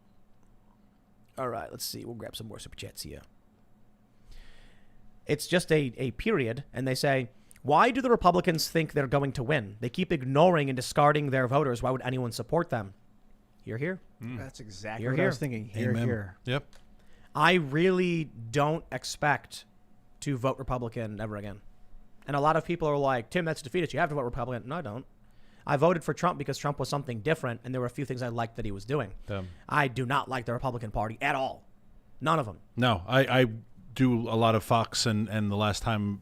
All right, let's see. We'll grab some more super chats here. It's just a period, and they say, why do the Republicans think they're going to win? They keep ignoring and discarding their voters. Why would anyone support them? You're here. That's exactly You're what I here. was thinking. Amen. Here. Yep. I really don't expect to vote Republican ever again. And a lot of people are like, Tim, that's defeated. You have to vote Republican. No, I don't. I voted for Trump because Trump was something different, and there were a few things I liked that he was doing. I do not like the Republican Party at all. None of them. No, I do a lot of Fox and the last time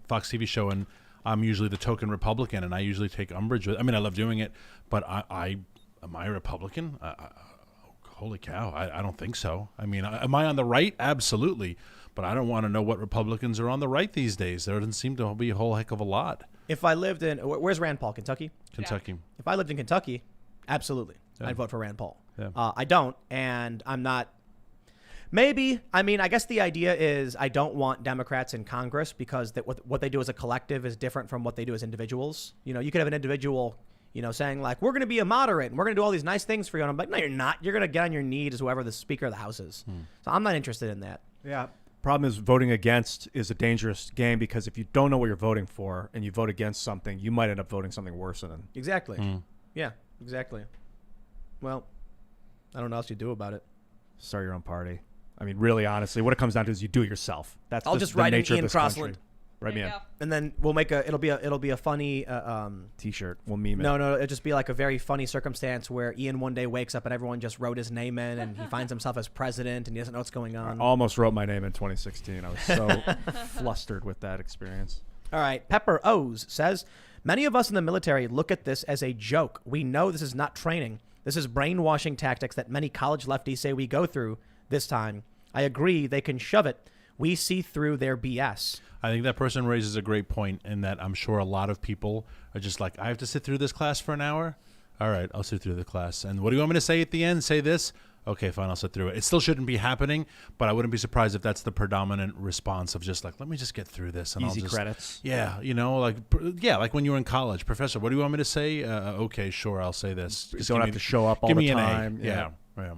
Fox TV show, and I'm usually the token Republican, and I usually take umbrage with. I mean, I love doing it, but I am I a Republican? Holy cow! I don't think so. I mean, am I on the right? Absolutely, but I don't want to know what Republicans are on the right these days. There doesn't seem to be a whole heck of a lot. If I lived in, where's Rand Paul? Kentucky? Kentucky. If I lived in Kentucky, absolutely, I'd vote for Rand Paul. Yeah. I don't, and I'm not. Maybe. I mean, I guess the idea is I don't want Democrats in Congress because what they do as a collective is different from what they do as individuals. You could have an individual, saying like, we're going to be a moderate and we're going to do all these nice things for you. And I'm like, no, you're not. You're going to get on your knees as whoever the Speaker of the House is. So I'm not interested in that. Yeah. Problem is voting against is a dangerous game because if you don't know what you're voting for and you vote against something, you might end up voting something worse than it. Exactly. Yeah, exactly. Well, I don't know what else you do about it. Start your own party. I mean, really, honestly, what it comes down to is you do it yourself. That's I'll just write nature Ian of this Crossland. country. Write me in. And then we'll make it'll be a funny T-shirt. We'll meme it. No, it'll just be like a very funny circumstance where Ian one day wakes up and everyone just wrote his name in and he finds himself as president and he doesn't know what's going on. I almost wrote my name in 2016. I was so flustered with that experience. All right. Pepper O's says, many of us in the military look at this as a joke. We know this is not training. This is brainwashing tactics that many college lefties say we go through this time. I agree. They can shove it. We see through their BS. I think that person raises a great point in that I'm sure a lot of people are just like, I have to sit through this class for an hour. All right, I'll sit through the class. And what do you want me to say at the end? Say this? Okay, fine, I'll sit through it. It still shouldn't be happening, but I wouldn't be surprised if that's the predominant response of just like, let me just get through this. And Easy I'll just, credits. Yeah, like when you were in college. Professor, what do you want me to say? Okay, sure, I'll say this. You don't have to show up all give the me time. An A. Yeah.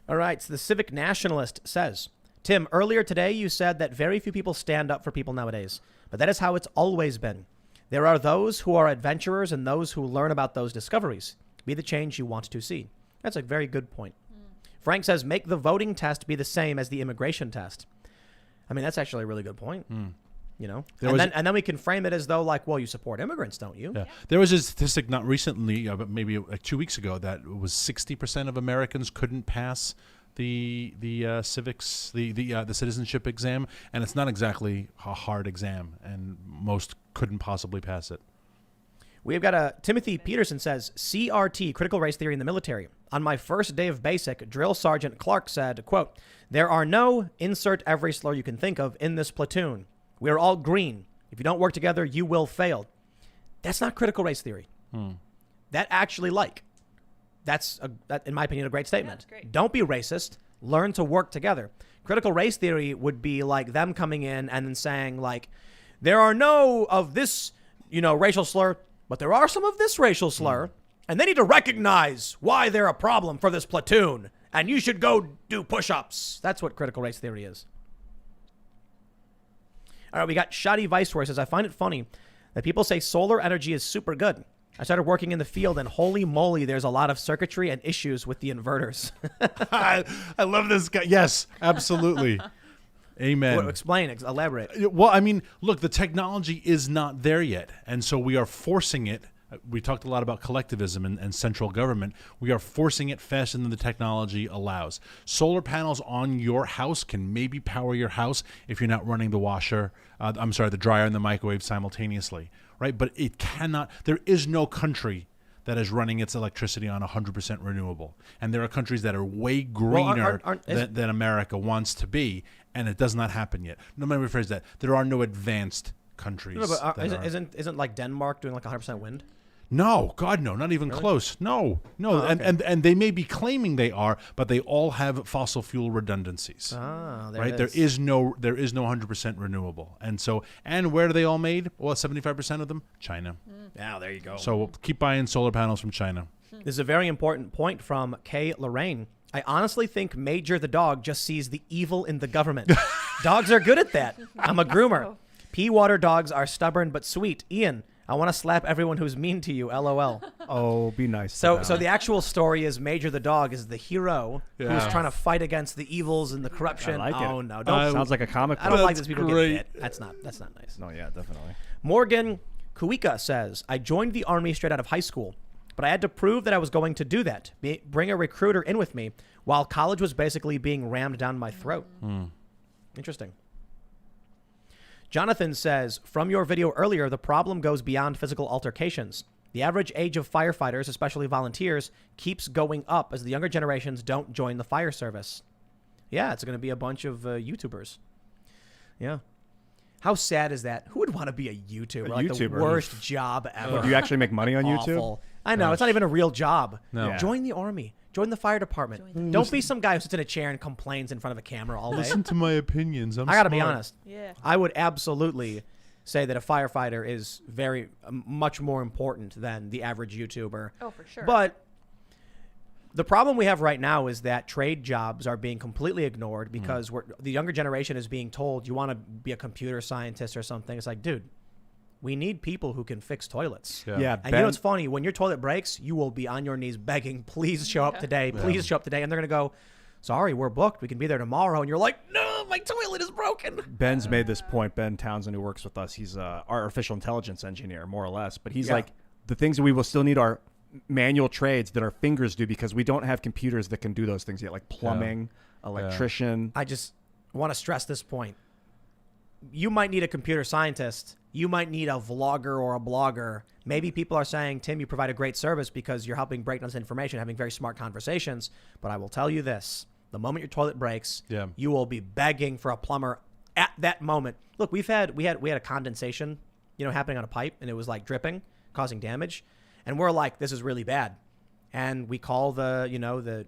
All right, so the Civic Nationalist says, Tim, earlier today you said that very few people stand up for people nowadays, but that is how it's always been. There are those who are adventurers and those who learn about those discoveries. Be the change you want to see. That's a very good point. Frank says, make the voting test be the same as the immigration test. I mean, that's actually a really good point. You know, and then we can frame it as though, like, well, you support immigrants, don't you? Yeah. There was a statistic not recently, but maybe like 2 weeks ago, that was 60% of Americans couldn't pass the civics, the citizenship exam, and it's not exactly a hard exam, and most couldn't possibly pass it. We've got Timothy Peterson says, CRT, critical race theory in the military. On my first day of basic, Drill Sergeant Clark said, quote, there are no insert every slur you can think of in this platoon. We are all green. If you don't work together, you will fail. That's not critical race theory. That actually that's, in my opinion, a great statement. Yeah, that's great. Don't be racist. Learn to work together. Critical race theory would be like them coming in and then saying, like, there are no of this, racial slur, but there are some of this racial slur, and they need to recognize why they're a problem for this platoon, and you should go do push-ups. That's what critical race theory is. All right, we got Shoddy Viceroy says, I find it funny that people say solar energy is super good. I started working in the field, and holy moly, there's a lot of circuitry and issues with the inverters. I love this guy. Yes, absolutely. Amen. Well, explain, elaborate. Well, I mean, look, the technology is not there yet. And so we are forcing it. We talked a lot about collectivism and central government. We are forcing it faster than the technology allows. Solar panels on your house can maybe power your house if you're not running the dryer and the microwave simultaneously, right? But it cannot. There is no country that is running its electricity on 100% renewable. And there are countries that are way greener than America wants to be, and it does not happen yet. No, let me rephrase that. There are no advanced countries. No, but isn't like Denmark doing like 100% wind? No, God, no, not even close. No. Oh, okay. and they may be claiming they are, but they all have fossil fuel redundancies. Right? There is no 100% renewable. And where are they all made? Well, 75% of them, China. Yeah, there you go. So we'll keep buying solar panels from China. This is a very important point from Kay Lorraine. I honestly think Major the dog just sees the evil in the government. Dogs are good at that. I'm a groomer. Pea water dogs are stubborn but sweet. Ian, I want to slap everyone who's mean to you, LOL. Oh, be nice. So the actual story is Major the dog is the hero who's trying to fight against the evils and the corruption. I like it. Oh no, don't. Sounds like a comic book. I don't like this people great. get bit. That's not nice. No, yeah, definitely. Morgan Kuika says, I joined the Army straight out of high school, but I had to prove that I was going to do that. Bring a recruiter in with me while college was basically being rammed down my throat. Interesting. Jonathan says, from your video earlier, the problem goes beyond physical altercations. The average age of firefighters, especially volunteers, keeps going up as the younger generations don't join the fire service. Yeah, it's going to be a bunch of YouTubers. Yeah. How sad is that? Who would want to be a YouTuber? The worst job ever. Do you actually make money on YouTube? Awful. I know. It's not even a real job. No. Yeah. Join the Army. Join the fire department. Don't be some guy who sits in a chair and complains in front of a camera all day. Listen to my opinions. I got to be honest. Yeah. I would absolutely say that a firefighter is very much more important than the average YouTuber. Oh, for sure. But the problem we have right now is that trade jobs are being completely ignored because the younger generation is being told you want to be a computer scientist or something. It's like, dude, we need people who can fix toilets. Yeah. And you know what's funny? When your toilet breaks, you will be on your knees begging, please show up today. Please show up today. And they're going to go, sorry, we're booked. We can be there tomorrow. And you're like, no, my toilet is broken. Ben's made this point. Ben Townsend, who works with us, he's our artificial intelligence engineer, more or less. But he's like, the things that we will still need are manual trades that our fingers do because we don't have computers that can do those things yet, like plumbing, electrician. I just want to stress this point. You might need a computer scientist. You might need a vlogger or a blogger. Maybe people are saying, Tim, you provide a great service because you're helping break down this information, having very smart conversations. But I will tell you this. The moment your toilet breaks, you will be begging for a plumber at that moment. Look, we had a condensation, happening on a pipe, and it was like dripping, causing damage. And we're like, this is really bad. and we call the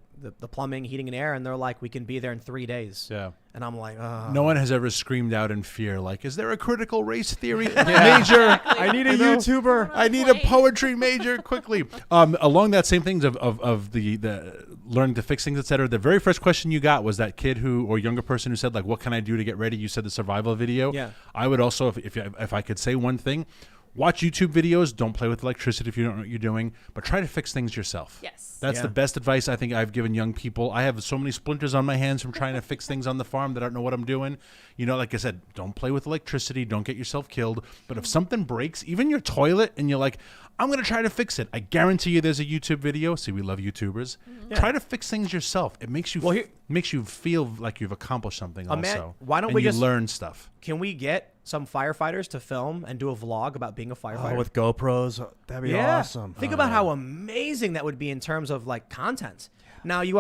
plumbing, heating, and air, and they're like, we can be there in 3 days. Yeah. And I'm like, oh. No one has ever screamed out in fear, like, is there a critical race theory major? I need a YouTuber. I need a poetry major quickly. Along that same things of the learning to fix things, etc. The very first question you got was that kid or younger person who said, like, what can I do to get ready? You said the survival video. Yeah. I would also, if I could say one thing, watch YouTube videos. Don't play with electricity if you don't know what you're doing, but try to fix things yourself. Yes. That's the best advice I think I've given young people. I have so many splinters on my hands from trying to fix things on the farm that I don't know what I'm doing. You know, like I said, don't play with electricity. Don't get yourself killed. But if something breaks, even your toilet, and you're like, I'm going to try to fix it, I guarantee you there's a YouTube video. See, we love YouTubers. Yeah. Try to fix things yourself. It makes you makes you feel like you've accomplished something also. Why don't and we you just learn stuff? Can we get some firefighters to film and do a vlog about being a firefighter? Oh, with GoPros, that'd be awesome. Think about how amazing that would be in terms of like content. Now you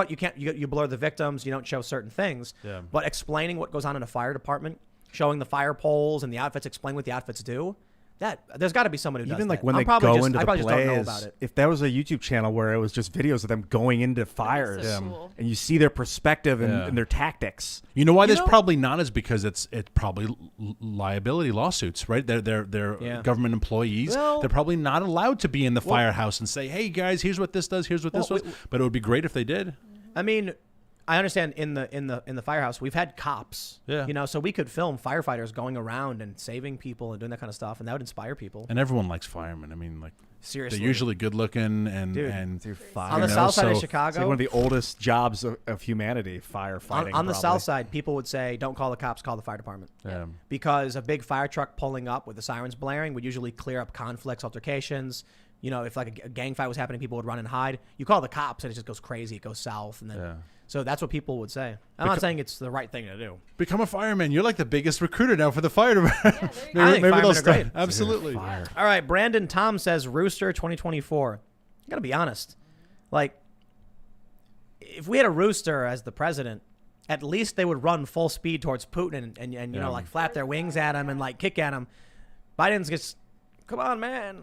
blur the victims, you don't show certain things, but explaining what goes on in a fire department, showing the fire poles and the outfits, explain what the outfits do. That there's got to be someone who does Even like that. when I'm they probably go just- into I the probably just don't know blaze, about it. if there was a YouTube channel where it was just videos of them going into fires, so cool. and you see their perspective and their tactics. You know why there's probably not is because it's probably liability lawsuits, right? They're government employees. Well- they're probably not allowed to be in the firehouse and say, "Hey guys, here's what this does. Here's what this does." But it would be great if they did. I mean, I understand in the firehouse we've had cops, so we could film firefighters going around and saving people and doing that kind of stuff, and that would inspire people. And everyone likes firemen. I mean, like Seriously, they're usually good looking and on fire. the south side of Chicago. It's like one of the oldest jobs of humanity, firefighting. On the south side, people would say, "Don't call the cops, call the fire department," because a big fire truck pulling up with the sirens blaring would usually clear up conflicts, altercations. You know, if like a gang fight was happening, people would run and hide. You call the cops, and it just goes crazy. It goes south, and then so that's what people would say. I'm not saying it's the right thing to do. Become a fireman. You're like the biggest recruiter now for the fire department. Yeah, there you I think maybe firemen they'll are start. great. Absolutely. All right, Brandon Tom says Rooster 2024. I gotta be honest. Like, if we had a rooster as the president, at least they would run full speed towards Putin and you know, like flap their wings at him and like kick at him. Biden's just, come on, man.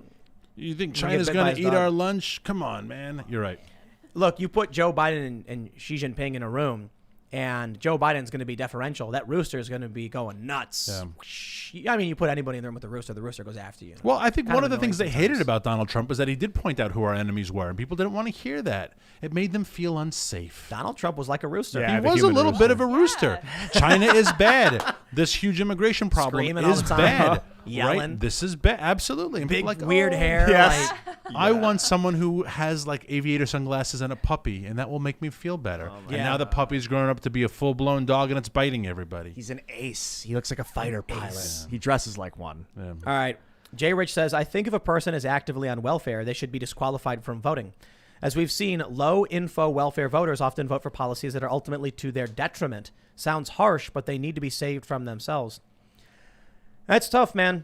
You think We're gonna China's get bit by going to his eat dog. our lunch? Come on, man. You're right. Look, you put Joe Biden and Xi Jinping in a room, and Joe Biden's going to be deferential. That rooster is going to be going nuts. I mean, you put anybody in the room with the rooster goes after you. Well, I think Kind one of of the things they annoying hated sometimes. about Donald Trump was that he did point out who our enemies were, and people didn't want to hear that. It made them feel unsafe. Donald Trump was like a rooster. Yeah, He the was a human little rooster. bit of a rooster. China is bad. This huge immigration problem Screaming all is the time. bad. Yelling. Right? This is bad. Absolutely. And Big people are like, weird "Oh, hair. yes. Like, I want someone who has like aviator sunglasses and a puppy, and that will make me feel better. And Yeah. now the puppy's grown up to be a full-blown dog, and it's biting everybody. He's an ace. He looks like a fighter pilot. He dresses like one. all right. Jay Rich says, I think if a person is actively on welfare, they should be disqualified from voting. As we've seen, low-info welfare voters often vote for policies that are ultimately to their detriment. Sounds harsh, but they need to be saved from themselves. That's tough, man.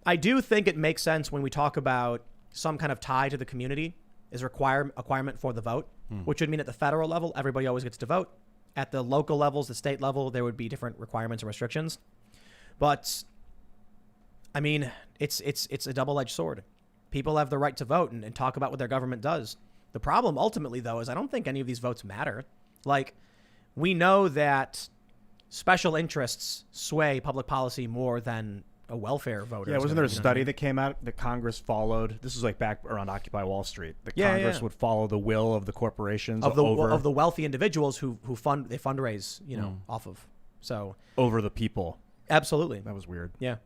I do think it makes sense when we talk about some kind of tie to the community is requirement for the vote, which would mean at the federal level, everybody always gets to vote. At the local levels, the state level, there would be different requirements and restrictions. But I mean, it's a double-edged sword. People have the right to vote and talk about what their government does. The problem ultimately, though, is I don't think any of these votes matter. Like, we know that special interests sway public policy more than a welfare voter. Yeah, is wasn't gonna, there a you know what I study mean? that came out that Congress followed? This was like back around Occupy Wall Street. The Yeah, Congress yeah. would follow the will of the corporations of the over wealthy individuals who fundraise, you know, off of. So over the people. absolutely. That was weird. Yeah.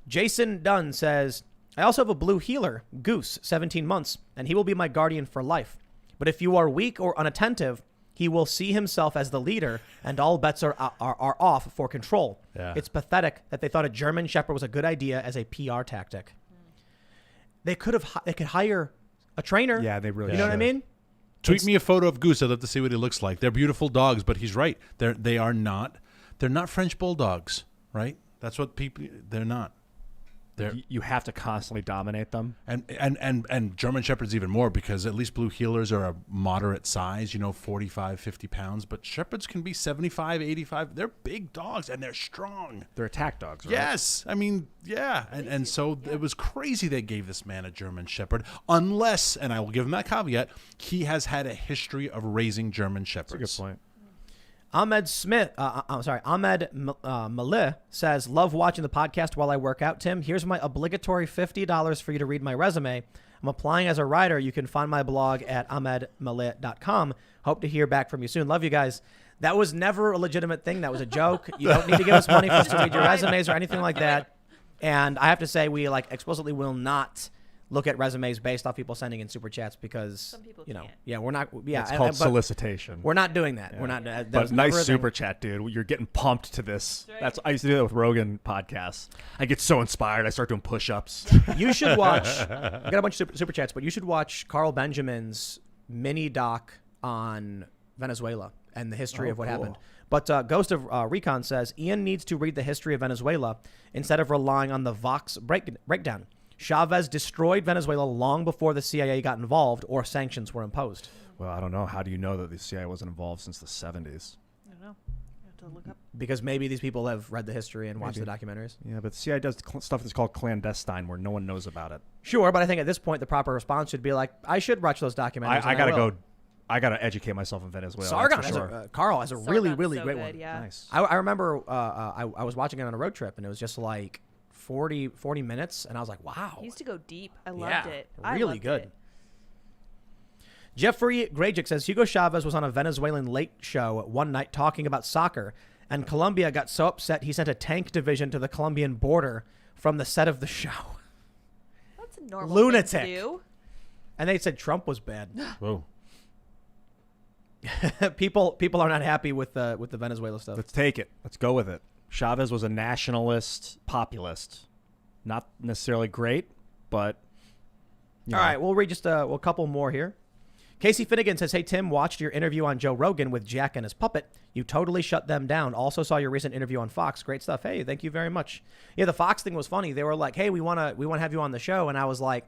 Jason Dunn says, I also have a blue heeler, Goose, 17 months, and he will be my guardian for life. But if you are weak or unattentive, he will see himself as the leader, and all bets are off for control. Yeah. It's pathetic that they thought a German Shepherd was a good idea as a PR tactic. They could hire a trainer. Yeah, they really You know what I should. mean? Tweet me a photo of Goose. I'd love to see what he looks like. They're beautiful dogs, but he's right. They're not French bulldogs, right? That's what they're not. You have to constantly dominate them. And German Shepherds even more, because at least Blue Heelers are a moderate size, 45, 50 pounds. But Shepherds can be 75, 85. They're big dogs, and they're strong. They're attack dogs, right? Yes. I mean, yeah. And so it was crazy they gave this man a German Shepherd, unless, and I will give him that caveat, he has had a history of raising German Shepherds. That's a good point. Ahmed Malih says, love watching the podcast while I work out. Tim, here's my obligatory $50 for you to read my resume. I'm applying as a writer. You can find my blog at ahmedmalih.com. Hope to hear back from you soon. Love you guys. That was never a legitimate thing. That was a joke. You don't need to give us money for us to read your resumes or anything like that. And I have to say, we explicitly will not look at resumes based off people sending in super chats, because Some people can't. yeah, we're not. Yeah, It's called solicitation. We're not doing that. Yeah. We're not. That But was never nice a thing. super chat, dude. You're getting pumped to this. That's right. I used to do that with Rogan podcasts. I get so inspired. I start doing push-ups. You should watch. I got a bunch of super chats, but you should watch Carl Benjamin's mini doc on Venezuela and the history of what cool. happened. But Ghost of Recon says Ian needs to read the history of Venezuela instead of relying on the Vox breakdown. Chavez destroyed Venezuela long before the CIA got involved or sanctions were imposed. Well, I don't know. How do you know that the CIA wasn't involved since the 70s? I don't know. You have to look up. Because maybe these people have read the history and watched the documentaries. Yeah, but the CIA does stuff that's called clandestine where no one knows about it. Sure, but I think at this point the proper response should be like, I should watch those documentaries. I and gotta will. go. I gotta educate myself in Venezuela. Sargon that's has for sure. Carl has a really, Sargon's really so great good, one. Yeah. Nice. I remember I was watching it on a road trip, and it was just like 40 minutes, and I was like, wow. He used to go deep. I loved it. Really loved good. it. Jeffrey Grajic says Hugo Chavez was on a Venezuelan late show one night talking about soccer, and Colombia got so upset he sent a tank division to the Colombian border from the set of the show. That's a normal Lunatic. thing to do. And they said Trump was bad. Whoa. people are not happy with the Venezuela stuff. Let's take it. Let's go with it. Chavez was a nationalist populist. Not necessarily great, but All right, we'll read just a couple more here. Casey Finnegan says, hey, Tim, watched your interview on Joe Rogan with Jack and his puppet. You totally shut them down. Also saw your recent interview on Fox. Great stuff. Hey, thank you very much. Yeah, the Fox thing was funny. They were like, hey, we want to have you on the show. And I was like,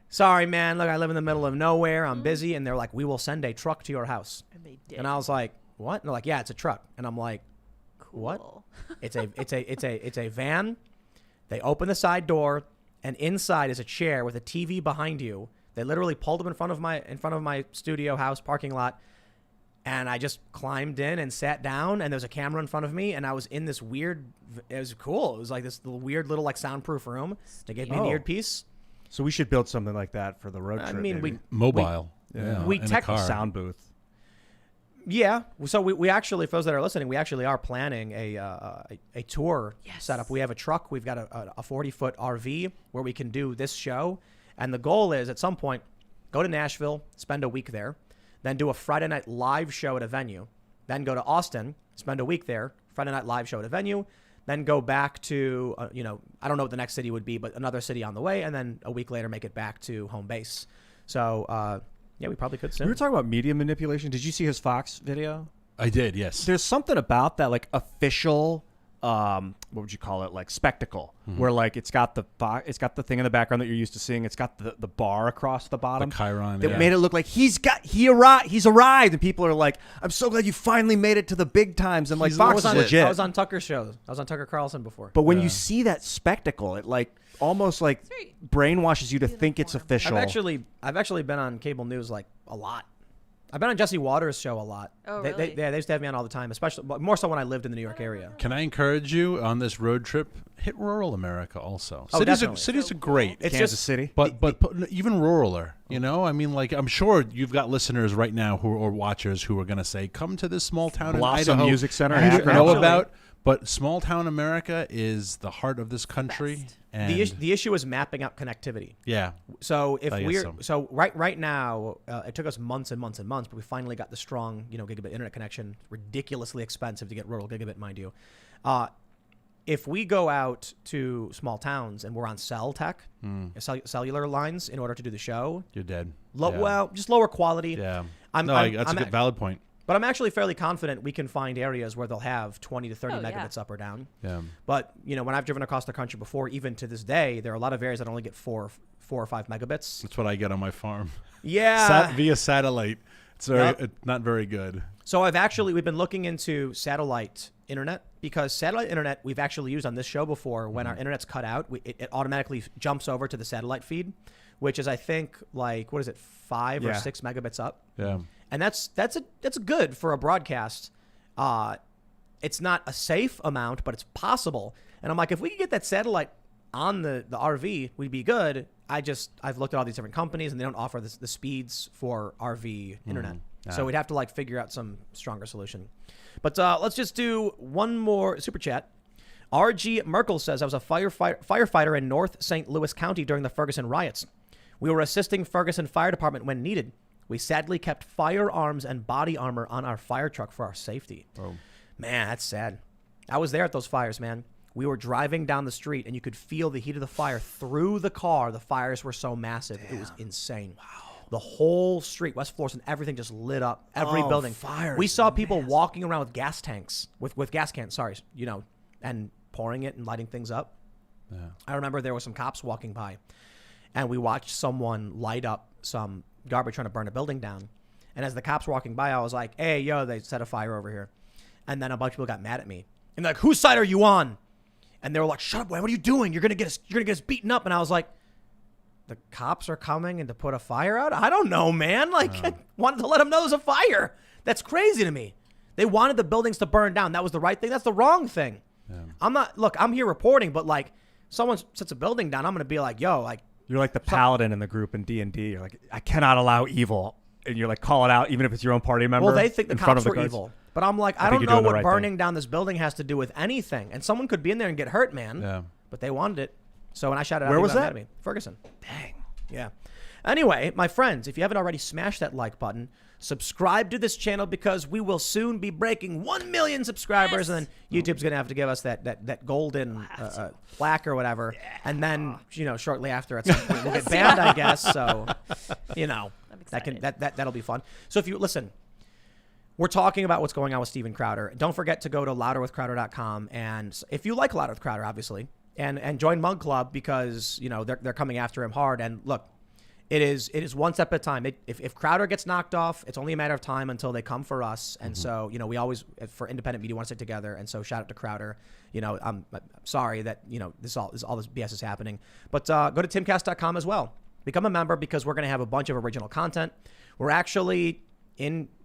sorry, man. Look, I live in the middle of nowhere. I'm busy. And they're like, we will send a truck to your house. And they did. And I was like, what? And they're like, yeah, it's a truck. And I'm like, cool. what? It's a van. They open the side door, and inside is a chair with a TV behind you. They literally pulled them in front of my studio house parking lot, and I just climbed in and sat down, and there was a camera in front of me, and I was in this weird. It was cool. It was like this weird little soundproof room. They gave me an earpiece. so we should build something like that for the road trip. I mean, maybe. Mobile. we in a tech- car. sound booth. Yeah. So we actually, for those that are listening, we actually are planning a tour setup. We have a truck. We've got a 40-foot RV where we can do this show. And the goal is at some point, go to Nashville, spend a week there, then do a Friday night live show at a venue, then go to Austin, spend a week there, Friday night live show at a venue, then go back to, I don't know what the next city would be, but another city on the way, and then a week later make it back to home base. So, yeah, we probably could soon. We were talking about media manipulation. Did you see his Fox video? I did, yes. There's something about that, like official, what would you call it, like spectacle, where like it's got the thing in the background that you're used to seeing. It's got the bar across the bottom. The Chiron, That yeah. made it look like he's arrived, and people are like, I'm so glad you finally made it to the big times. And like He's Fox is legit. legit. I was on Tucker's show. I was on Tucker Carlson before. But when you see that spectacle, it like almost like very brainwashes you to think it's uniform. official. I've actually been on cable news like a lot. I've been on Jesse Waters' show a lot. Oh, they, really? they used to have me on all the time, especially but more so when I lived in the New York area. Can I encourage you on this road trip? Hit rural America also. Oh, definitely. Cities are great. It's Kansas just City. But even ruraler, I mean, like I'm sure you've got listeners right now or watchers who are going to say, "Come to this small town Blossom in Idaho Music Center you in didn't Akron. know Actually- about." But small town America is the heart of this country, Best. and the issue is mapping out connectivity. yeah, So if I guess we're so. right now, it took us months and months and months, but we finally got the strong gigabit internet connection. Ridiculously expensive to get rural gigabit, mind you. If we go out to small towns and we're on cell tech, cellular lines in order to do the show, you're dead. Well, just lower quality. Yeah. That's a good valid point. But I'm actually fairly confident we can find areas where they'll have 20 to 30 Oh, yeah. megabits up or down. Yeah. But, when I've driven across the country before, even to this day, there are a lot of areas that only get 4 or 5 megabits. That's what I get on my farm. Yeah. Via satellite. It's not very good. So we've been looking into satellite internet, because satellite internet we've actually used on this show before. When our internet's cut out, it automatically jumps over to the satellite feed, which is, I think, like, what is it, 5 or 6 megabits up? Yeah. And that's good for a broadcast. It's not a safe amount, but it's possible. And I'm like, if we could get that satellite on the RV, we'd be good. I've looked at all these different companies, and they don't offer the speeds for RV internet. So we'd have to figure out some stronger solution. But let's just do one more super chat. RG Merkel says, I was a firefighter in North St. Louis County during the Ferguson riots. We were assisting Ferguson Fire Department when needed. We sadly kept firearms and body armor on our fire truck for our safety. Oh. Man, that's sad. I was there at those fires, man. We were driving down the street, and you could feel the heat of the fire through the car. The fires were so massive. Damn. It was insane. Wow. The whole street, West Florissant, everything just lit up. Every building. Fire. We saw people walking around with gas tanks, with gas cans, and pouring it and lighting things up. Yeah. I remember there were some cops walking by, and we watched someone light up some garbage trying to burn a building down. And as the cops were walking by, I was like, hey, yo, they set a fire over here. And then a bunch of people got mad at me. And they're like, whose side are you on? And they were like, shut up, boy, what are you doing? You're gonna get us beaten up. And I was like, the cops are coming and to put a fire out? I don't know, man. I wanted to let them know there's a fire. That's crazy to me. They wanted the buildings to burn down. That was the right thing. That's the wrong thing. Yeah. I'm here reporting, but someone sets a building down, I'm going to be like, yo, you're like the paladin in the group in D&D. You're like, I cannot allow evil. And you're like, call it out, even if it's your own party member. Well, they think the cops were evil. But I'm like, I don't know what burning down this building has to do with anything. And someone could be in there and get hurt, man. Yeah. But they wanted it. So when I shouted out, where was that? Ferguson. Dang. Yeah. Anyway, my friends, if you haven't already, smash that like button. Subscribe to this channel, because we will soon be breaking 1 million subscribers. Yes. And then YouTube's going to have to give us that golden plaque or whatever. Yeah. And then, shortly after, at some point, we'll get banned, I guess. So, that'll be fun. So if you listen, we're talking about what's going on with Steven Crowder. Don't forget to go to louderwithcrowder.com. And if you like Louder with Crowder, obviously, and join Mug Club, because, they're coming after him hard. And look, it is one step at a time. If Crowder gets knocked off, it's only a matter of time until they come for us. And so, we always, for independent media, want to stick together. And so shout out to Crowder. I'm sorry that, all this BS is happening. But go to timcast.com as well. Become a member, because we're going to have a bunch of original content. We're actually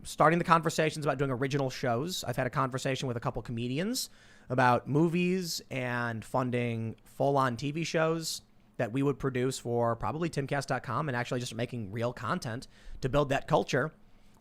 starting the conversations about doing original shows. I've had a conversation with a couple comedians about movies and funding full-on TV shows that we would produce for probably timcast.com, and actually just making real content to build that culture.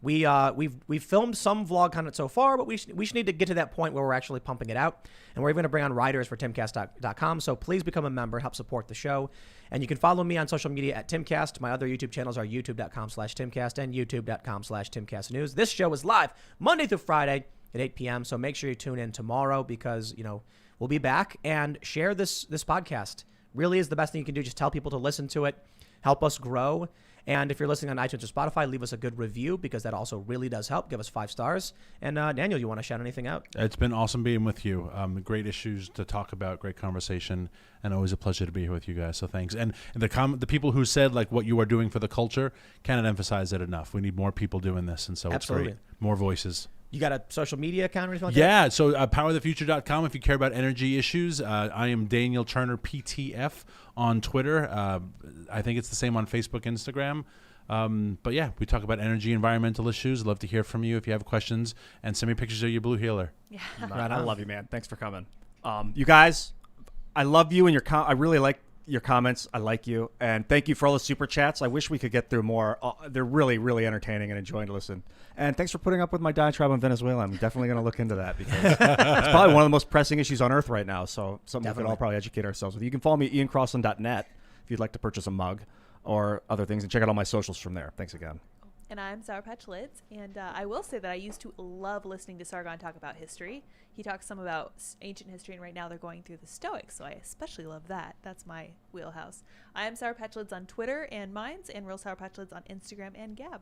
We've filmed some vlog content so far, but we should need to get to that point where we're actually pumping it out. And we're even going to bring on writers for timcast.com. So please become a member, help support the show. And you can follow me on social media at Timcast. My other YouTube channels are youtube.com/Timcast and youtube.com/TimcastNews. This show is live Monday through Friday at 8 p.m. So make sure you tune in tomorrow, because, we'll be back. And share this podcast. Really is the best thing you can do. Just tell people to listen to it. Help us grow. And if you're listening on iTunes or Spotify, leave us a good review, because that also really does help. Give us 5 stars. And Daniel, you want to shout anything out? It's been awesome being with you. Great issues to talk about, great conversation, and always a pleasure to be here with you guys. So thanks. And the people who said what you are doing for the culture, cannot emphasize it enough. We need more people doing this, and so Absolutely. It's great. More voices. You got a social media account or anything like that? Yeah, so powerthefuture.com if you care about energy issues. I am Daniel Turner PTF on Twitter. I think it's the same on Facebook, Instagram. But yeah, we talk about energy, environmental issues. Love to hear from you if you have questions, and send me pictures of your blue healer. Yeah. Right, I love you, man. Thanks for coming. You guys, I love you and I really like your comments. I like you, and thank you for all the super chats. I wish we could get through more. They're really, really entertaining and enjoying to listen. And thanks for putting up with my diatribe on Venezuela. I'm definitely going to look into that, because it's probably one of the most pressing issues on earth right now. So something we can all probably educate ourselves with. You can follow me at iancrossland.net if you'd like to purchase a mug or other things, and check out all my socials from there. Thanks again. And I'm Sour Patch Lids, and I will say that I used to love listening to Sargon talk about history. He talks some about ancient history, and right now they're going through the Stoics, so I especially love that. That's my wheelhouse. I am Sour Patch Lids on Twitter and Minds, and Real Sour Patch Lids on Instagram and Gab.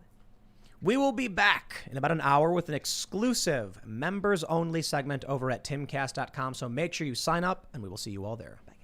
We will be back in about an hour with an exclusive members-only segment over at timcast.com. So make sure you sign up, and we will see you all there. Bye.